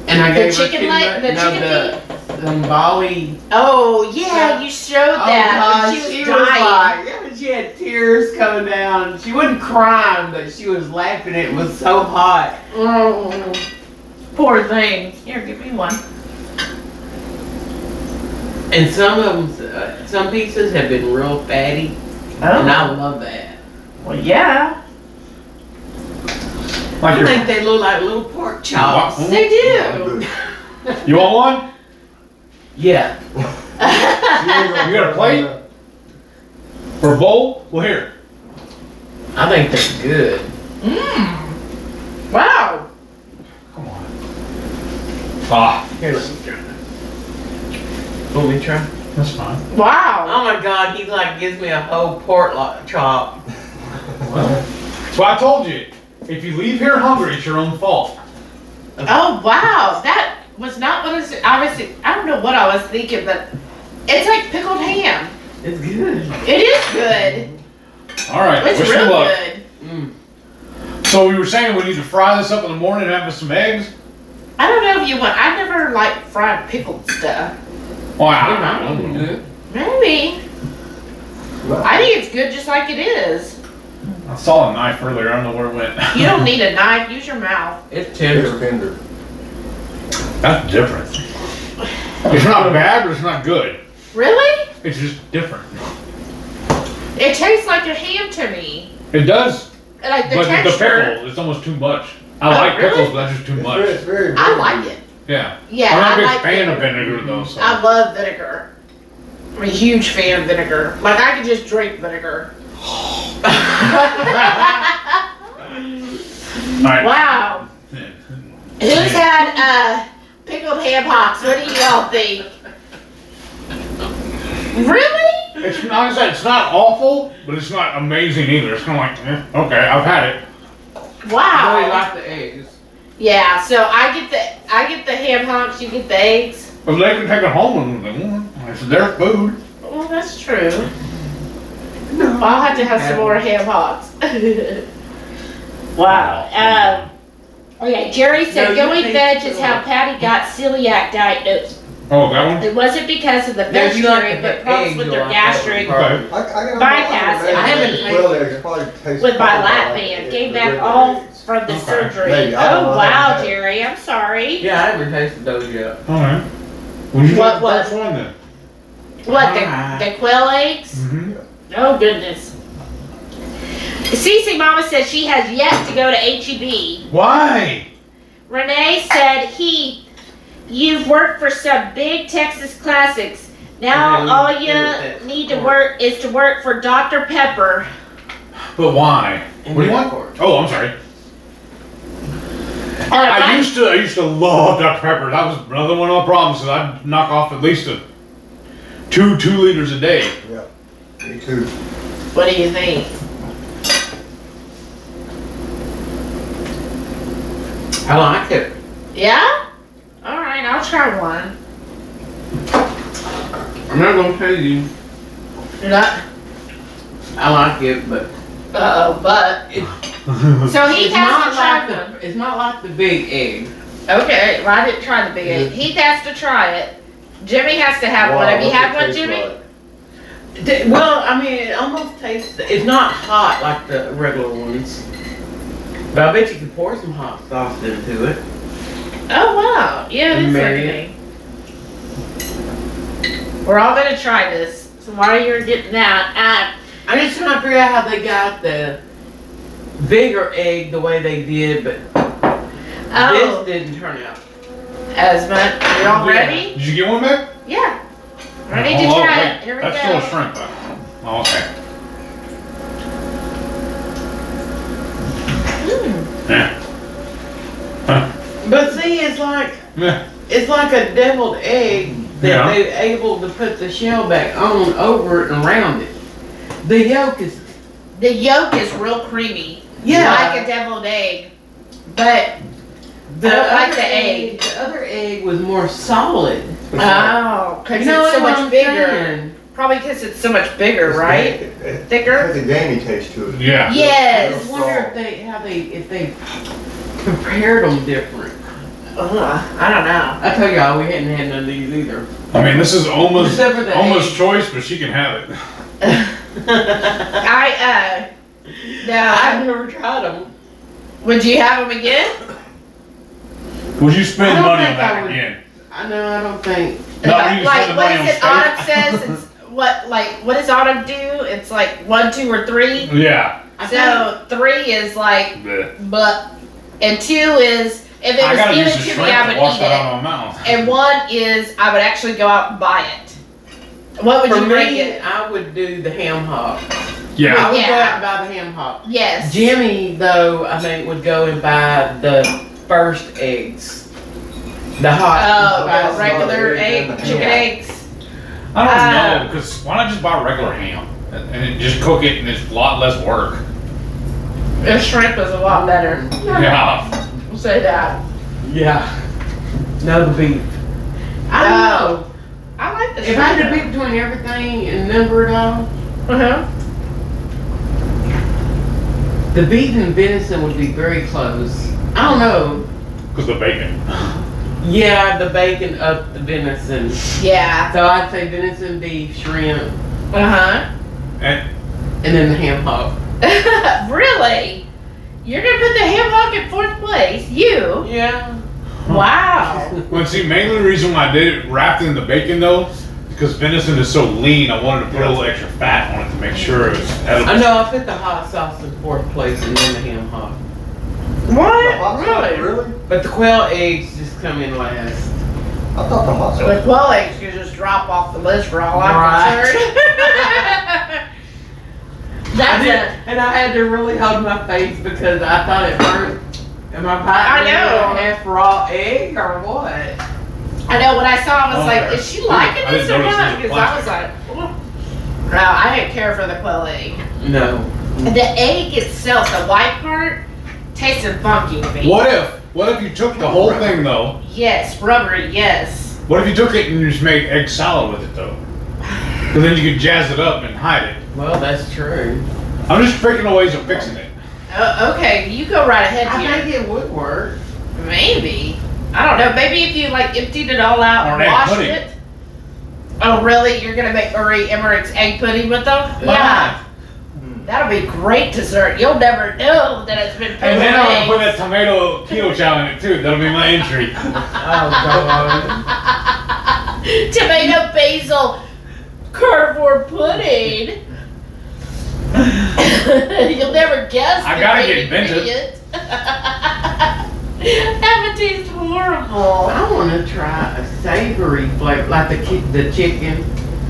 and I The gave chicken her leg, the chicken the Bali. Oh, yeah, you showed that. Oh, when gosh, she was dying. like, yeah, she had tears coming down. She wasn't crying, but she was laughing. It was so hot. Oh, poor thing. Here, give me one. And some of them, some pieces have been real fatty, and I love that. Well, yeah. Like I your, think they look like little pork chops. What? They I'm do. good. you want one? Yeah. She ain't gonna You got a put plate? it on For a bowl? Well, here. I think they're good. Mmm. Wow. Come on. Ah, Here's Want me to try? that's fine. Wow. Oh my God, he like gives me a whole pork chop. That's why I told you. If you leave here hungry, it's your own fault. Oh, wow. That was not what I was I don't know what I was thinking, but it's like pickled ham. It's good. It is good. All right. It's wish real me luck. good. Mm. So we were saying we need to fry this up in the morning and have with some eggs. I don't know if you want, I never like fried pickled stuff. Wow. Good. Maybe. I think it's good just like it is. I saw a knife earlier. I don't know where it went. You don't need a knife, use your mouth. It's It's tender. tender. That's different. It's not bad, but it's not good. Really? It's just different. It tastes like a ham to me. It does, Like the but the texture. pickle, it's almost too much. I Oh, like really? pickles, but that's just too much. It's very, I like it. Yeah. Yeah, I'm not a I big like fan it. of vinegar though, so. I love vinegar. I'm a huge fan of vinegar. Like I could just drink vinegar. Alright. Wow. Who's had pickled ham hocks? What do y'all think? Really? It's not, it's not awful, but it's not amazing either. It's kind of like, okay, I've had it. I Wow. really like the eggs. Yeah, so I get the ham hocks, you get the eggs. But they can take it home and it's their food. Well, that's true. I'll have to have some more ham hocks. Wow. Okay, Jerry said No, you going think veg is so. how Patty got celiac diagnosed. Oh, that one? It wasn't because of the No, you like vegetarian, the but problems eggs, with you their like that gastric. one. Okay. Bypass it. I haven't tasted With my lap band, came back all from the Okay. surgery. Maybe, I don't Oh know. wow, Jerry, I'm sorry. Yeah, I haven't tasted those yet. Alright. Well, you What got the was- first one then. What, Ah. the quail eggs? Mm-hmm. Oh goodness. Cece Mama says she has yet to go to HEB. Why? Renee said, Heath, you've worked for some big Texas classics. Now Okay, all let's do you that. need to work is to work for Dr. Pepper. But why? And What do you the want? airport. Oh, I'm sorry. I used to love Dr. Pepper. That was another one of my problems. Is I'd knock off at least two liters a day. Yeah, me too. What do you think? I like it. Yeah? Alright, I'll try one. I'm not gonna tell you You're not? I like it, but Uh-oh, but. So he it's has not to try like one. it's not like the big egg. Okay, well I didn't try the big egg. He has to try it. Jimmy has to have one. Have you had one, Jimmy? Well, I mean, it almost tastes. It's not hot like the regular ones, but I bet you could pour some hot sauce into it. Oh wow, yeah, it is Marry sickening. We're all gonna try this. So while you're getting that, I'm just trying to figure out how they got the bigger egg the way they did, but oh, this didn't turn out. as much. You all Yeah. ready? Did you get one back? Yeah. Ready to Oh, try wait. it. Here we That's still a go. shrimp though. Oh, okay. Mm. Yeah. But see, it's like Yeah. a deviled egg that Yeah. they're able to put the shell back on over it and around it. The yolk is The yolk is real creamy. Yeah. Like a deviled egg. But I don't like the egg. The other egg was more solid. Oh, because You know it's so what much I'm bigger. saying? Probably because it's so much bigger, right? It Thicker? has a gamey taste to it. Yeah. I Yes. just wonder if they prepared them different. I don't know. I tell y'all, we hadn't had none of these either. I mean, this is almost Except for the egg. choice, but she can have it. I've never tried them. Would you have them again? Would you spend I don't money on think I that would. again? I know, I don't think. Not when you Like, spend the what money is it? on Autumn says it's what does Autumn do? It's like 1, 2, or 3. steak. Yeah. So 3 is like, Bleh. but, and 2 is, if it I was gotta given use the to shrimp me, I to would wash eat that it. out of my mouth. And 1 is, I would actually go out and buy it. What would For you rank me, it? I would do the ham hock. Yeah. I would go Yeah. out and buy the ham hock. Yes. Jimmy, though, I think would go and buy the first eggs. The hot. Oh, spicy regular eggs. egg, chicken eggs. I don't know, because why not just buy regular ham and just cook it and it's a lot less work. The shrimp is a lot better. Yeah. We'll say that. Yeah. No, the beef. I don't know. I like the If shrimp. I had to pick between everything and number it all, Uh-huh. the beef and venison would be very close. I don't know. Because the bacon. Yeah, the bacon up the venison. Yeah. So I'd say venison, beef, shrimp, Uh-huh. And and then the ham hock. Really? You're gonna put the ham hock in 4th place? You? Yeah. Wow. well, see, mainly the reason why I did it wrapped in the bacon though, because venison is so lean, I wanted to put a little extra fat on it to make sure it was edible. I know, I put the hot sauce in 4th place and then the ham hock. The What? hot sauce, Really? really? But the quail eggs just come in last. I thought the hot The sauce. quail eggs could just drop off the list for all I'm Right. concerned. That's it. And I had to really hold my face because I thought it burnt. Am I biting I know. a half raw egg or what? I know, when I saw it, I was Oh, like, okay. is she liking I this or didn't notice not? it was Because I was like, oh. No, I didn't care for the quail egg. No. The egg itself, the white part, tasted funky to me. What if you took the whole thing though? Yes, rubbery, yes. What if you took it and you just made egg salad with it though? Because then you could jazz it up and hide it. Well, that's true. I'm just picking the ways of fixing it. Okay, you go right ahead I here. think it would work. Maybe. I don't know. Maybe if you like emptied it all out Or and an egg washed pudding. it. Oh, really? You're gonna make Marie Emmerich's egg pudding with them? Why Yeah. That'll be great dessert. You'll never know that it's been put And then I'm away. gonna put that tomato kilo chow in it too. That'll be my entry. Oh, God. Tomato basil carnivore pudding. You'll never guess. I the gotta great get inventive. ingredient. That would taste horrible. I want to try a savory flavor, like the chicken,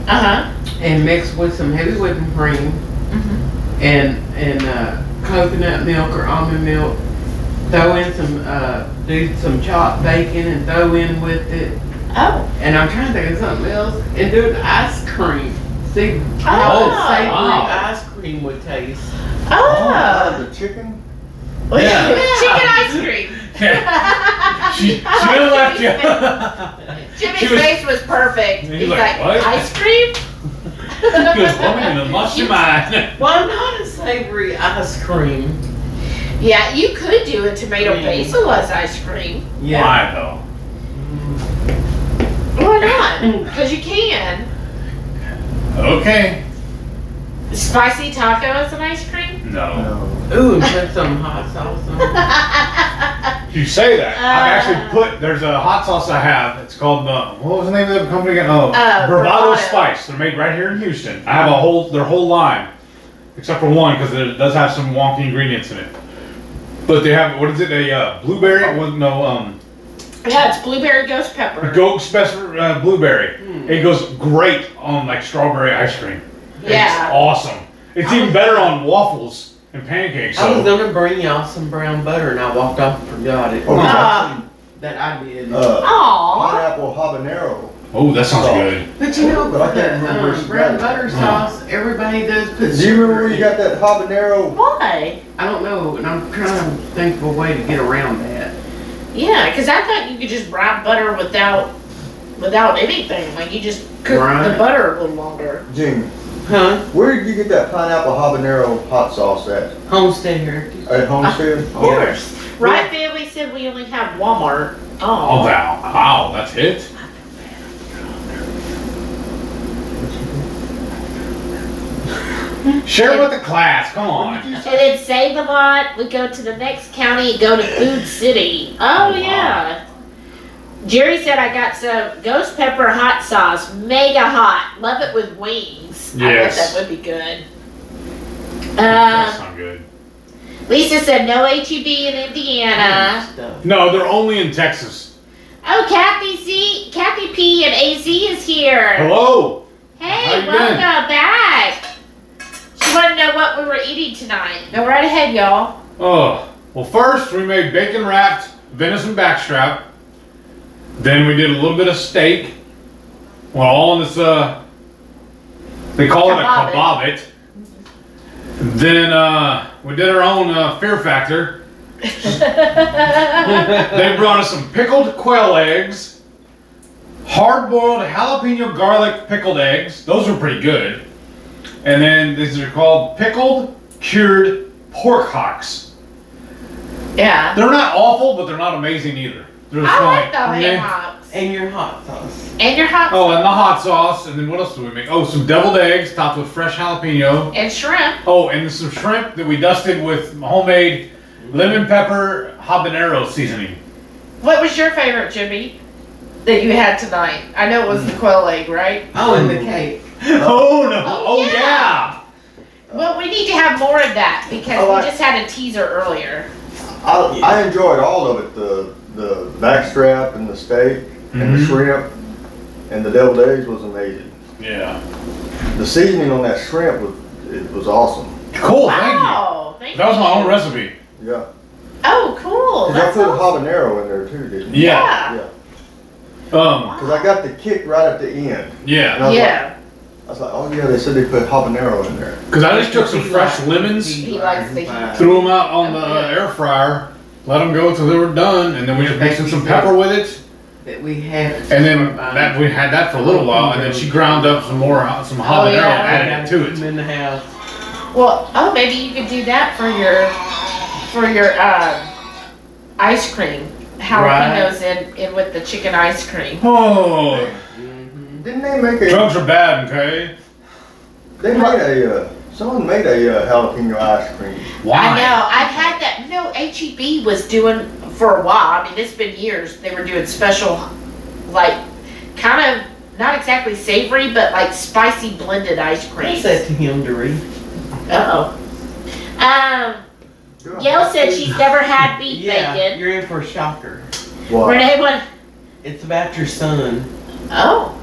Uh-huh. and mix with some heavy whipping cream and coconut milk or almond milk. Throw in do some chopped bacon and throw in with it. Oh. And I'm trying to think of something else. And do an ice cream. See how Oh. the savory Wow. ice cream would taste. Oh. The chicken? Yeah. Chicken ice cream. She done left you. Jimmy's She was- face was perfect. He's He's like, like, "What?" ice cream? Good woman, you done lost your mind. Why not a savory ice cream? Yeah, you could do a tomato basil as ice cream. Why though? Why not? Because you can. Okay. Spicy taco as an ice cream? No. Ooh, and put some hot sauce on it. You say that. I've actually there's a hot sauce I have. It's called, what was the name of the company again? Oh, Bravado. Bravado Spice. They're made right here in Houston. I have their whole line. Except for one, because it does have some wonky ingredients in it. But they have, what is it, a blueberry? Yeah, it's blueberry ghost pepper. Goat special blueberry. It goes great on like strawberry ice cream. Yeah. It's awesome. It's even better on waffles and pancakes. I was So. gonna bring y'all some brown butter and I walked off and forgot it. Oh, Ah. That I did. Aw. pineapple habanero. Oh, that sounds good. But you know, But I can't remember where the she bread and got it. butter sauce, everybody does put Do you sugar remember where you in. got that habanero? Why? I don't know, and I'm trying to think of a way to get around that. Yeah, because I thought you could just brown butter without anything. Like you just cook the Right. butter a little longer. Jimmy, Huh? where did you get that pineapple habanero hot sauce at? Homestead Heritage. At Homestead? Of course. Right family said we only have Walmart. Oh, Oh. wow, that's it. Share with the class. Come on. And then Save a Lot, we go to the next county and go to Food City. Oh, wow. yeah. Jerry said I got some ghost pepper hot sauce, mega hot. Love it with wings. Yes. I bet that would be good. That sounds good. Lisa said no HEB in Indiana. Stuff. No, they're only in Texas. Oh, Kathy P and AZ is here. Hello. How Hey, you welcome been? back. She wanted to know what we were eating tonight. Go right ahead, y'all. Oh, well, first we made bacon wrapped venison backstrap. Then we did a little bit of steak. Well, all in this, they call it a Kabobit. kabobit. Then, we did our own, Fear Factor. They brought us some pickled quail eggs, hard-boiled jalapeno garlic pickled eggs. Those were pretty good. And then these are called pickled cured pork hocks. Yeah. They're not awful, but they're not amazing either. They're just I like kinda the meh. hops. And your hot sauce. And your hot Oh, and the hot sauce. And then what else do we make? Oh, some deviled eggs topped with fresh jalapeno. and shrimp. Oh, and some shrimp that we dusted with homemade lemon pepper habanero seasoning. What was your favorite, Jimmy, that you had tonight? I know it was the quail egg, right? Oh, and the cake. Oh no! Oh, Oh, yeah. yeah. Well, we need to have more of that because I like- we just had a teaser earlier. I enjoyed all of it. The backstrap and the steak and the Mhm. shrimp and the deviled eggs was amazing. Yeah. The seasoning on that shrimp was awesome. Cool. Thank you. Wow. Thank That was my you. own recipe. Yeah. Oh, cool. 'Cause I That's put awesome. habanero in there too, didn't you? Yeah. Yeah. Um. Because I got the kick right at the end. And Yeah. I was Yeah. I was like, oh yeah, they said they put habanero in there. Because I just took some fresh lemons, He likes the heat. threw them out on the air fryer, let them go till they were done, and then we just mixed in some pepper with it. That we have. And then that we had that for a little while, and then she ground up some habanero yeah. and added it to it. In the house. Well, oh, maybe you could do that for your ice cream. Jalapenos in with the chicken ice cream. Oh, Didn't they make a? drugs are bad, okay? They made someone made a jalapeno ice cream. Why? I know. I've had that. No, HEB was doing for a while. I mean, it's been years. They were doing special, like, kind of not exactly savory, but like spicy blended ice I cream. said to him to read. Uh oh. Yael said she's never had beef Yeah, bacon. you're in for a shocker. What? Renee went. It's about your son. Oh.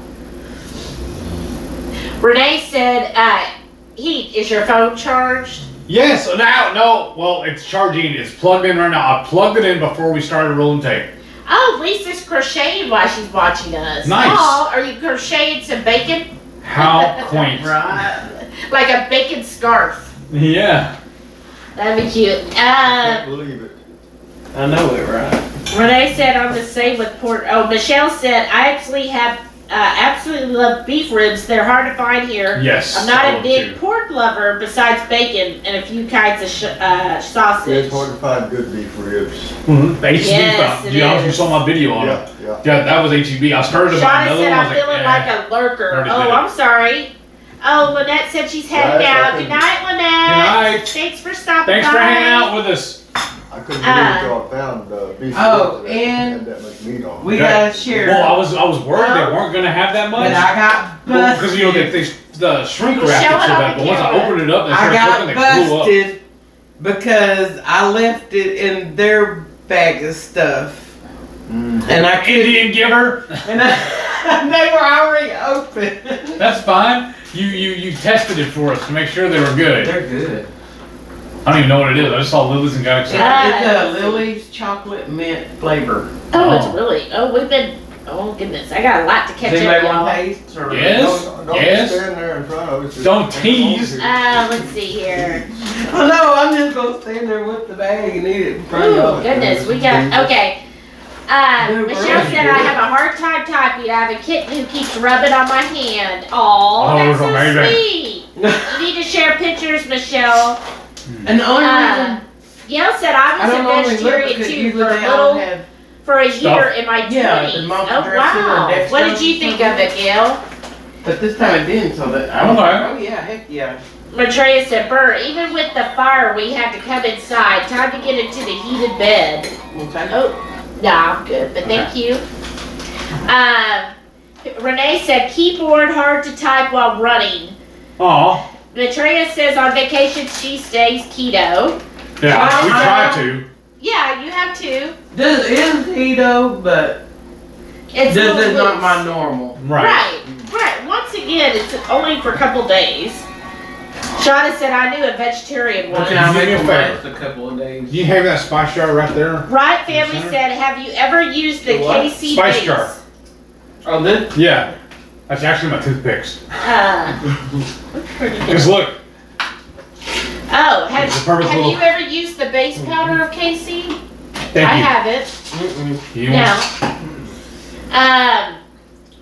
Renee said, Heat, is your phone charged? Yes. So now, no. Well, it's charging. It's plugged in right now. I plugged it in before we started rolling tape. Oh, Lisa's crocheting while she's watching us. Nice. Oh, are you crocheting some bacon? How quaint. Right? Like a bacon scarf. Yeah. That'd be cute. Can't believe it. I know it, right? Renee said I'm the same with pork. Oh, Michelle said I absolutely love beef ribs. They're hard to find here. Yes. I'm not I a love big too. pork lover besides bacon and a few kinds of sausage. It's hard to find good beef ribs. Mm-hmm. HEB. Yes, it You is. saw my video on it. Yeah. Yeah, that was HEB. I started to buy Shauna another said one. I I'm was feeling like, like a lurker. Already Oh, did it. I'm sorry. Oh, Lynette said she's heading Guys, I out. couldn't- Good night, Lynette. Good night. Thanks for stopping Thanks by. for hanging out with us. I couldn't believe y'all found beef Oh, ribs that and had that much meat on. We Okay. gotta share. Well, I was worried they weren't gonna have that much. But I got busted. Because you know they the shrink Well, wrapped show it so it on that, the but once I camera. opened it up, they I started got cooking, they blew up. busted because I left it in their bag of stuff, Mm. and I couldn't. Indian giver. And they were already open. That's fine. You tested it for us to make sure they were good. They're good. I don't even know what it is. I just saw Lily's and got excited. It's a Lily's chocolate mint flavor. Oh, it's Oh. really. Oh, we've been Oh goodness, I got a lot to catch Does up, anybody want y'all. taste? Or Yes. Don't Yes. stand there in front of us. Just Don't come tease. over here. Let's see here. Oh no, I'm just gonna stand there with the bag and eat it in front of Ooh, y'all. goodness, we got, okay. No, Michelle really. said I have a hard time typing. I have a kitten who keeps rubbing on my hand. Aw, Oh, that's that's so amazing. sweet. You need to share pictures, Michelle. And the only reason Gail said I I was don't a normally look vegetarian because too usually for they a all little, have. for a Stuff. year in my 20s. Yeah, the malt Oh dressing or wow. dextrose What did you or think of it, Gail? But this time it didn't, so that I Okay. was like, oh yeah, heck yeah. Matreya said, Bert, even with the fire, we had to come inside. Time to get into the heated bed. Okay. Oh, nah, I'm good, but thank you. Renee said, keyboard hard to type while running. Aw. Matreya says on vacation she stays keto. Yeah, we try to. Yeah, you have to. This is keto, but It's this a is little not loose. my normal. Right. Once again, it's only for a couple days. Shauna said I knew a vegetarian But once. can I Do me make a them favor. last a couple of days? You have that spice jar right there? Right Family Center? said, have you ever used the The what? KC Spice base? jar. Oh, this? Yeah. That's actually my toothpicks. That's pretty good. Because look, Oh, It's a perfect have little- you ever used the base powder of KC? thank I you. haven't. Mm-mm. You Now,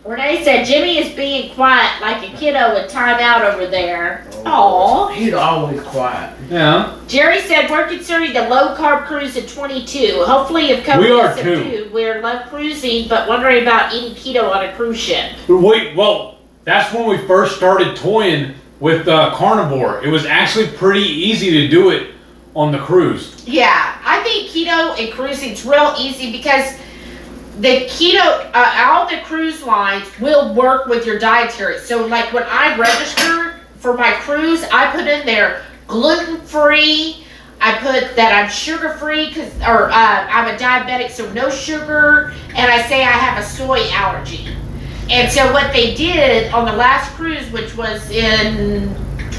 Renee said Jimmy is being quiet like a kiddo with timeout over there. Aww. He's always quiet. Yeah. Jerry said we're considering the low carb cruise at 22. Hopefully, if COVID We are is too. subdued, we're low cruising, but wondering about eating keto on a cruise ship. Wait, well, that's when we first started toying with Karnivore. It was actually pretty easy to do it on the cruise. Yeah, I think keto and cruising's real easy because the keto, all the cruise lines will work with your dietary. So, like when I register for my cruise, I put in there gluten-free. I put that I'm sugar-free or I'm a diabetic, so no sugar, and I say I have a soy allergy. And so what they did on the last cruise, which was in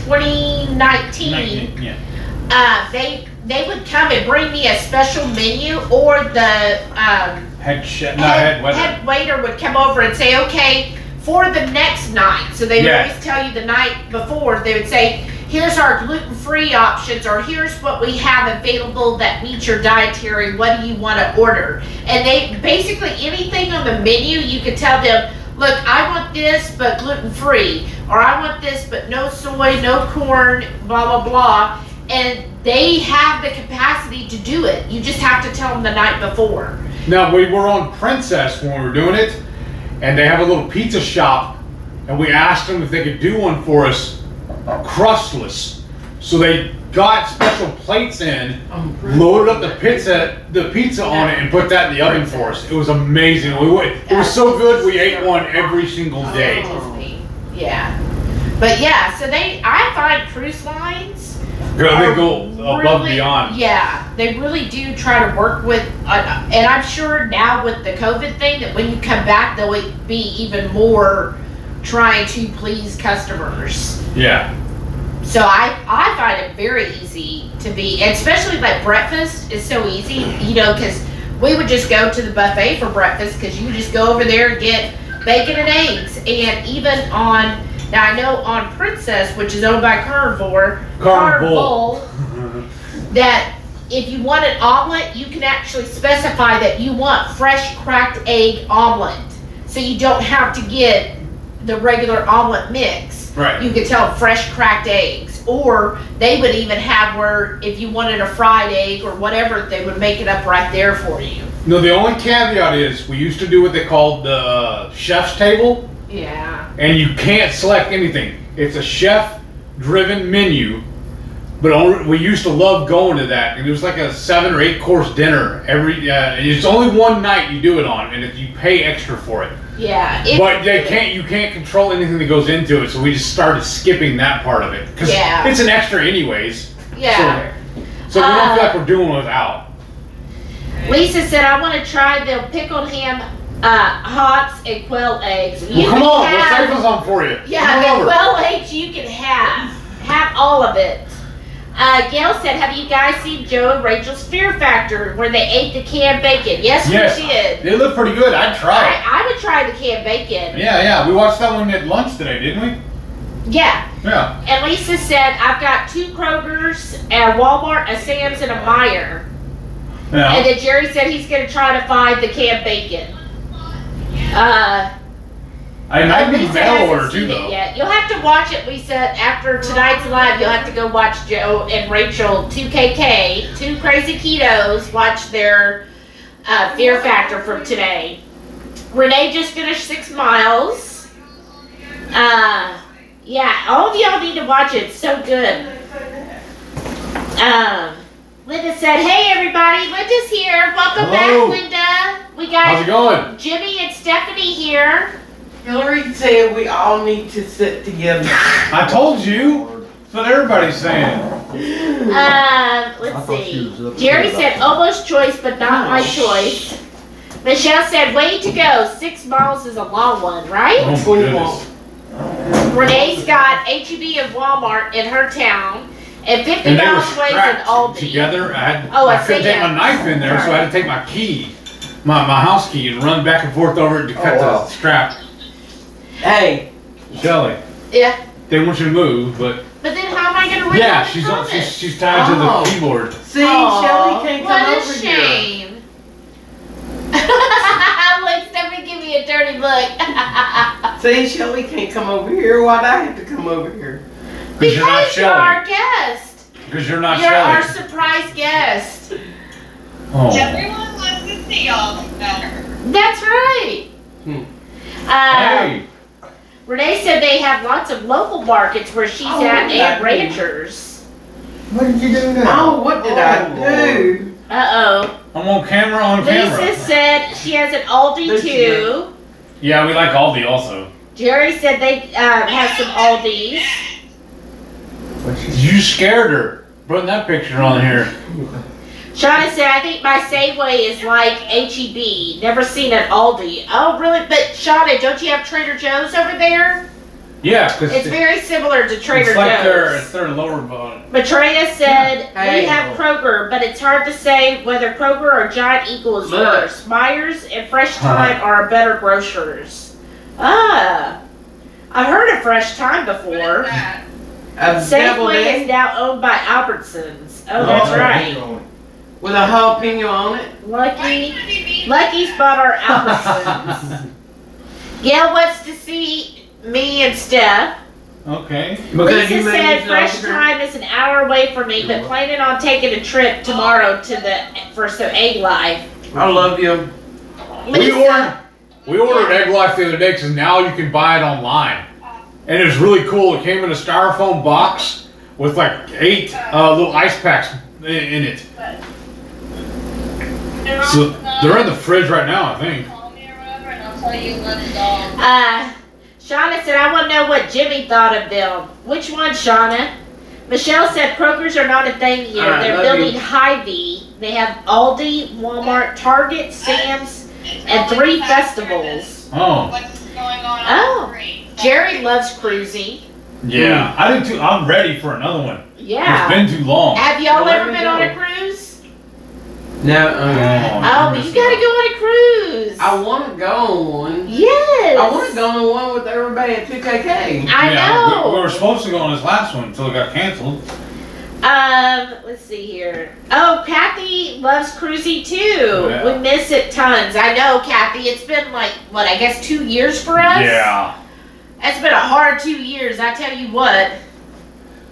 2019, Yeah. they would come and bring me a special menu, or the head waiter would come over and say, okay, for the next night. So they would Yeah. always tell you the night before, they would say, here's our gluten-free options, or here's what we have available that meets your dietary, what do you want to order? And they, basically anything on the menu, you could tell them, look, I want this, but gluten-free, or I want this, but no soy, no corn, blah, blah, blah. And they have the capacity to do it. You just have to tell them the night before. Now, we were on Princess when we were doing it, and they have a little pizza shop, and we asked them if they could do one for us, crustless. So they got special plates in, loaded up the pizza on it, and put that in the oven for us. It was amazing. It was so good, we ate one every single day. Yeah. But yeah, so I find cruise lines They go above and really, beyond. Yeah, they really do try to work with, and I'm sure now with the COVID thing that when you come back, they'll be even more trying to please customers. Yeah. So I find it very easy to be, especially like breakfast is so easy, because we would just go to the buffet for breakfast because you just go over there and get bacon and eggs. And even now I know on Princess, which is owned by Carnivore, that if you want an omelet, you can actually specify that you want fresh cracked egg omelet. So you don't have to get the regular omelet mix. Right. You could tell fresh cracked eggs. Or they would even have where if you wanted a fried egg or whatever, they would make it up right there for you. No, the only caveat is we used to do what they called the chef's table, Yeah. and you can't select anything. It's a chef-driven menu, but we used to love going to that. And it was like a 7 or 8 course dinner every. It's only one night you do it on, and you pay extra for it. Yeah. But you can't control anything that goes into it, so we just started skipping that part of it because Yeah. it's an extra anyways. Yeah. So we don't feel like we're doing without. Lisa said, I want to try the pickled ham hots and quail eggs. Well, come on, we'll save us some for you. Yeah, Come the on over. quail eggs you can have all of it. Gail said, have you guys seen Joe and Rachel's Fear Factor where they ate the canned bacon? Yes, Yes. we did. They look pretty good. I'd try it. I would try the canned bacon. Yeah. We watched that one at lunch today, didn't we? Yeah. Yeah. And Lisa said, I've got 2 Kroger's, a Walmart, a Sam's, and a Meijer. Yeah. And then Jerry said he's going to try to find the canned bacon. I might be Lisa mail hasn't order too, seen it though. yet. You'll have to watch it, Lisa. After tonight's live, you'll have to go watch Joe and Rachel, 2KK, 2 Crazy Ketos, watch their Fear Factor from today. Renee just finished 6 miles. Yeah, all of y'all need to watch it. It's so good. Linda said, hey everybody, Linda's here. Welcome Hello. back, Linda. We How's it got going? Jimmy and Stephanie here. Hillary said we all need to sit together. I told you. That's what everybody's saying. Let's thought she was see. upset Jerry about said that. almost choice, but not my choice. Michelle said, way to go. 6 miles is a long one, right? Oh, my 21. goodness. Renee's got HEB and Walmart in her town, and 50 And they were miles away in strapped Aldi. together. Oh, I couldn't take yeah. my knife in there, so I had to take my key, my house key, and run back and forth over it to cut wow. the strap. Hey, Shelly, Yeah. they want you to move, but But then how am I going to read yeah, the she's comments? tied to Oh. the keyboard. see, Aw, Shelly can't come what over a here. shame. I'm like, Stephanie, give me a dirty look. See, Shelly can't come over here. Why'd I have to come over here? Because you're not Because you're our Shelly. guest. Because you're not You're our Shelly. surprise guest. Oh. Everyone wants to see y'all better. That's right. Hmm. Hey. Renee said they have lots of local markets where she's Oh, at what did I and do? ranchers. What did you do now? Oh, what did I do? Uh-oh. I'm on camera. Lisa said she has an Aldi There she too. Yeah, we like Aldi also. Jerry said they have some Aldis. What she You scared her putting that picture on here. Shauna said, I think my Safeway is like HEB. Never seen an Aldi. Oh, really? But Shauna, don't you have Trader Joe's over there? Yeah, because It's very similar to Trader it's like Joe's. their lower bone. Matrena said, Hey. we have Kroger, but it's hard to say whether Kroger or Giant Eagle is Look. worse. Myers and Fresh Time are better grocers. Ah, I've heard of Fresh Time before. That. A deviled Safeway is egg now owned by Albertsons. Oh, that's Oh. right. with a jalapeno on it. Lucky's bought our Albertsons. Gail wants to see me and Steph. Okay. Because Lisa you made said this Fresh offer. Time is an hour away from me, but planning on taking a trip tomorrow for some egg life. I love you. We ordered Egg Life the other day because now you can buy it online. And it was really cool. It came in a styrofoam box with like 8 little ice packs in it. So they're in the fridge right now, I think. Call me or whatever, and I'll tell you what the dog. Shauna said, I want to know what Jimmy thought of them. Which one, Shauna? Michelle said Kroger's are not a thing here. All right, They're love building you. Hy-Vee. They have Aldi, Walmart, Target, Sam's, and 3 festivals. Oh, What's going on Oh. the street. Jerry loves cruising. yeah. I do too. I'm ready for another one. Yeah. It's been too long. Have y'all Well, ever let me been on go. a cruise? No, Oh, you gotta go on a cruise. I want to go on one. Yes. I want to go on one with everybody at 2KK. I know. We were supposed to go on this last one until it got canceled. Let's see here. Oh, Kathy loves cruising too. Yeah. We miss it tons. I know, Kathy. It's been like, what, I guess 2 years for us? Yeah. It's been a hard 2 years, I tell you what.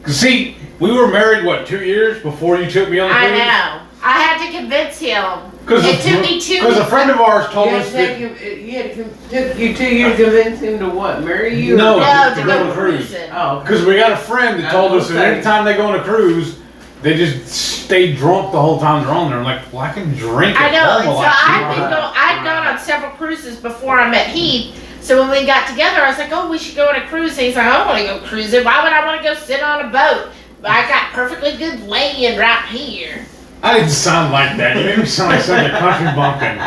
'Cause see, we were married, what, 2 years before you took me on the I cruise? know. I had to convince him. Because It took me a friend of ours told us that. Took you 2 years to convince him to what? Marry you? No. No, to to go go on a cruise. cruising. Oh, Because we got a friend that told us that Okay. anytime they go on a cruise, they just stay drunk the whole time they're on there. I'm like, well, I can drink I at know. home And a so lot cheaper. I'd gone on several cruises before I met Heath. So when we got together, I was like, oh, we should go on a cruise. And he's like, I don't want to go cruising. Why would I want to go sit on a boat? But I got perfectly good land right here. I didn't sound like that. You made me sound like such a country bumpkin.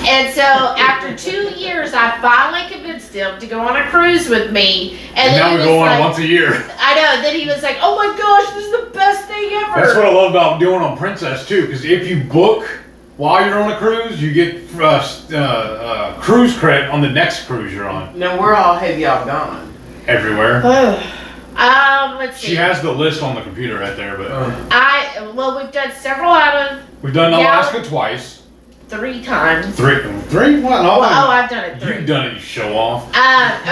And so after 2 years, I finally convinced him to go on a cruise with me. And then now he we was go on like, once a year. I know. Then he was like, oh my gosh, this is the best thing ever. That's what I love about doing on Princess too. Because if you book while you're on a cruise, you get cruise credit on the next cruise you're on. Now, where all have y'all gone? Everywhere. Let's see. She has the list on the computer right there, but We've done several out of we've done Alaska twice. 3 times. Three? What? No, I've done it 3. You've done it, you show off.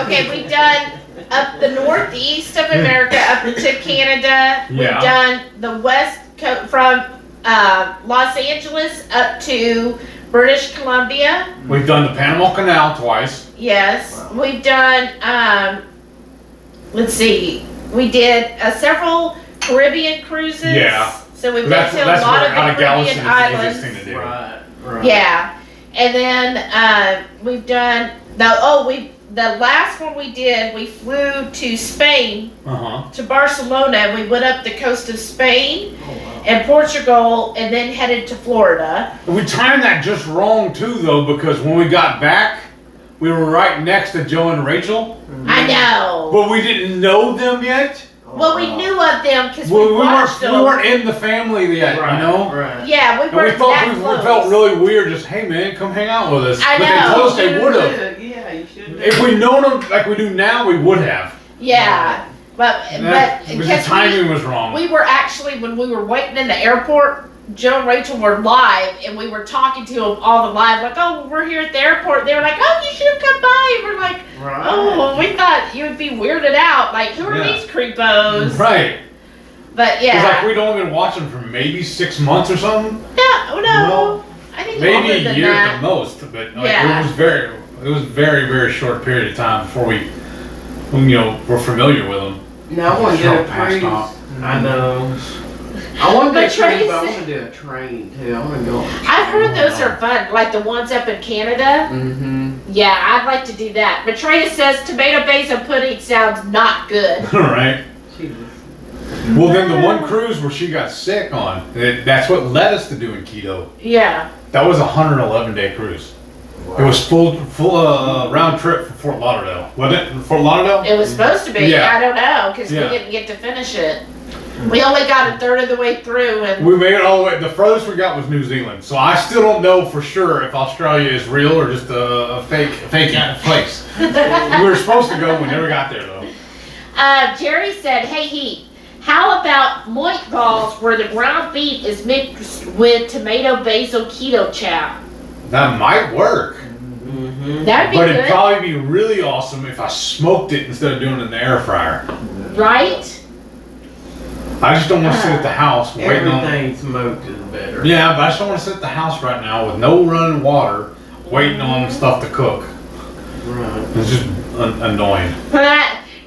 Okay, we've done up the northeast of America, up into Canada. We've done the west coast from Los Angeles up to British Columbia. We've done the Panama Canal twice. Yes. Wow. We've done, let's see, we did several Caribbean cruises. Yeah. So we've been That's to a lot of out the of Galveston Caribbean is the easiest islands. thing to do. Right. Yeah. And then we've done, the last one we did, we flew to Spain, to Barcelona. We went up the coast of Spain and Portugal and then headed to Florida. We timed that just wrong too, though, because when we got back, we were right next to Joe and Rachel, I know. but we didn't know them yet. Well, we knew of them because We we watched them. weren't in the family yet, you know? Right. Yeah, we And weren't that we close. felt really weird, just, hey man, come hang out with us. I But know. they told us they would have. Yeah, you should. If we'd known them like we do now, we would have. Yeah, but Because the because timing was wrong. we were actually, when we were waiting in the airport, Joe and Rachel were live, and we were talking to them all the live, like, oh, we're here at the airport. They were like, oh, you should have come by. And we're like, Right. oh, we thought you would be weirded out. Like, who are these creepos? Right. But It's yeah. like we'd only been watching for maybe 6 months or something. No. I think Maybe longer a than year that. at the most, but like, Yeah. it was very, very short period of time before we, were familiar with them. No, I want to do a Passed cruise. off. I know. I want to do a But cruise, but I Tracy- want to do a train too. I want to go. I've heard those are fun, like the ones up in Canada. Mm-hmm. Yeah, I'd like to do that. Betrayus says tomato basil pudding sounds not good. All right. Jesus. Well, then the one cruise where she got sick on, that's what led us to doing keto. Yeah. That was a 111-day cruise. It was full round trip from Fort Lauderdale. Wasn't it? Fort Lauderdale? It was supposed to be. Yeah. I don't know, because Yeah. we didn't get to finish it. We only got a third of the way through, and We made it all the way. The furthest we got was New Zealand. So I still don't know for sure if Australia is real or just a fake place. We were supposed to go. We never got there though. Jerry said, hey, Heat, how about moit balls where the ground beef is mixed with tomato basil keto chow? That might work. Mm-hmm. That'd be But good, it'd probably be really awesome if I smoked it instead of doing it in the air fryer. right? I just don't want to sit at the house waiting on. Everything smoked is better. Yeah, but I just don't want to sit at the house right now with no running water, waiting on stuff to cook. Right. It's just annoying.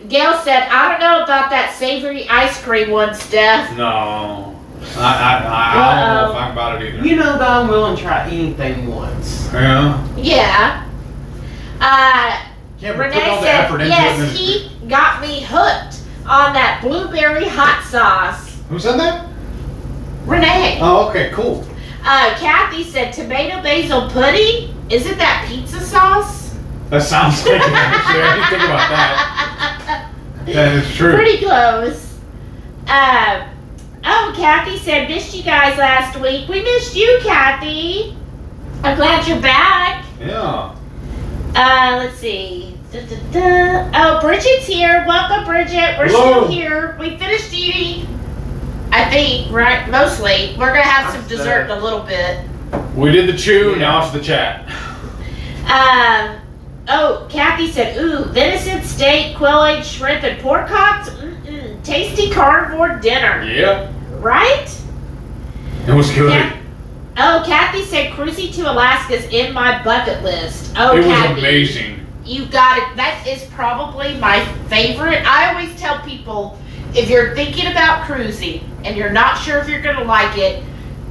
Gail said, I don't know about that savory ice cream one, Steph. No, I don't know if I'm about it either. You know that I'm willing to try anything once. Yeah. Yeah. Yeah, but Renee put all the said, effort into yes, it. he got me hooked on that blueberry hot sauce. Who said that? Renee. Oh, okay, cool. Kathy said, tomato basil pudding? Isn't that pizza sauce? That sounds like it, actually. I didn't think about that. That is true. Pretty close. Kathy said, missed you guys last week. We missed you, Kathy. I'm glad you're back. Yeah. Let's see. Oh, Bridget's here. Welcome, Bridget. We're Hello. still here. We finished eating, I think, right? Mostly. We're going to have some dessert in a little bit. We did the chew, now it's the chat. Kathy said, ooh, venison, steak, quail-egg, shrimp, and pork hocks. Tasty carnivore dinner. Yep. Right? It was good. Yeah. Oh, Kathy said cruising to Alaska's in my bucket list. Oh, It was Kathy, amazing. you got it. That is probably my favorite. I always tell people, if you're thinking about cruising and you're not sure if you're going to like it,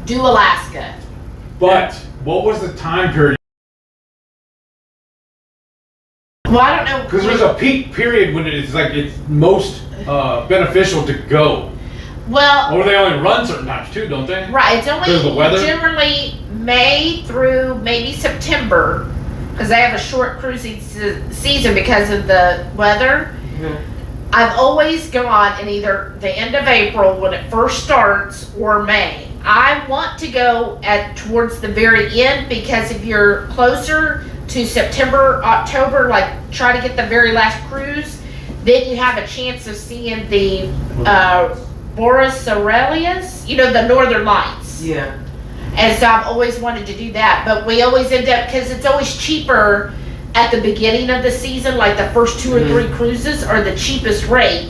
do Alaska. But what was the time period? Well, I don't know. Because there's a peak period when it's like it's most beneficial to go. Well, Or they only run certain times too, don't they? right. It's only Because of the weather? generally May through maybe September, because they have a short cruising season because of the weather. Mhm. I've always gone in either the end of April when it first starts or May. I want to go towards the very end because if you're closer to September, October, like try to get the very last cruise, then you have a chance of seeing the Boreas Aurelius, the Northern Lights. Yeah. And so I've always wanted to do that, but we always end up, because it's always cheaper at the beginning of the season, like the first 2 or 3 cruises are the cheapest rate.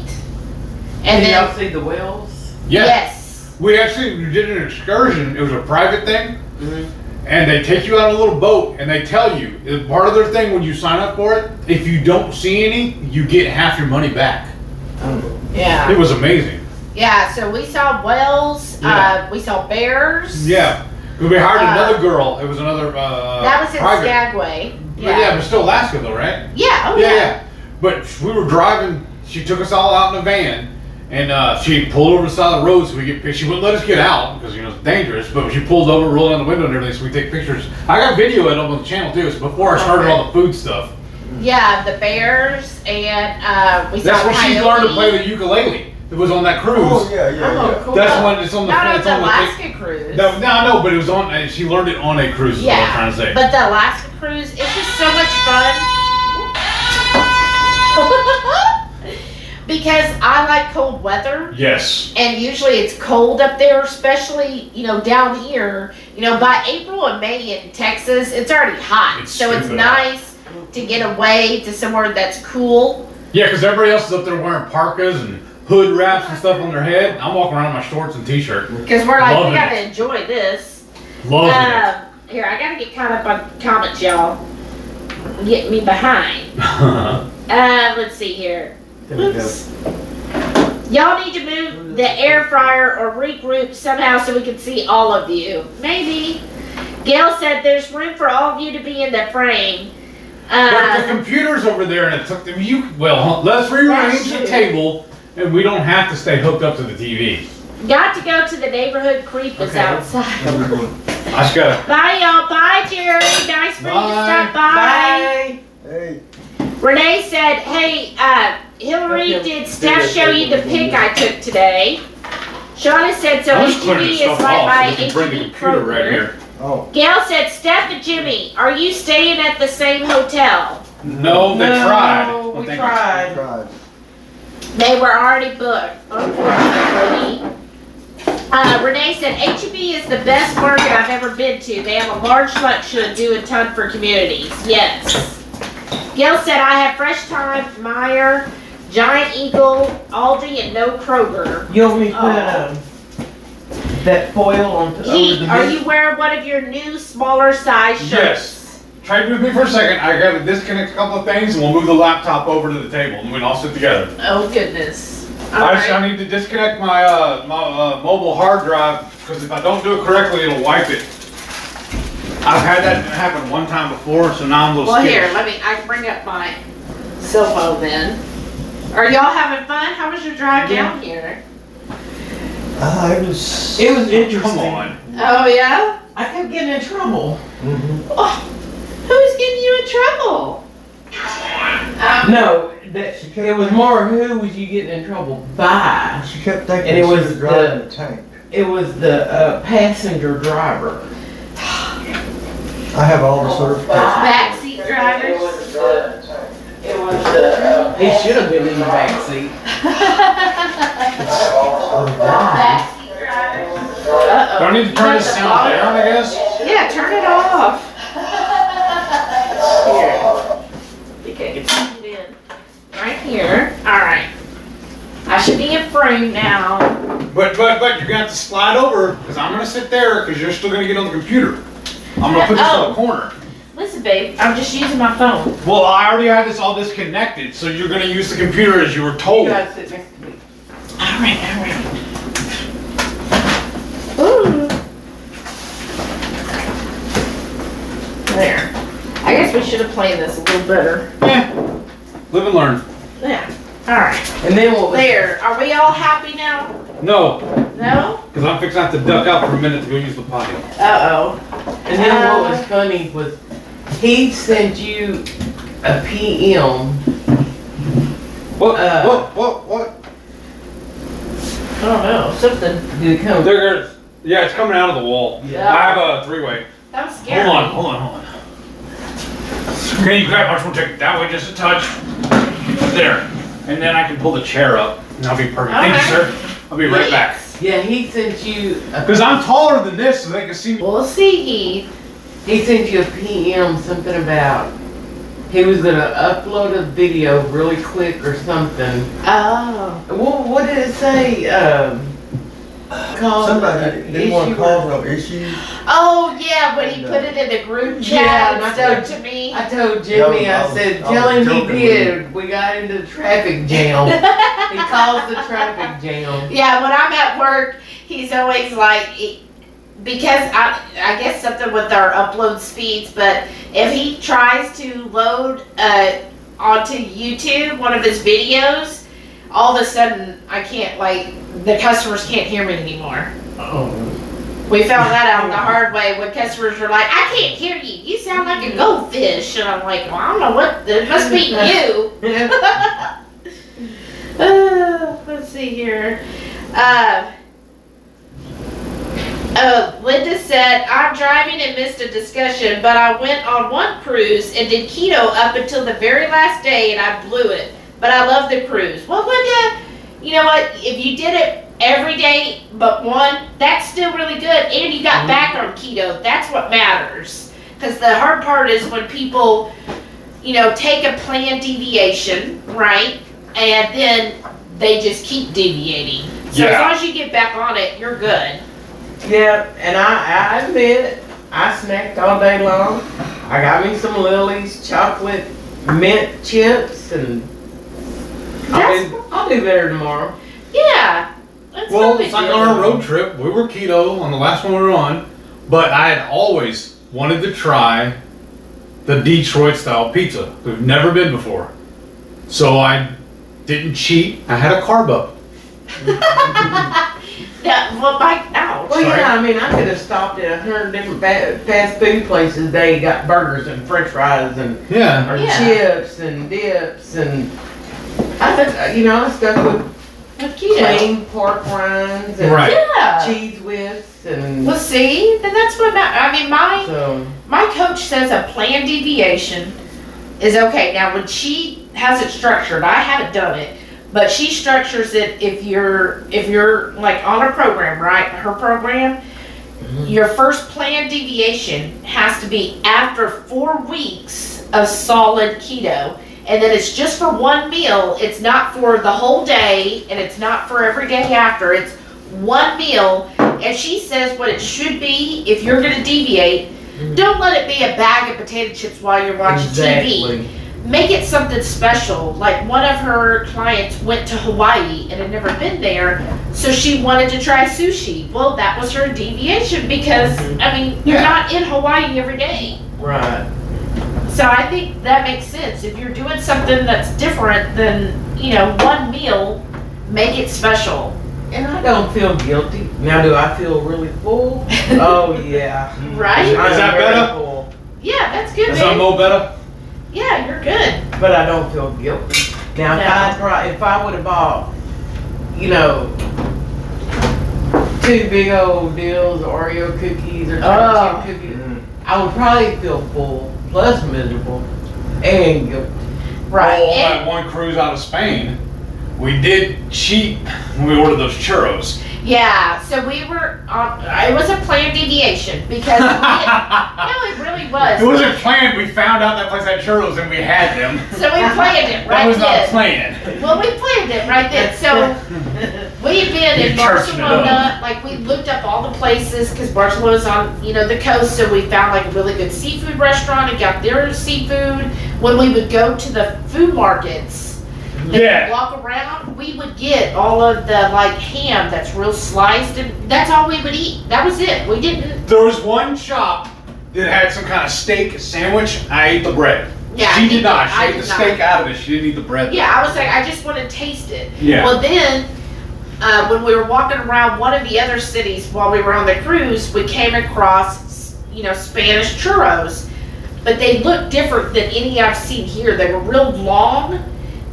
And Did then, y'all see the whales? Yeah. yes. We actually did an excursion. It was a private thing. Mm-hmm. And they take you on a little boat and they tell you, part of their thing when you sign up for it, if you don't see any, you get half your money back. Yeah. It was amazing. Yeah, so we saw whales, Yeah. we saw bears. Yeah. We hired another girl. It was another That was in private. Skagway. Yeah, but still Alaska though, right? Yeah, oh Yeah, yeah. yeah. But we were driving, she took us all out in a van, and she pulled over the side of the road so we get pictures. She wouldn't let us get out because, it's dangerous, but she pulled over, rolled down the window and everything so we take pictures. I got video of it on the channel too. It's before I started all the food stuff. Yeah, the bears, and we saw That's where she coyote. learned to play the ukulele. It was on that cruise. Oh, yeah. Cool. That's when it's on the Not on it's the on the Alaska cruise. No, but it was on. She learned it on a cruise. Is what I'm trying to say. But the Alaska cruise, it's just so much fun. Because I like cold weather. Yes. And usually it's cold up there, especially, down here. By April and May in Texas, it's already hot. It's So it's stupid hot. nice to get away to somewhere that's cool. Yeah, because everybody else is up there wearing parkas and hood wraps and stuff on their head. I'm walking around in my shorts and t-shirt. Because we're like, Loving we gotta it. enjoy this. Loving it. Here, I gotta get caught up on comments, y'all. Get me behind. Let's see here. Oops. Y'all need to move the air fryer or regroup somehow so we can see all of you. Maybe. Gail said there's room for all of you to be in the frame. But the computer's over there and it took them. Let's rearrange the table and we don't have to stay hooked up to the TV. Got to go to the neighborhood creep is outside. I just gotta. Bye, y'all. Bye, Jerry. Nice for you to stop by. Bye. Hey. Renee said, hey, Hillary, did Steph show you the pic I took today? Shauna said, so I'm just clearing HEB this is stuff right off by so we can bring the HEB computer right Kroger. here. Oh. Gail said, Steph and Jimmy, are you staying at the same hotel? No, they tried. No, we Well, tried. Tried. They were already booked, unfortunately. Renee said, HEB is the best market I've ever been to. They have a large selection and do a ton for communities. Yes. Gail said, I have Fresh Time, Meijer, Giant Eagle, Aldi, and no Kroger. You want me to put that foil on over Heath, the are meat? you wearing one of your new smaller size shirts? Yes. Try to with me for a second. I gotta disconnect a couple of things and we'll move the laptop over to the table and we can all sit together. Oh, goodness. All I right. need to disconnect my mobile hard drive because if I don't do it correctly, it'll wipe it. I've had that happen one time before, so now I'm a little Well, scared. here, I can bring up my cell phone then. Are y'all having fun? How was your drive down here? It was. It was interesting. Come on. Oh, yeah? I kept getting in trouble. Oh, who's getting you in trouble? No, it was more who was you getting in trouble by. She kept thinking And it she was was driving the- the tank. It was the passenger driver. I have all the certifications. Backseat drivers? He should have been in the back seat. Backseat drivers? Uh-oh. Do I need to turn this sound down, I guess? Yeah, turn it off. Here. Okay, it's tuned in. Right here. Alright. I should be in frame now. But you're gonna have to slide over because I'm gonna sit there because you're still gonna get on the computer. I'm gonna put this on the corner. Listen, babe, I'm just using my phone. Well, I already have this all disconnected, so you're gonna use the computer as you were You told. guys sit next to me. Alright. Ooh. There. I guess we should have played this a little better. Live and learn. Yeah. Alright. And then what was There. Are we all happy now? No, No? because I'm fixing to have to duck out for a minute to go use the potty. Uh-oh. And then what was funny was he sent you a PM. What? Uh, what? I don't know. Something. to come. They're Yeah, it's coming out of the wall. Yeah. I have a 3-way. That was scary. Hold on. Can you grab much more take it that way just a touch? There. And then I can pull the chair up and that'll be perfect. Thank you, sir. I'll be right back. Yeah, he sent you. Because I'm taller than this so they can see me. We'll see, Heath. He sent you a PM, something about he was gonna upload a video really quick or something. Oh. What did it say? Cause Somebody didn't want to cause no issues. Oh, yeah, when he put it in the group chat Yeah, and I sent told- to me. I told Jimmy, I said, tell him he did. We got into the traffic jam. He caused the traffic jam. Yeah, when I'm at work, he's always like, because I guess something with our upload speeds, but if he tries to load onto YouTube one of his videos, all of a sudden I can't, like, the customers can't hear me anymore. Oh. We found that out the hard way when customers were like, I can't hear you. You sound like a goldfish. And I'm like, well, I don't know what, it must be you. Let's see here. Linda said, I'm driving and missed a discussion, but I went on one cruise and did keto up until the very last day and I blew it. But I love the cruise. Well, Linda, you know what? If you did it every day but one, that's still really good. And you got back on keto. That's what matters. Because the hard part is when people, you know, take a planned deviation, right? And then they just keep deviating. So as long as you get back on it, you're good. Yeah, and I admit, I snacked all day long. I got me some Lily's chocolate mint chips, and I'll do better tomorrow. Yeah. That's Well, no it's big like deal. on our road trip, we were keto on the last one we were on, but I had always wanted to try the Detroit style pizza. We've never been before. So I didn't cheat. I had a carb up. Yeah, well, ouch. Well, yeah, I mean, I could have stopped at 100 different fast food places. They got burgers and French fries and Yeah. or Yeah. chips and dips, and I think I stuck with With keto. plain pork rinds and Right. Yeah. cheese whiz and Well, see, then that's what I mean. so. My coach says a planned deviation is okay. Now, when she has it structured, I haven't done it, but she structures it if you're like on a program, right? Her program, your first planned deviation has to be after 4 weeks of solid keto. And then it's just for one meal. It's not for the whole day, and it's not for every day after. It's one meal. And she says what it should be if you're going to deviate. Don't let it be a bag of potato chips while you're watching TV. Make it something special. Like one of her clients went to Hawaii and had never been there, so she wanted to try sushi. Well, that was her deviation because, I mean, you're not in Hawaii every day. Right. So I think that makes sense. If you're doing something that's different than, one meal, make it special. And I don't feel guilty. Now, do I feel really full? Oh, yeah. Right? Is that very better? full, Yeah, that's good, Is that man. more better? Yeah, you're good. but I don't feel guilty. Now, if I would have bought, 2 big old deals of Oreo cookies or chocolate chip cookies, I would probably feel full, plus miserable, and guilty. Right. Well, on And- that one cruise out of Spain, we did cheat when we ordered those churros. Yeah, so we were on, it was a planned deviation because, no, it really was. It wasn't planned. We found out that place had churros and we had them. So we planned it That right was not then. planned. Well, we planned it right then. So we had been in You're churching it Barcelona, like we looked up all the places because Barcelona's on, the coast. So we found like a really good seafood restaurant and got their seafood. When we would go to the food markets, Yeah. walk around, we would get all of the like ham that's real sliced, and that's all we would eat. That was it. We didn't. There was one shop that had some kind of steak sandwich. I ate the bread. Yeah, She did not. I She ate did the not. steak out of it. She didn't eat the bread. Yeah, I was like, I just want to taste it. Yeah. Well, then, when we were walking around one of the other cities while we were on the cruise, we came across, Spanish churros, but they looked different than any I've seen here. They were real long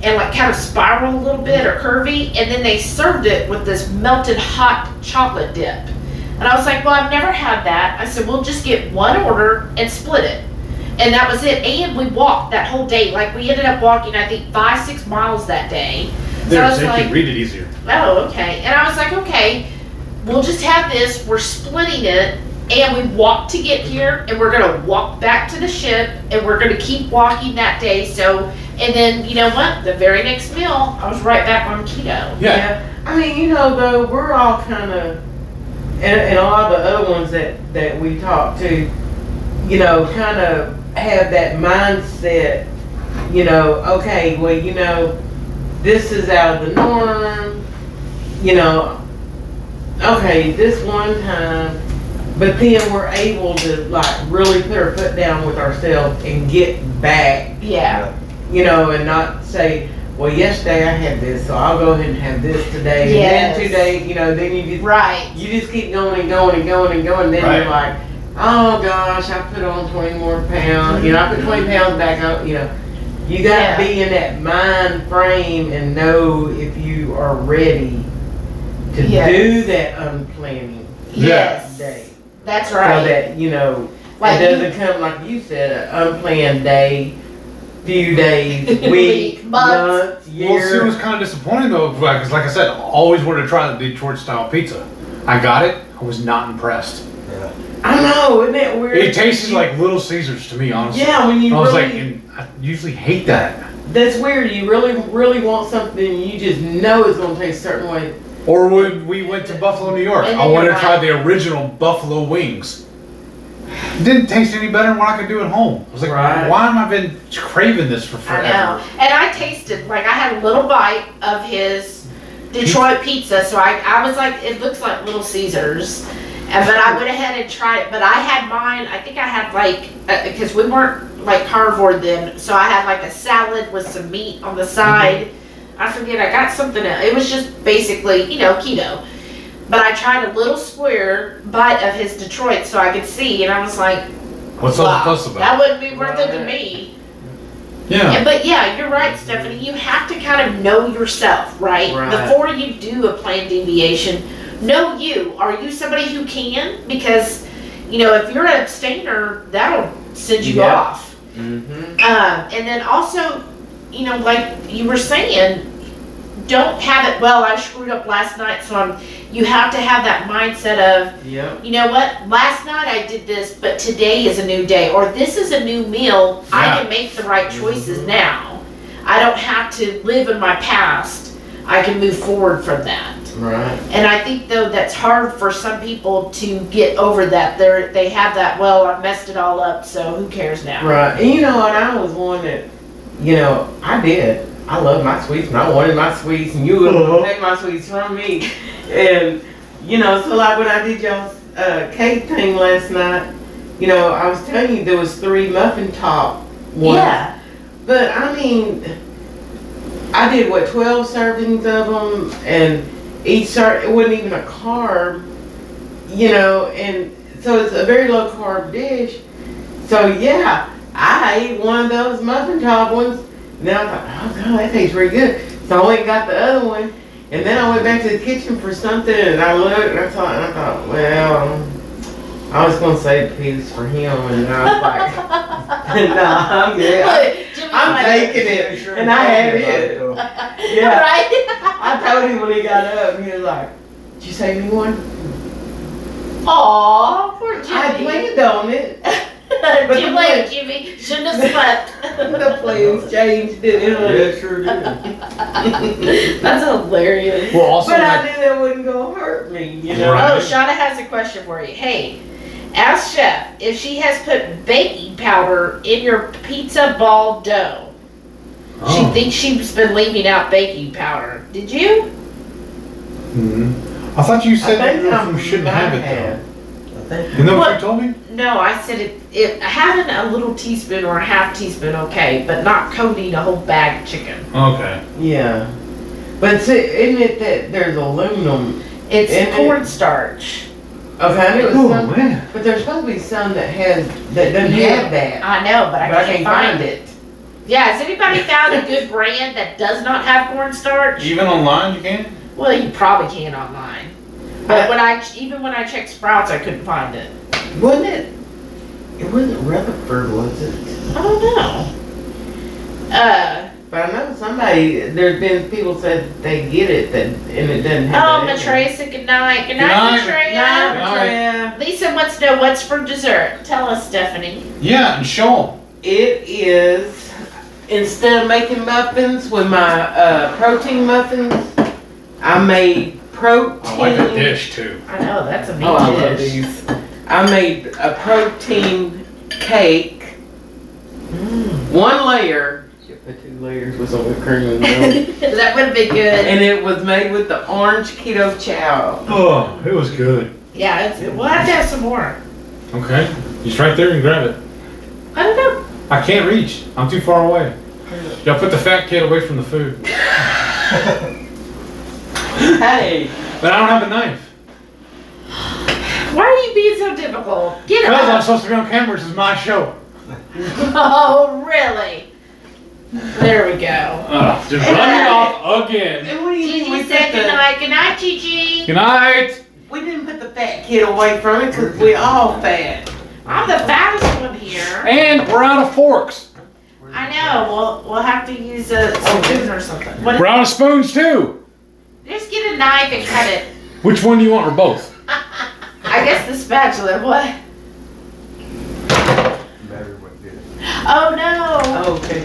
and like kind of spiral a little bit or curvy, and then they served it with this melted hot chocolate dip. And I was like, well, I've never had that. I said, we'll just get one order and split it. And that was it. And we walked that whole day. Like, we ended up walking, I think, 5-6 miles that day. So I was They like, can read it easier. oh, okay. And I was like, okay, we'll just have this. We're splitting it. And we walked to get here. And we're going to walk back to the ship. And we're going to keep walking that day. So, and then, you know what? The very next meal, I was right back on keto. Yeah. I mean, you know, though, we're all kind of, and a lot of the other ones that we talked to, you know, kind of have that mindset, you know, okay, well, you know, this is out of the norm, you know, okay, this one time, but then we're able to, like, really put our foot down with ourselves and get back, Yeah. you know, and not say, well, yesterday I had this, so I'll go ahead and have this today. Yes. And then 2 days, you know, then you Right. just keep going and going and going and going. Then Right. you're like, oh gosh, I put on 20 more pounds. You know, I put 20 pounds back on. You know, you gotta Yeah. be in that mind frame and know if you are ready to Yes. do that unplanning Yes. day. That's So right. that, you know, Like it doesn't come like you said, an unplanned day, few days, week, Months. month, Well, see, it year. was kind of disappointing though, because like I said, I always wanted to try the Detroit style pizza. I got it. I was not impressed. I know, isn't that weird? It tasted like Little Caesars to me, honestly. Yeah, when you I was really, like, and I usually hate that. that's weird. You really want something, you just know it's gonna taste a certain way. Or when we went to Buffalo, New York, And I then wanted you're to try like- the original buffalo wings. It didn't taste any better than what I could do at home. I was like, Right. why am I been craving this for forever? I know. And I tasted, like, I had a little bite of his Detroit pizza, so I was like, it looks like Little Caesars. But I went ahead and tried it. But I had mine, I think I had like, because we weren't like carnivore then, so I had like a salad with some meat on the side. I forget, I got something else. It was just basically, you know, keto. But I tried a little square bite of his Detroit so I could see, and I was like, What's all wow, the fuss about? that wouldn't be worth it to Right. me. Yeah. But yeah, you're right, Stephanie. You have to kind of know yourself, right? Right. Before you do a planned deviation, know you. Are you somebody who can? Because, you know, if you're an abstainer, that'll send you Yeah. off. Mm-hmm. And then also, you know, like you were saying, don't have it, well, I screwed up last night, so you have to have that mindset of, Yep. you know what, last night I did this, but today is a new day, or this is a new meal, I Yeah. can make the right choices now. I don't have to live in my past, I can move forward from that. Right. And I think though that's hard for some people to get over that. They have that, well, I messed it all up, so who cares now? Right. And you know what? I was one that, you know, I did. I love my sweets and I wanted my sweets and you would take my sweets from me. And, you know, so like when I did y'all's cake thing last night, you know, I was telling you there was 3 muffin top ones. Yeah. But I mean, I did what, 12 servings of them, and each it wasn't even a carb, you know, and so it's a very low carb dish. So yeah, I ate one of those muffin top ones. And then I thought, oh god, that tastes pretty good. So I went and got the other one, and then I went back to the kitchen for something, and I looked and I thought, well, I was gonna save the piece for him, and I was like, nah, I'm good. Jimmy's I'm like, taking it, and I had it. Yeah, right? I told him when he got up, and he was like, "Did you save me one?" Aw, poor Jimmy. I planned on it. Too late, Jimmy. Shouldn't have slept. The plans changed, didn't Yeah, it? it sure did. That's hilarious. Well, also, But I like, knew that wasn't gonna hurt me, you know. Right. Oh, Shauna has a question for you. Hey, ask Chef if she has put baking powder in your pizza ball dough. She Oh. thinks she's been leaving out baking powder. Did you? I thought you I said think that I you shouldn't have it have. though. I think. Isn't that what What? you told me? No, I said it having a little teaspoon or a half teaspoon, okay, but not coating a whole bag of chicken. Okay. Yeah, but see, isn't it that there's aluminum? It's And it- cornstarch. Okay, I knew it was Oh some, man. but there's supposed to be some that doesn't Yeah. have that. I know, but I But can't find it. Yeah, has anybody found a good brand that does not have cornstarch? Even online you can? Well, you probably can online. But even when I checked Sprouts, I couldn't find it. Wasn't it? It wasn't Rutherford, was it? I don't know. But I know there's been people said they get it and it doesn't have Oh, that in it. Maitreya said good night. Good Good night, night. Maitreya. Yeah, Maitreya. Lisa wants to know what's for dessert. Tell us, Stephanie. Yeah, and show them. It is, instead of making muffins with my protein muffins, I made protein. I like the dish too. I know, that's a meat Oh, I love dish. these. I made a protein cake, one layer. Should put 2 layers with some whipped cream and milk. That would be good. And it was made with the orange keto chow. Oh, it was good. Yeah, it's good. We'll have to have some more. Okay, he's right there and grab it. I don't know. I can't reach. I'm too far away. Y'all put the fat kid away from the food. Hey, But I don't have a knife. Why are you being so difficult? Get Because I'm up. supposed to be on camera. This is my show. Oh, really? There we go. Just running off again. and what do you mean we Gigi said put good the, night. Good night, Gigi. Good night. we didn't put the fat kid away from it because we all fat. I'm the fattest one here. And we're out of forks. I know. We'll have to use a spoon or something. What? We're out of spoons too. Just get a knife and cut it. Which one do you want, or both? I guess the spatula. What? Better would get it. Oh no. Okay,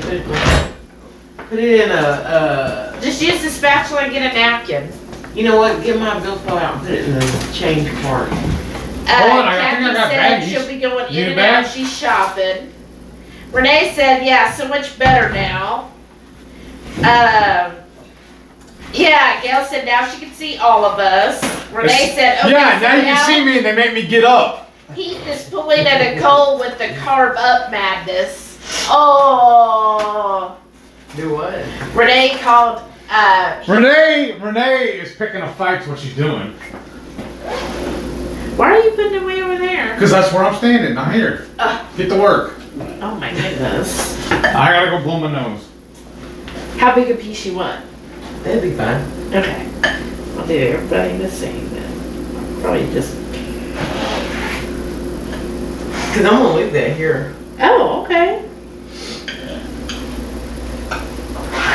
put it in a, Just use the spatula and get a napkin. you know what, get my billfold out and put it in the change part. Hold on, I think I Kathy got said baggies. she'll be going You in need and a out. bag? She's shopping. Renee said, yeah, so much better now. Yeah, Gail said now she can see all of us. Renee said, okay, Yeah, so now you can see me and they make me get up. Heath is pulling at Nicole with the carb up madness. Oh. Do what? Renee called, Renee is picking a fight's what she's doing. why are you putting it way over there? Because that's where I'm standing, not here. Get to work. Oh my goodness. I gotta go blow my nose. How big a piece you want? That'd be fine. Okay. I'll do everybody the same then. Probably just. Cause I'm gonna leave that here. Oh, okay.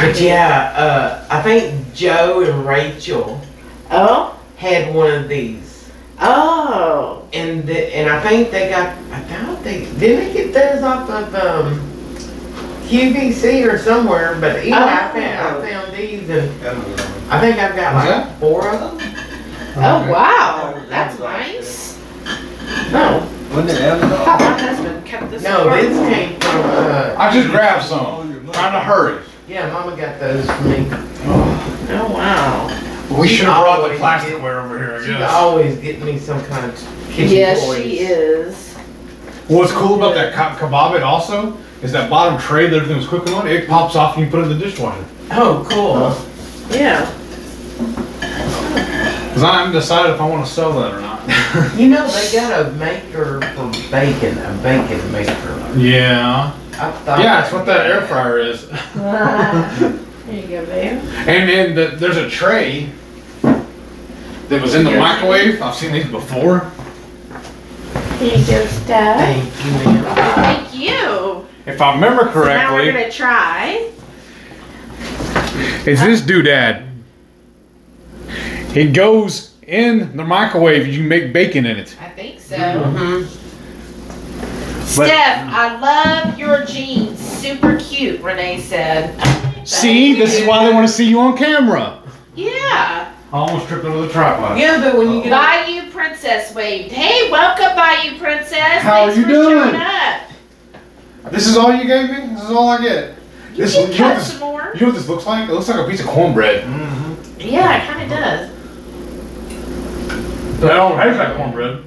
But yeah, I think Joe and Rachel Oh? had one of these. Oh. And I think they got, I thought didn't they get theirs off of QVC or somewhere, but anyway, I found these and I think I've got What's like 4 of them. Oh, wow. Yeah, That's Amazon. nice. No, Wasn't it I thought Amazon? my husband kept this. no, apart. this came from, I just grabbed some. Trying to hurry. yeah, Mama got those for me. Oh, wow. We should have brought the always plasticware over here, I She's guess. always getting me some kind of kitchen Yes, toys. she is. What's cool about that kebab it also is that bottom tray that everything was cooking on, it pops off and you put it in the dishwasher. Oh, cool. Yeah. Because I haven't decided if I want to sell that or not. You know, they got a maker for bacon, a bacon maker. Yeah. I thought. Yeah, that's what that air fryer is. There you go, babe. And then there's a tray that was in the microwave. I've seen these before. Here you go, Steph. Thank you, man. Thank you. If I remember So now we're correctly, gonna try. it's this doodad. It goes in the microwave. You can make bacon in it. I think so. Mhm. Steph, I love your jeans. Super cute, Renee said. See, this is why they want to see you on camera. Yeah. I almost tripped over the tripod. Yeah, but when you get Bayou Princess waved. Hey, welcome, Bayou Princess. How Thanks are you for doing? showing up. This is all you gave me? This is all I get? You This, can you know what cut this, some more. you know what this looks like? It looks like a piece of cornbread. Yeah, it kind of does. But I don't taste like cornbread.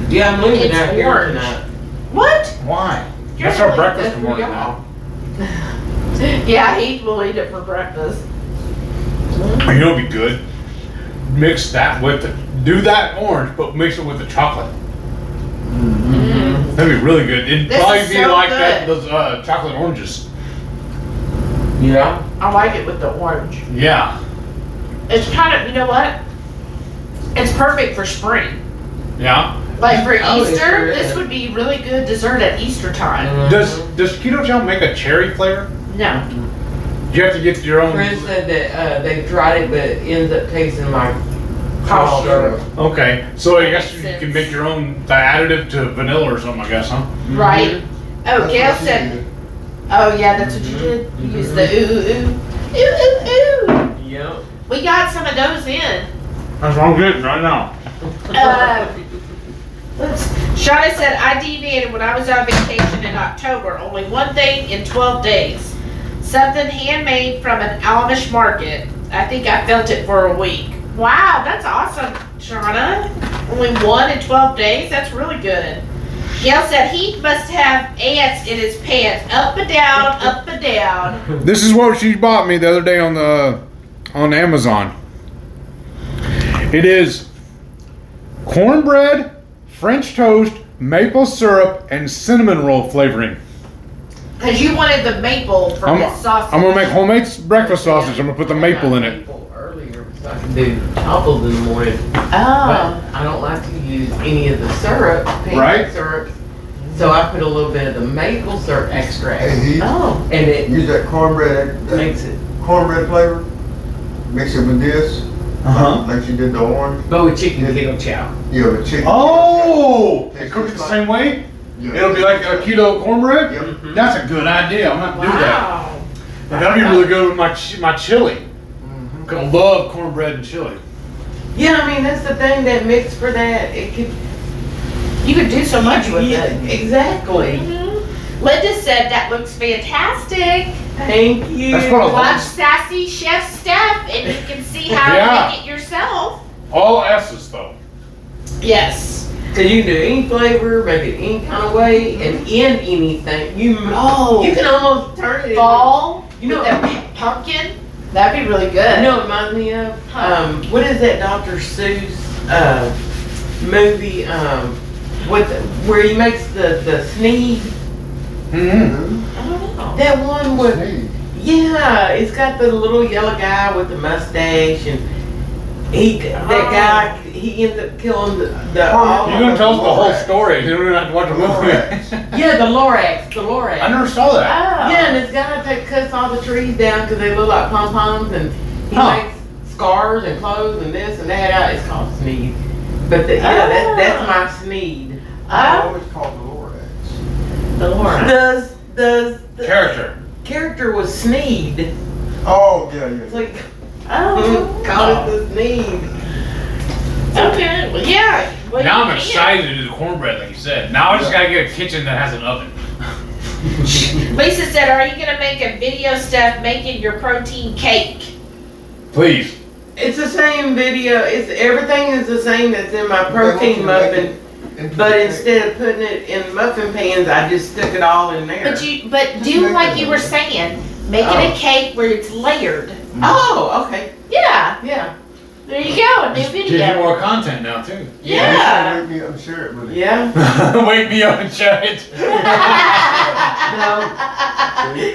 yeah, I'm leaving It's out here orange. tonight. What? Why? You're That's our like- breakfast that's tomorrow for now. Yeah, he will eat it for breakfast. You know what'd be good? Mix that with the, do that orange, but mix it with the chocolate. That'd be really good. It'd This probably is be so like good. that, those chocolate oranges. Yeah. I like it with the orange. Yeah. It's kind of, you know what? It's perfect for spring. Yeah. Like for Oh, it Easter, sure is. this would be really good dessert at Easter time. Does Keto Chow make a cherry flavor? No. You have to get your own. Friend said that they tried it, but it ends up tasting like Cough cough syrup. syrup. Okay, so I guess you Makes can sense. make your own the additive to vanilla or something, I guess, huh? Right? Oh, That's Gail what she said, did. oh yeah, that's what you did? You used the ooh, ooh, ooh, ooh, ooh. Yep. We got some of those in. That's what I'm getting right now. Shauna said, I deviated when I was on vacation in October. Only one thing in 12 days. Something handmade from an Amish market. I think I felt it for a week. Wow, that's awesome, Shauna. Only one in 12 days? That's really good. Gail said he must have ants in his pants. Up and down, up and down. This is what she bought me the other day on Amazon. It is cornbread, French toast, maple syrup, and cinnamon roll flavoring. Because you wanted the maple for his sausage. I'm gonna make homemade breakfast sausage. I'm gonna put the maple in it. Maple earlier so I can do truffles in the morning. Oh. But I don't like to use any of the syrup, pink Right. syrup. So I put a little bit of the maple syrup extract, And he Oh. and it use that cornbread, that makes it. cornbread flavor, mix it with this, Uh-huh. like she did the orange. But with chicken keto chow. You have a chicken. Oh! They cook it the same way? Yeah. It'll be like a keto cornbread? Yep. That's a good idea. I'm gonna have to do that. Wow. That'll be really good with my chili. I'm gonna love cornbread and chili. Yeah, I mean, that's the thing, that mix for that, it could. You could do so much with Yeah, it. exactly. Linda said that looks fantastic. Thank you. That's what I love. Watch Sassy Chef Steph and you can see how Yeah. to make it yourself. All S's though. Yes. Cause you can do any flavor, make it any kind of way, and in anything. You Oh. you can almost turn it. Fall. You know- with that pumpkin. That'd be really good. You know what it reminds me of? What is that Dr. Seuss movie? Where he makes the sneeze. Mm-hmm. I don't know. That one with Sneeze. yeah, it's got the little yellow guy with the mustache, and that guy he ends up killing the all You're gonna tell us the whole Lorax. story. You don't have to watch a movie. Lorax. yeah, the Lorax. I never saw that. Oh. Yeah, and this guy cuts all the trees down because they look like pom-poms, and he Huh. makes scarves and clothes and this and that. It's called Sneed. But that's my Sneed. I Oh. always called the Lorax. The Laura. Does the Character. character was Sneed? Oh, yeah, It's yeah. like Oh. call it the Sneed. Okay. Well, yeah. Well, Now you I'm can. excited to do the cornbread, like you said. Now I just gotta get a kitchen that has an oven. Lisa said, "Are you gonna make a video stuff making your protein cake?" Please. It's the same video. It's everything is the same that's in my protein muffin. But instead of putting it in muffin pans, I just stuck it all in there. But do like you were saying, make it a cake where it's layered. Oh, okay. Yeah. Yeah. There you go. A new Gives you video. more content now too. Yeah. Wake me up and share it with you. Yeah. Wake me up and share it. No.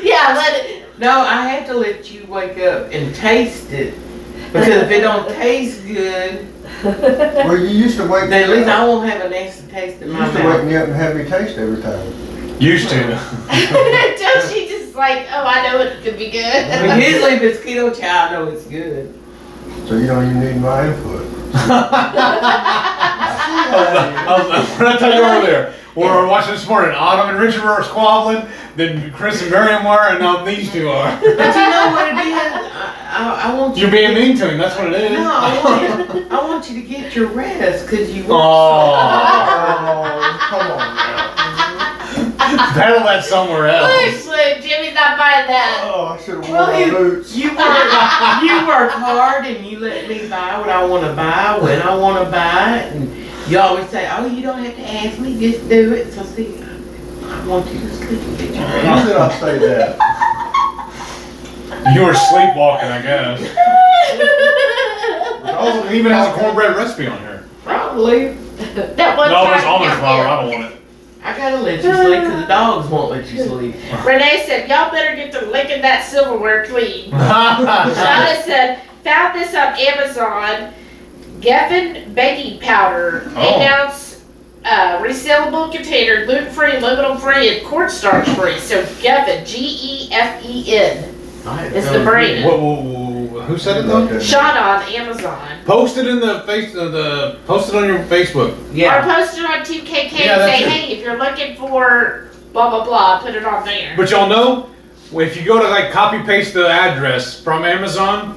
Yeah. Let it. No, I have to let you wake up and taste it. Because if it don't taste good, Well, you used to wake then at me least I up. won't have a nasty taste in You my used to wake mouth. me up and have me taste every time. Used to. Don't she just like? Oh, I know it could be I good. mean, usually if it's keto chow, I know it's good. So you don't even need my input. What did I tell you earlier? We were watching this morning. Autumn and Richard were squabbling. Then Chris and Miriam were, and now these two are. But you know what it is? I want you You're being mean to him. That's what it is. No, I want you to get your rest because you work Oh, Oh, come on now. battle that somewhere else. Look, Jimmy's not buying that. Oh, I should have Well, worn my boots. you work hard and you let me buy what I want to buy when I want to buy it, and you always say, "Oh, you don't have to ask me, just do it." So see, I want you to sleep and get your When rest. did I say that? You were sleepwalking, I guess. Oh, it even has a cornbread recipe on here. Probably. That one No, time it's almond down flour. here. I don't want it. I gotta let you sleep because the dogs won't let you sleep. Renee said, "Y'all better get to licking that silverware clean." Shauna said, found this on Amazon. Geffen baking powder, 8 ounce, resealable container, gluten-free, aluminum-free, and cornstarch-free. So Geffen, Geffen is the brand. Who said it though? Shot on Amazon. Post it in the post it on your Facebook. Or post it on 2KK and say, hey, if you're looking for blah blah blah, put it on there. But y'all know, if you go to like copy paste the address from Amazon,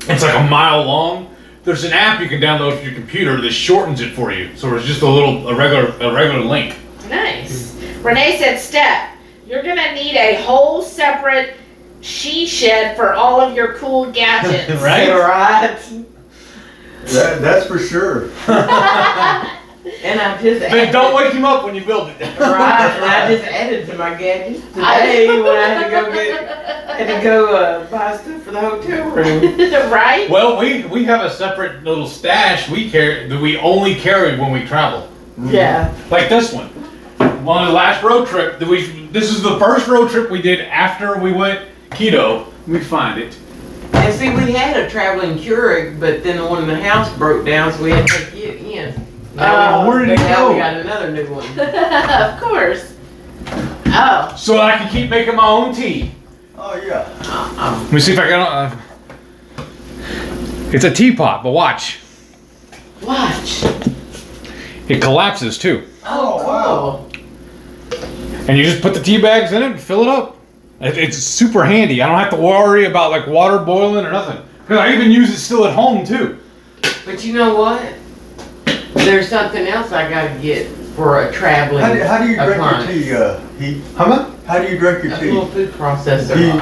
it's like a mile long. There's an app you can download for your computer that shortens it for you. So it's just a regular link. Nice. Renee said, Steph, you're gonna need a whole separate she shed for all of your cool gadgets. Right? That's for sure. And I just Then don't wake him up when you build it. Right, and I just added to my gadgets today when I had to go buy stuff for the hotel room. Right? Well, we have a separate little stash we carry that we only carry when we travel. Yeah. Like this one. On the last road trip that this is the first road trip we did after we went keto. We find it. And see, we had a traveling Keurig, but then the one in the house broke down, so we had to take it in. Where did it Now go? we got another new one. Of course. Oh. So I can keep making my own tea. Oh yeah. Let me see if I can. It's a teapot, but watch. Watch. It collapses too. Oh, wow. And you just put the tea bags in it and fill it up. It's super handy. I don't have to worry about like water boiling or nothing. Because I even use it still at home too. But you know what? There's something else I gotta get for a traveling How do you drink appliance. your tea, Heath? Huh? How do you drink your A tea? little food processor. Do you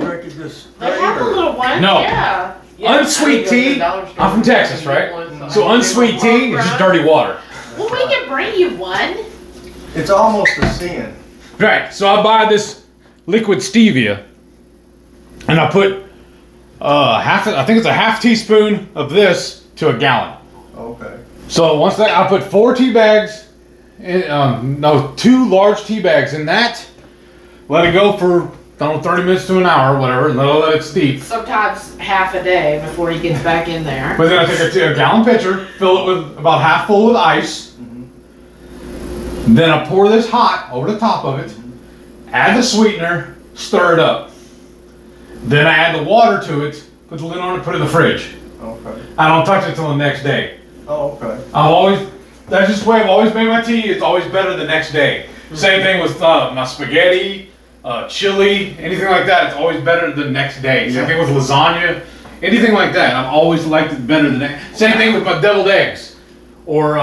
drink it just They straight have a or? little one. No. Yeah. Unsweet tea. I'm from Texas, right? So unsweet tea is just dirty water. Well, we can bring you one. It's almost a sin. Right. So I buy this liquid stevia, and I put I think it's a half teaspoon of this to a gallon. Okay. So once that, I put 4 tea bags, 2 large tea bags in that. Let it go for, I don't know, 30 minutes to an hour, whatever, and let it steep. Sometimes half a day before he gets back in there. But then I take a gallon pitcher, fill it with about half full with ice. Then I pour this hot over the top of it, add the sweetener, stir it up. Then I add the water to it, put the lid on it, put it in the fridge. Okay. I don't touch it till the next day. Oh, okay. That's just the way I've always made my tea. It's always better the next day. Same thing with my spaghetti, chili, anything like that. It's always better the next day. Same thing with lasagna, anything like that. I've always liked it better the next. Same thing with my deviled eggs or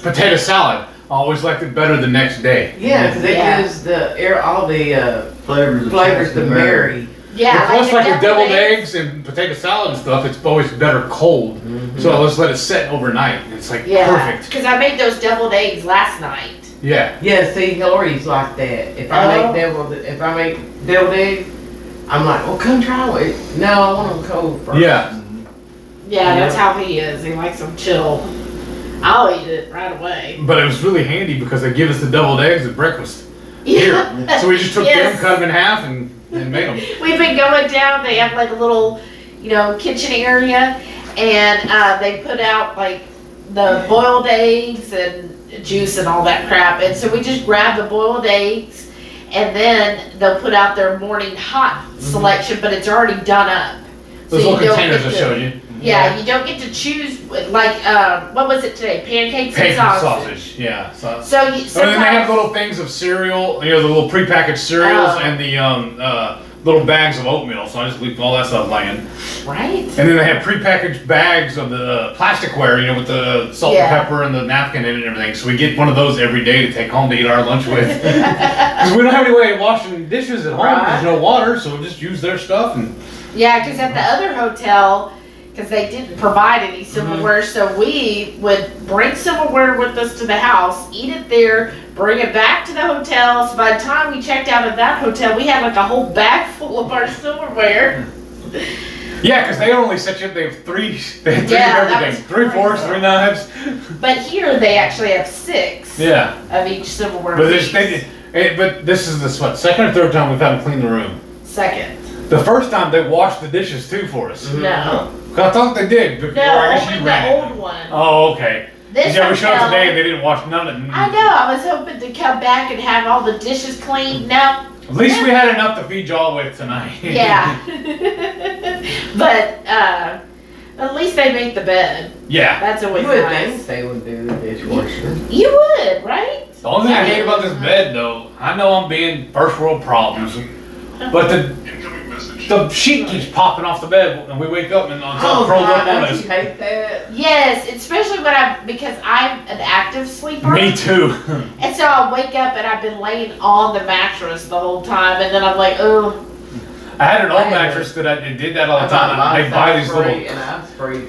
potato salad. I always liked it better the next day. Yeah, because it gives all the Flavors to marry. Yeah. Plus, your like with deviled eggs and potato salad and stuff, it's always better cold. So I just let it set overnight. It's like perfect. Because I made those deviled eggs last night. Yeah. Yeah, see, Hillary's like that. If I make deviled eggs, I'm like, well, come try it. No, I want them cold first. Yeah. Yeah, that's how he is. He likes them chill. I'll eat it right away. But it was really handy because they give us the deviled eggs at breakfast. Here. So we just took them, cut them in half, and made them. We've been going down. They have like a little, kitchen area, and they put out like the boiled eggs and juice and all that crap. And so we just grab the boiled eggs, and then they'll put out their morning hot selection, but it's already done up. Those So little you don't containers I get to- showed you. Yeah, you don't get to choose like what was it today? Pancakes and Bacon sausage. Yeah. So you And then they have sometimes little things of cereal, the little prepackaged cereals and the little bags of oatmeal. So I just leave all that stuff laying. right. And then they have prepackaged bags of the plasticware, with the salt and pepper and the napkin in it and everything. So we get one of those every day to take home to eat our lunch with. Because we don't have any way of washing dishes at home. There's no water, so we just use their stuff. And Yeah, because at the other hotel, because they didn't provide any silverware, so we would bring silverware with us to the house, eat it there, bring it back to the hotel. So by the time we checked out of that hotel, we had like a whole bag full of our silverware. yeah, because they only set you up. They have three. They have 3 Yeah, of that everything. was 3 forks, crazy. 3 knives. But here they actually have 6 Yeah. of each silverware But piece. this is the second or third time we've had to clean the room. Second. The first time they washed the dishes too for us. No. I thought they did before. No, I guess only you the ran old it. one. Oh, okay. This Did you ever show up hotel- today and they didn't wash none of it? I know, I was hoping to come back and have all the dishes cleaned. No. At least we had enough to feed y'all with tonight. Yeah. But, at least they make the bed. Yeah. That's always You would nice. think they would do the dishwasher. You would, right? The only thing I hate about this bed, though, I know I'm being first world problems, but Incoming message. the sheet keeps popping off the bed and we wake up and it's all Oh, curled God, up on don't us. you hate that? Yes, especially because I'm an active sleeper. Me too. And so I'll wake up and I've been laying on the mattress the whole time, and then I'm like, oh. I had an I old had mattress that I did that all the I time. bought They buy these spray little and I sprayed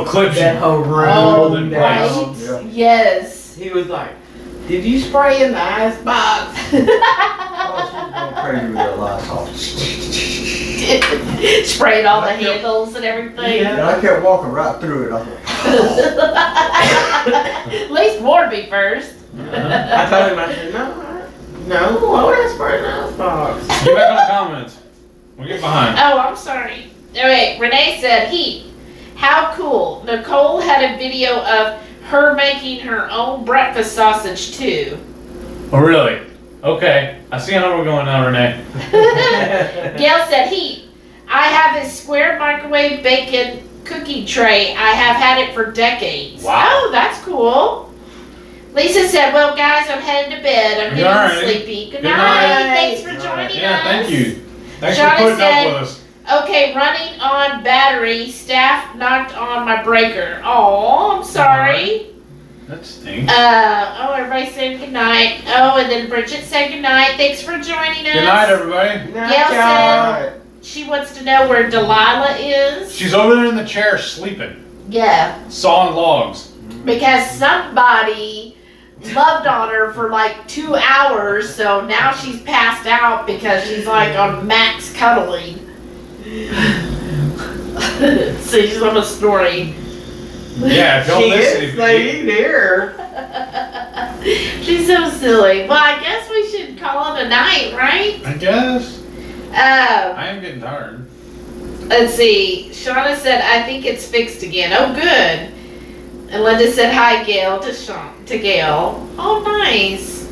clips. that whole room. Oh, down. right. Yeah. Yes. He was like, "Did you spray in the ice box?" Oh, she's going crazy with that Lysol. Sprayed all the handles and everything. Yeah. And I kept walking right through it. I thought, At least warn me first. I told him, I said, no, why would I spray in the ice box? Get back on the comments. We'll get behind. Oh, I'm sorry. Okay, Renee said, Heat, how cool. Nicole had a video of her making her own breakfast sausage too. Oh, really? Okay. I see how we're going now, Renee. Gail said, Heat, I have this square microwave bacon cookie tray. I have had it for decades. Wow. Oh, that's cool. Lisa said, well, guys, I'm heading to bed. I'm getting Alright. sleepy. Good Good night. night. Thanks for joining us. Yeah, thank you. Thanks Johnny for putting said- up with us. Okay, running on battery. Staff knocked on my breaker. Oh, I'm sorry. That stinks. Everybody saying good night. Oh, and then Bridget said good night. Thanks for joining us. Good night, everybody. Night, Gail y'all. all right. She wants to know where Delilah is. She's over there in the chair sleeping, Yeah, sawing logs. because somebody loved on her for like 2 hours, so now she's passed out because she's like on max cuddling. So she's on a story. Yeah, if y'all She listen, is, they eat here. She's so silly. Well, I guess we should call it a night, right? I guess. I am getting tired. Let's see. Shauna said, I think it's fixed again. Oh, good. And Linda said, hi, Gail, to Gail. Oh, nice.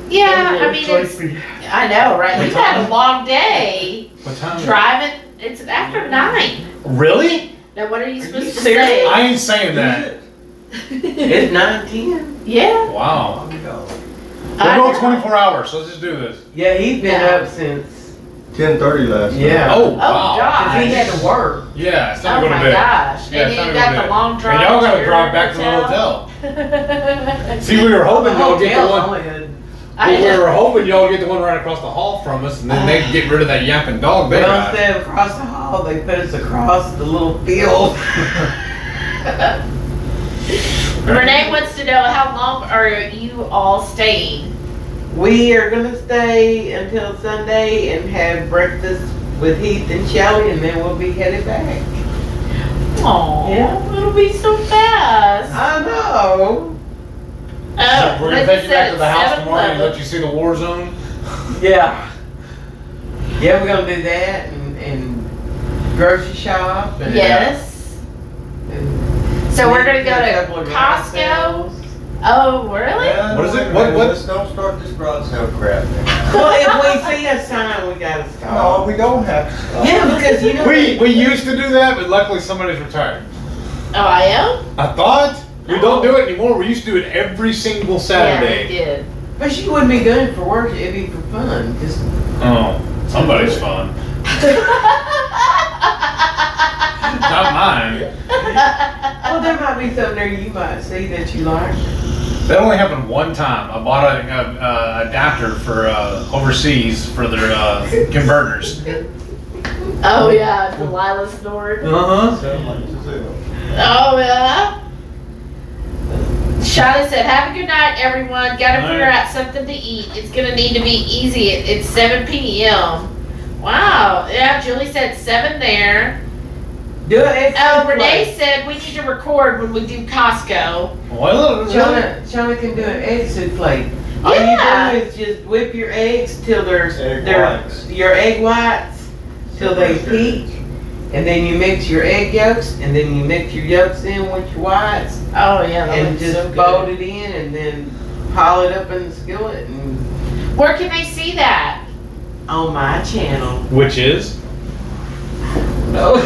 Yeah, I mean, it's, I know, right? We've had a long day. What time is it? Driving, it's after 9. Really? Now, what are you supposed to serious? say? I ain't saying that. It's 9:10. Yeah. Wow. I We're know. going 24 hours, so let's just do this. Yeah, he's been Yeah. up since. 10:30 last night. Yeah. Oh, Oh, wow. gosh. Cause he had to work. Yeah, it's time Oh to go my to bed. gosh. Yeah, And it's then time you to go got to the bed. long drive. And y'all gotta your drive back to the hotel. See, we were hoping y'all get the one. I We know. were hoping y'all get the one right across the hall from us, and then they'd get rid of that yapping dog they Well, got. instead of across the hall, they put us across the little field. Renee wants to know how long are you all staying? We are gonna stay until Sunday and have breakfast with Heath and Shelley, and then we'll be headed back. Oh, Yeah. it'll be so fast. I know. Oh, So we're gonna Linda take you back said to the it's house tomorrow and 7:11. let you see the war zone. Yeah. Yeah, we're gonna do that and grocery shop. And, Yes. and So we're gonna go a to couple of Costco. sales. Oh, really? Yeah, What is it? wait a What- minute, what- Let's don't start this garage sale crap now. Well, if we see a sign, we gotta No, stop. we don't have to stop. Yeah, because you know. We used to do that, but luckily somebody's retired. Oh, I am? I thought we don't do it anymore. We used to do it every single Yeah, Saturday. we did. But she wouldn't be doing it for work. It'd be for fun. Just Oh, somebody's fun. Not mine. well, there might be something there you might see that you like. That only happened one time. I bought an adapter for overseas for their converters. Oh, yeah, Delilah snored. Uh-huh. Sound like it's a sale. Oh, yeah. Shauna said, have a good night, everyone. Gotta Night. figure out something to eat. It's gonna need to be easy. It's 7 p.m. Wow. Yeah, Julie said 7 there. Do it. Oh, Renee said we need to record when we do Costco. Well, Shauna can do an egg souffle. All Yeah. you do is just whip your eggs till Egg they're whites. your egg whites. till they peak, and then you mix your egg yolks, and then you mix your yolks in with your whites, Oh yeah, that and looks just so good. fold it in, and then pile it up in the skillet, and Where can they see that? on my channel. Which is Oh.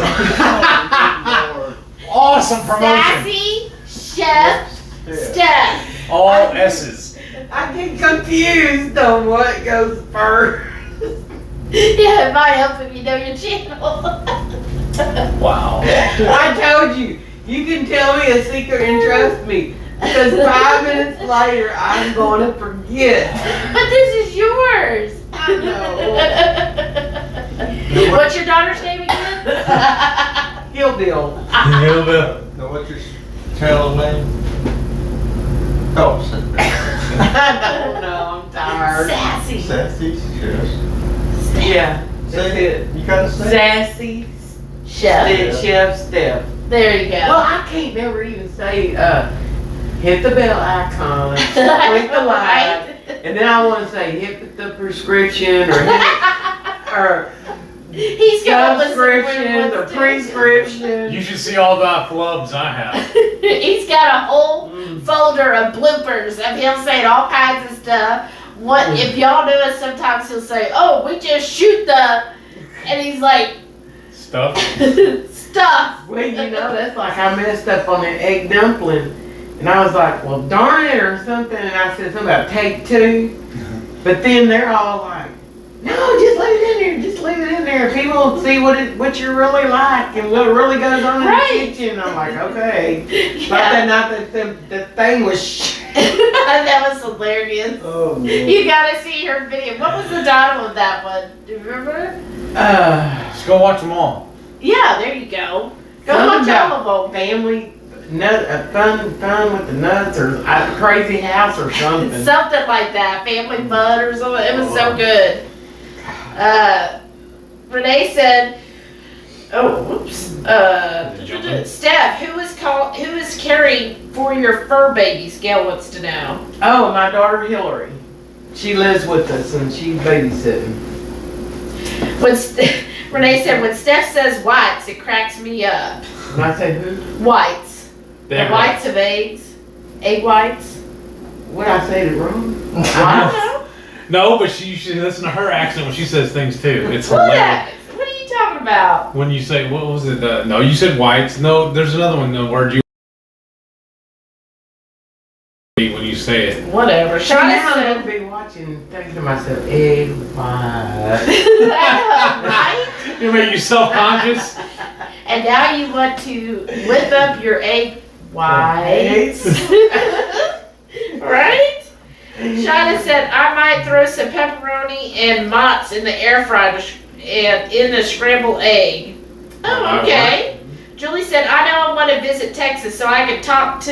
awesome promotion. Sassy Chef Steph. All S's. I get confused on what goes first. Yeah, it might help if you know your channel. Wow. I told you, you can tell me a secret and trust me. Because 5 minutes later, I'm going to forget. But this is yours. I know. What's your daughter's name again? Hillbill. Now what's your channel name? Oh, I don't know, I'm tired. Sassy. Sassy Chef. Yeah, that's it. You gotta say. Sassy Chef. Chef Steph. There you go. Well, I can't never even say, hit the bell icon, click the like, and then I want to say hit the prescription or He's gonna listen when he subscription wants or to. You prescription. should see all the flubs I have. He's got a whole folder of bloopers of him saying all kinds of stuff. What if y'all know us? Sometimes he'll say, "Oh, we just shoot the," and he's like, Stuff. "Stuff." Well, you know, that's like I messed up on an egg dumpling, and I was like, well, darn it, or something, and I said something about take 2, but then they're all like, no, just leave it in there, just leave it in there. People will see what you're really like and what really goes on in Right. the kitchen. I'm like, okay. Yeah. But that not that the thing was That was hilarious. Oh, man. You gotta see her video. What was the title of that one? Do you remember? Just go watch them all. Yeah, there you go. Go Something watch all about of them. family, fun with the nuts, or a crazy house or something. Something like that. Family Fun or something. It was so good. Renee said, oh, whoops. Steph, who is caring for your fur babies? Gail wants to know. Oh, my daughter Hillary. She lives with us and she's babysitting. Renee said, when Steph says whites, it cracks me up. And I say, who? Whites. The Damn whites of eggs. Egg whites. Would I say it wrong? I don't know. No, but you should listen to her accent when she says things too. It's What? hilarious. What are you talking about? When you say, what was it? No, you said whites. No, there's another one. The word you when you say it. Whatever. So Shauna now I'm said, gonna be watching, thinking to myself, egg white. right? You make you self-conscious. And now you want to lift up your egg whites. Right? Shauna said, I might throw some pepperoni and mozz in the air fryer and in the scrambled egg. Oh, okay. Julie said, I know I want to visit Texas so I can talk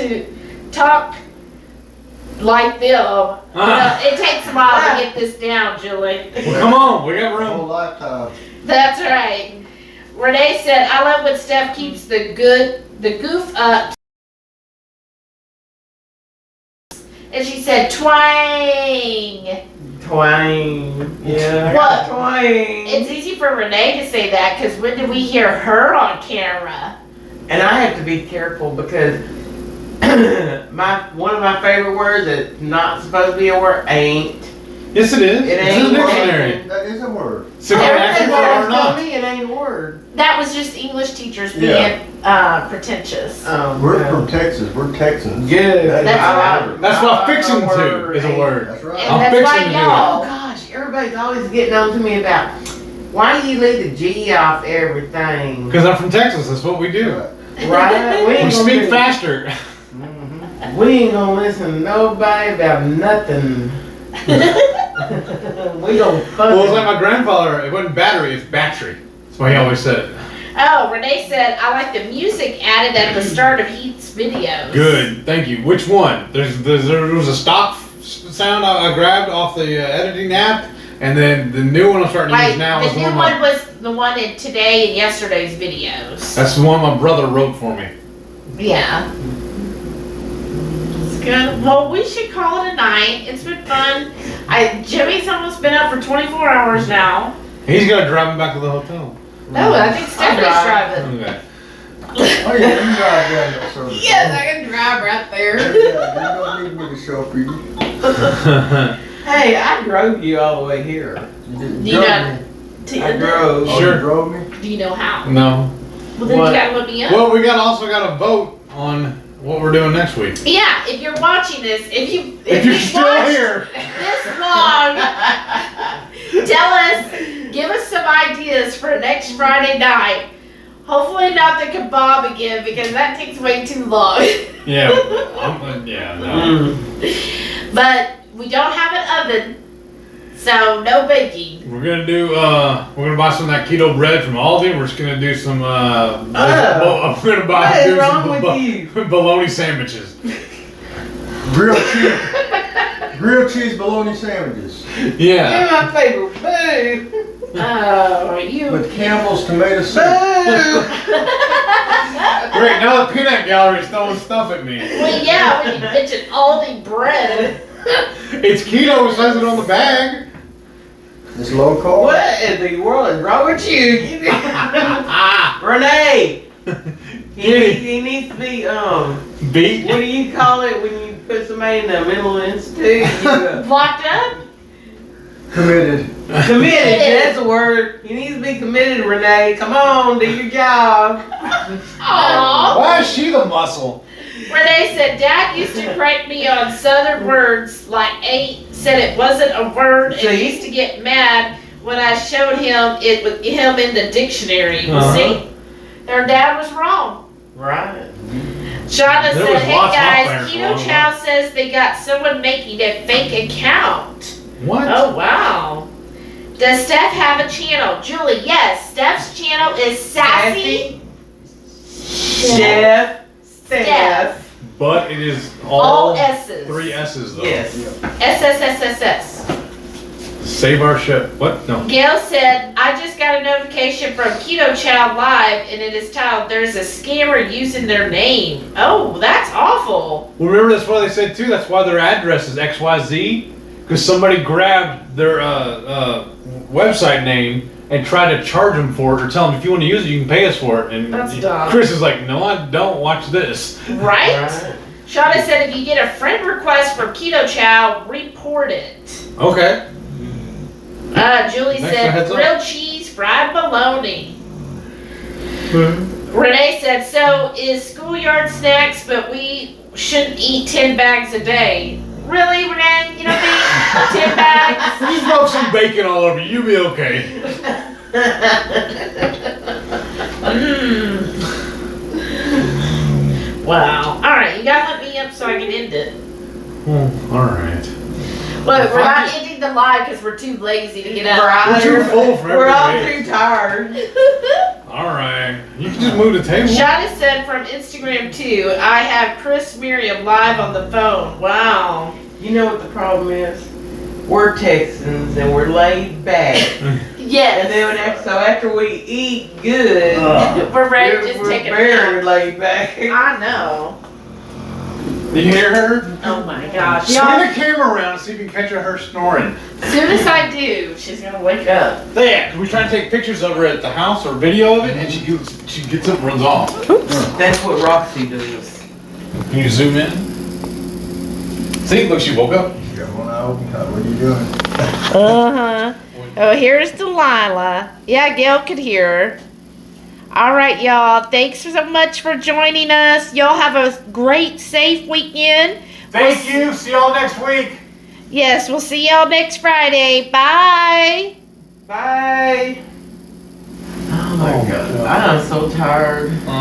like them. It takes a while to get this down, Julie. Well, come on, we got Whole room. lifetime. That's right. Renee said, I love when Steph keeps the goof up. And she said, twang. Twang. Yeah. What? Twang. It's easy for Renee to say that because when did we hear her on camera? And I have to be careful because one of my favorite words that's not supposed to be a word ain't. Yes, it is. It It's in ain't the dictionary. That is a word. So can actually Everybody or tell not. me it ain't a word. That was just English teachers being Yeah. pretentious. We're no. from Texas. We're Texans. Good. That's I right. like- That's I what like fixing a to word, is a ain't. word. That's And right. I'm that's fixing why to do it. Oh y'all. gosh, everybody's always getting on to me about why do you leave the G off everything? Because I'm from Texas, that's what we do. Right? We ain't gonna speak do- faster. Mhm. We ain't gonna listen to nobody about nothing. We don't fuck. Well, it's like my grandfather, it wasn't battery, it's battery. That's why he always said it. Oh, Renee said, I like the music added at the start of Heath's videos. Good, thank you. Which one? There was a stock sound I grabbed off the editing app, and then the new one I'm starting to use Like, now is the the new one one was the one in today and yesterday's videos. that's the one my brother wrote for me. Yeah. It's good. Well, we should call it a night. It's been fun. Jimmy's almost been up for 24 hours now. He's gonna drive me back to the hotel. No, I think Stephanie's driving. Okay. Oh yeah, you drive down that service. Yes, I can drive right there. Yeah, you don't need me to chauffeur you. Hey, I drove you all the way here. Do you know? I drove. Oh, Sure. you drove me? Do you know how? No. Well, then What? you gotta look me up. Well, we also got to vote on what we're doing next week. Yeah, if you're watching this, if If you're you've still watched here. this long, tell us, give us some ideas for next Friday night. Hopefully not the kebab again because that takes way too long. Yeah. Yeah. No. But we don't have an oven, so no baking. We're gonna do. We're gonna buy some of that keto bread from Aldi. We're just gonna do some. I'm gonna buy What is do wrong some with you? bologna sandwiches. Grilled cheese bologna sandwiches Yeah. You're my favorite. Boo. Oh, you. with Campbell's tomato soup. Boo. Great. Now the peanut gallery's throwing stuff at me. Well, yeah, when you mention Aldi bread. It's keto. It says it on the bag. It's low carb. What in the world is wrong with you? Renee. He needs to be Beat. what do you call it when you put somebody in the mental institute? Locked up? Committed. Committed, that's the word. You need to be committed, Renee. Come on, do your job. Aww. Why is she the muscle? Renee said, Dad used to correct me on southern words like ain't, said it wasn't a word, and See? used to get mad when I showed him it with him in the dictionary. Uh-huh. See? Their dad was wrong. Right. Shauna There said, was hey lots of guys, players Keto wrong, Chow says they got someone making a fake account. What? Oh, wow. Does Steph have a channel? Julie, yes. Steph's channel is Sassy Chef. Steph. But it is All all S's. 3 S's though. Yes. SSSSS. Save our ship. What? No. Gail said, I just got a notification from Keto Chow Live and it is titled, there's a scammer using their name. Oh, that's awful. Well, remember that's why they said too. That's why their address is XYZ, because somebody grabbed their website name and tried to charge them for it, or tell them if you want to use it, you can pay us for it. And That's dumb. Chris is like, no, I don't. Watch this. Right? Right. Shauna said, if you get a friend request from Keto Chow, report it. Okay. Julie Thanks for the said, heads up. grilled cheese, fried bologna. Renee said, so is schoolyard snacks, but we shouldn't eat 10 bags a day. Really, Renee? You don't think 10 bags? You rub some bacon all over you, you'll be okay. Wow. All right, you gotta let me up so I can end it. All right. Look, we're not ending the live because we're too lazy to get up. Right. We're too full for We're all everybody. too tired. All right. You can just move the table. Shauna said from Instagram too, I have Chris Miriam live on the phone. Wow. You know what the problem is? We're Texans and we're laid back. Yes. And then so after we eat good, We're ready to just we're take a very nap. laid back. I know. You hear her? Oh my gosh. Turn Y'all, the camera around so you can catch her snoring. as soon as I do, she's gonna wake up. Yeah, we try to take pictures of her at the house or video of it, and she gets up and runs off. That's what Roxy does. Can you zoom in? See, look, she woke up. Got one eye open. What are you doing? Uh-huh. Oh, here's Delilah. Yeah, Gail could hear her. All right, y'all. Thanks so much for joining us. Y'all have a great, safe weekend. Thank you. See y'all next week. Yes, we'll see y'all next Friday. Bye. Bye. Oh my God. I am so tired.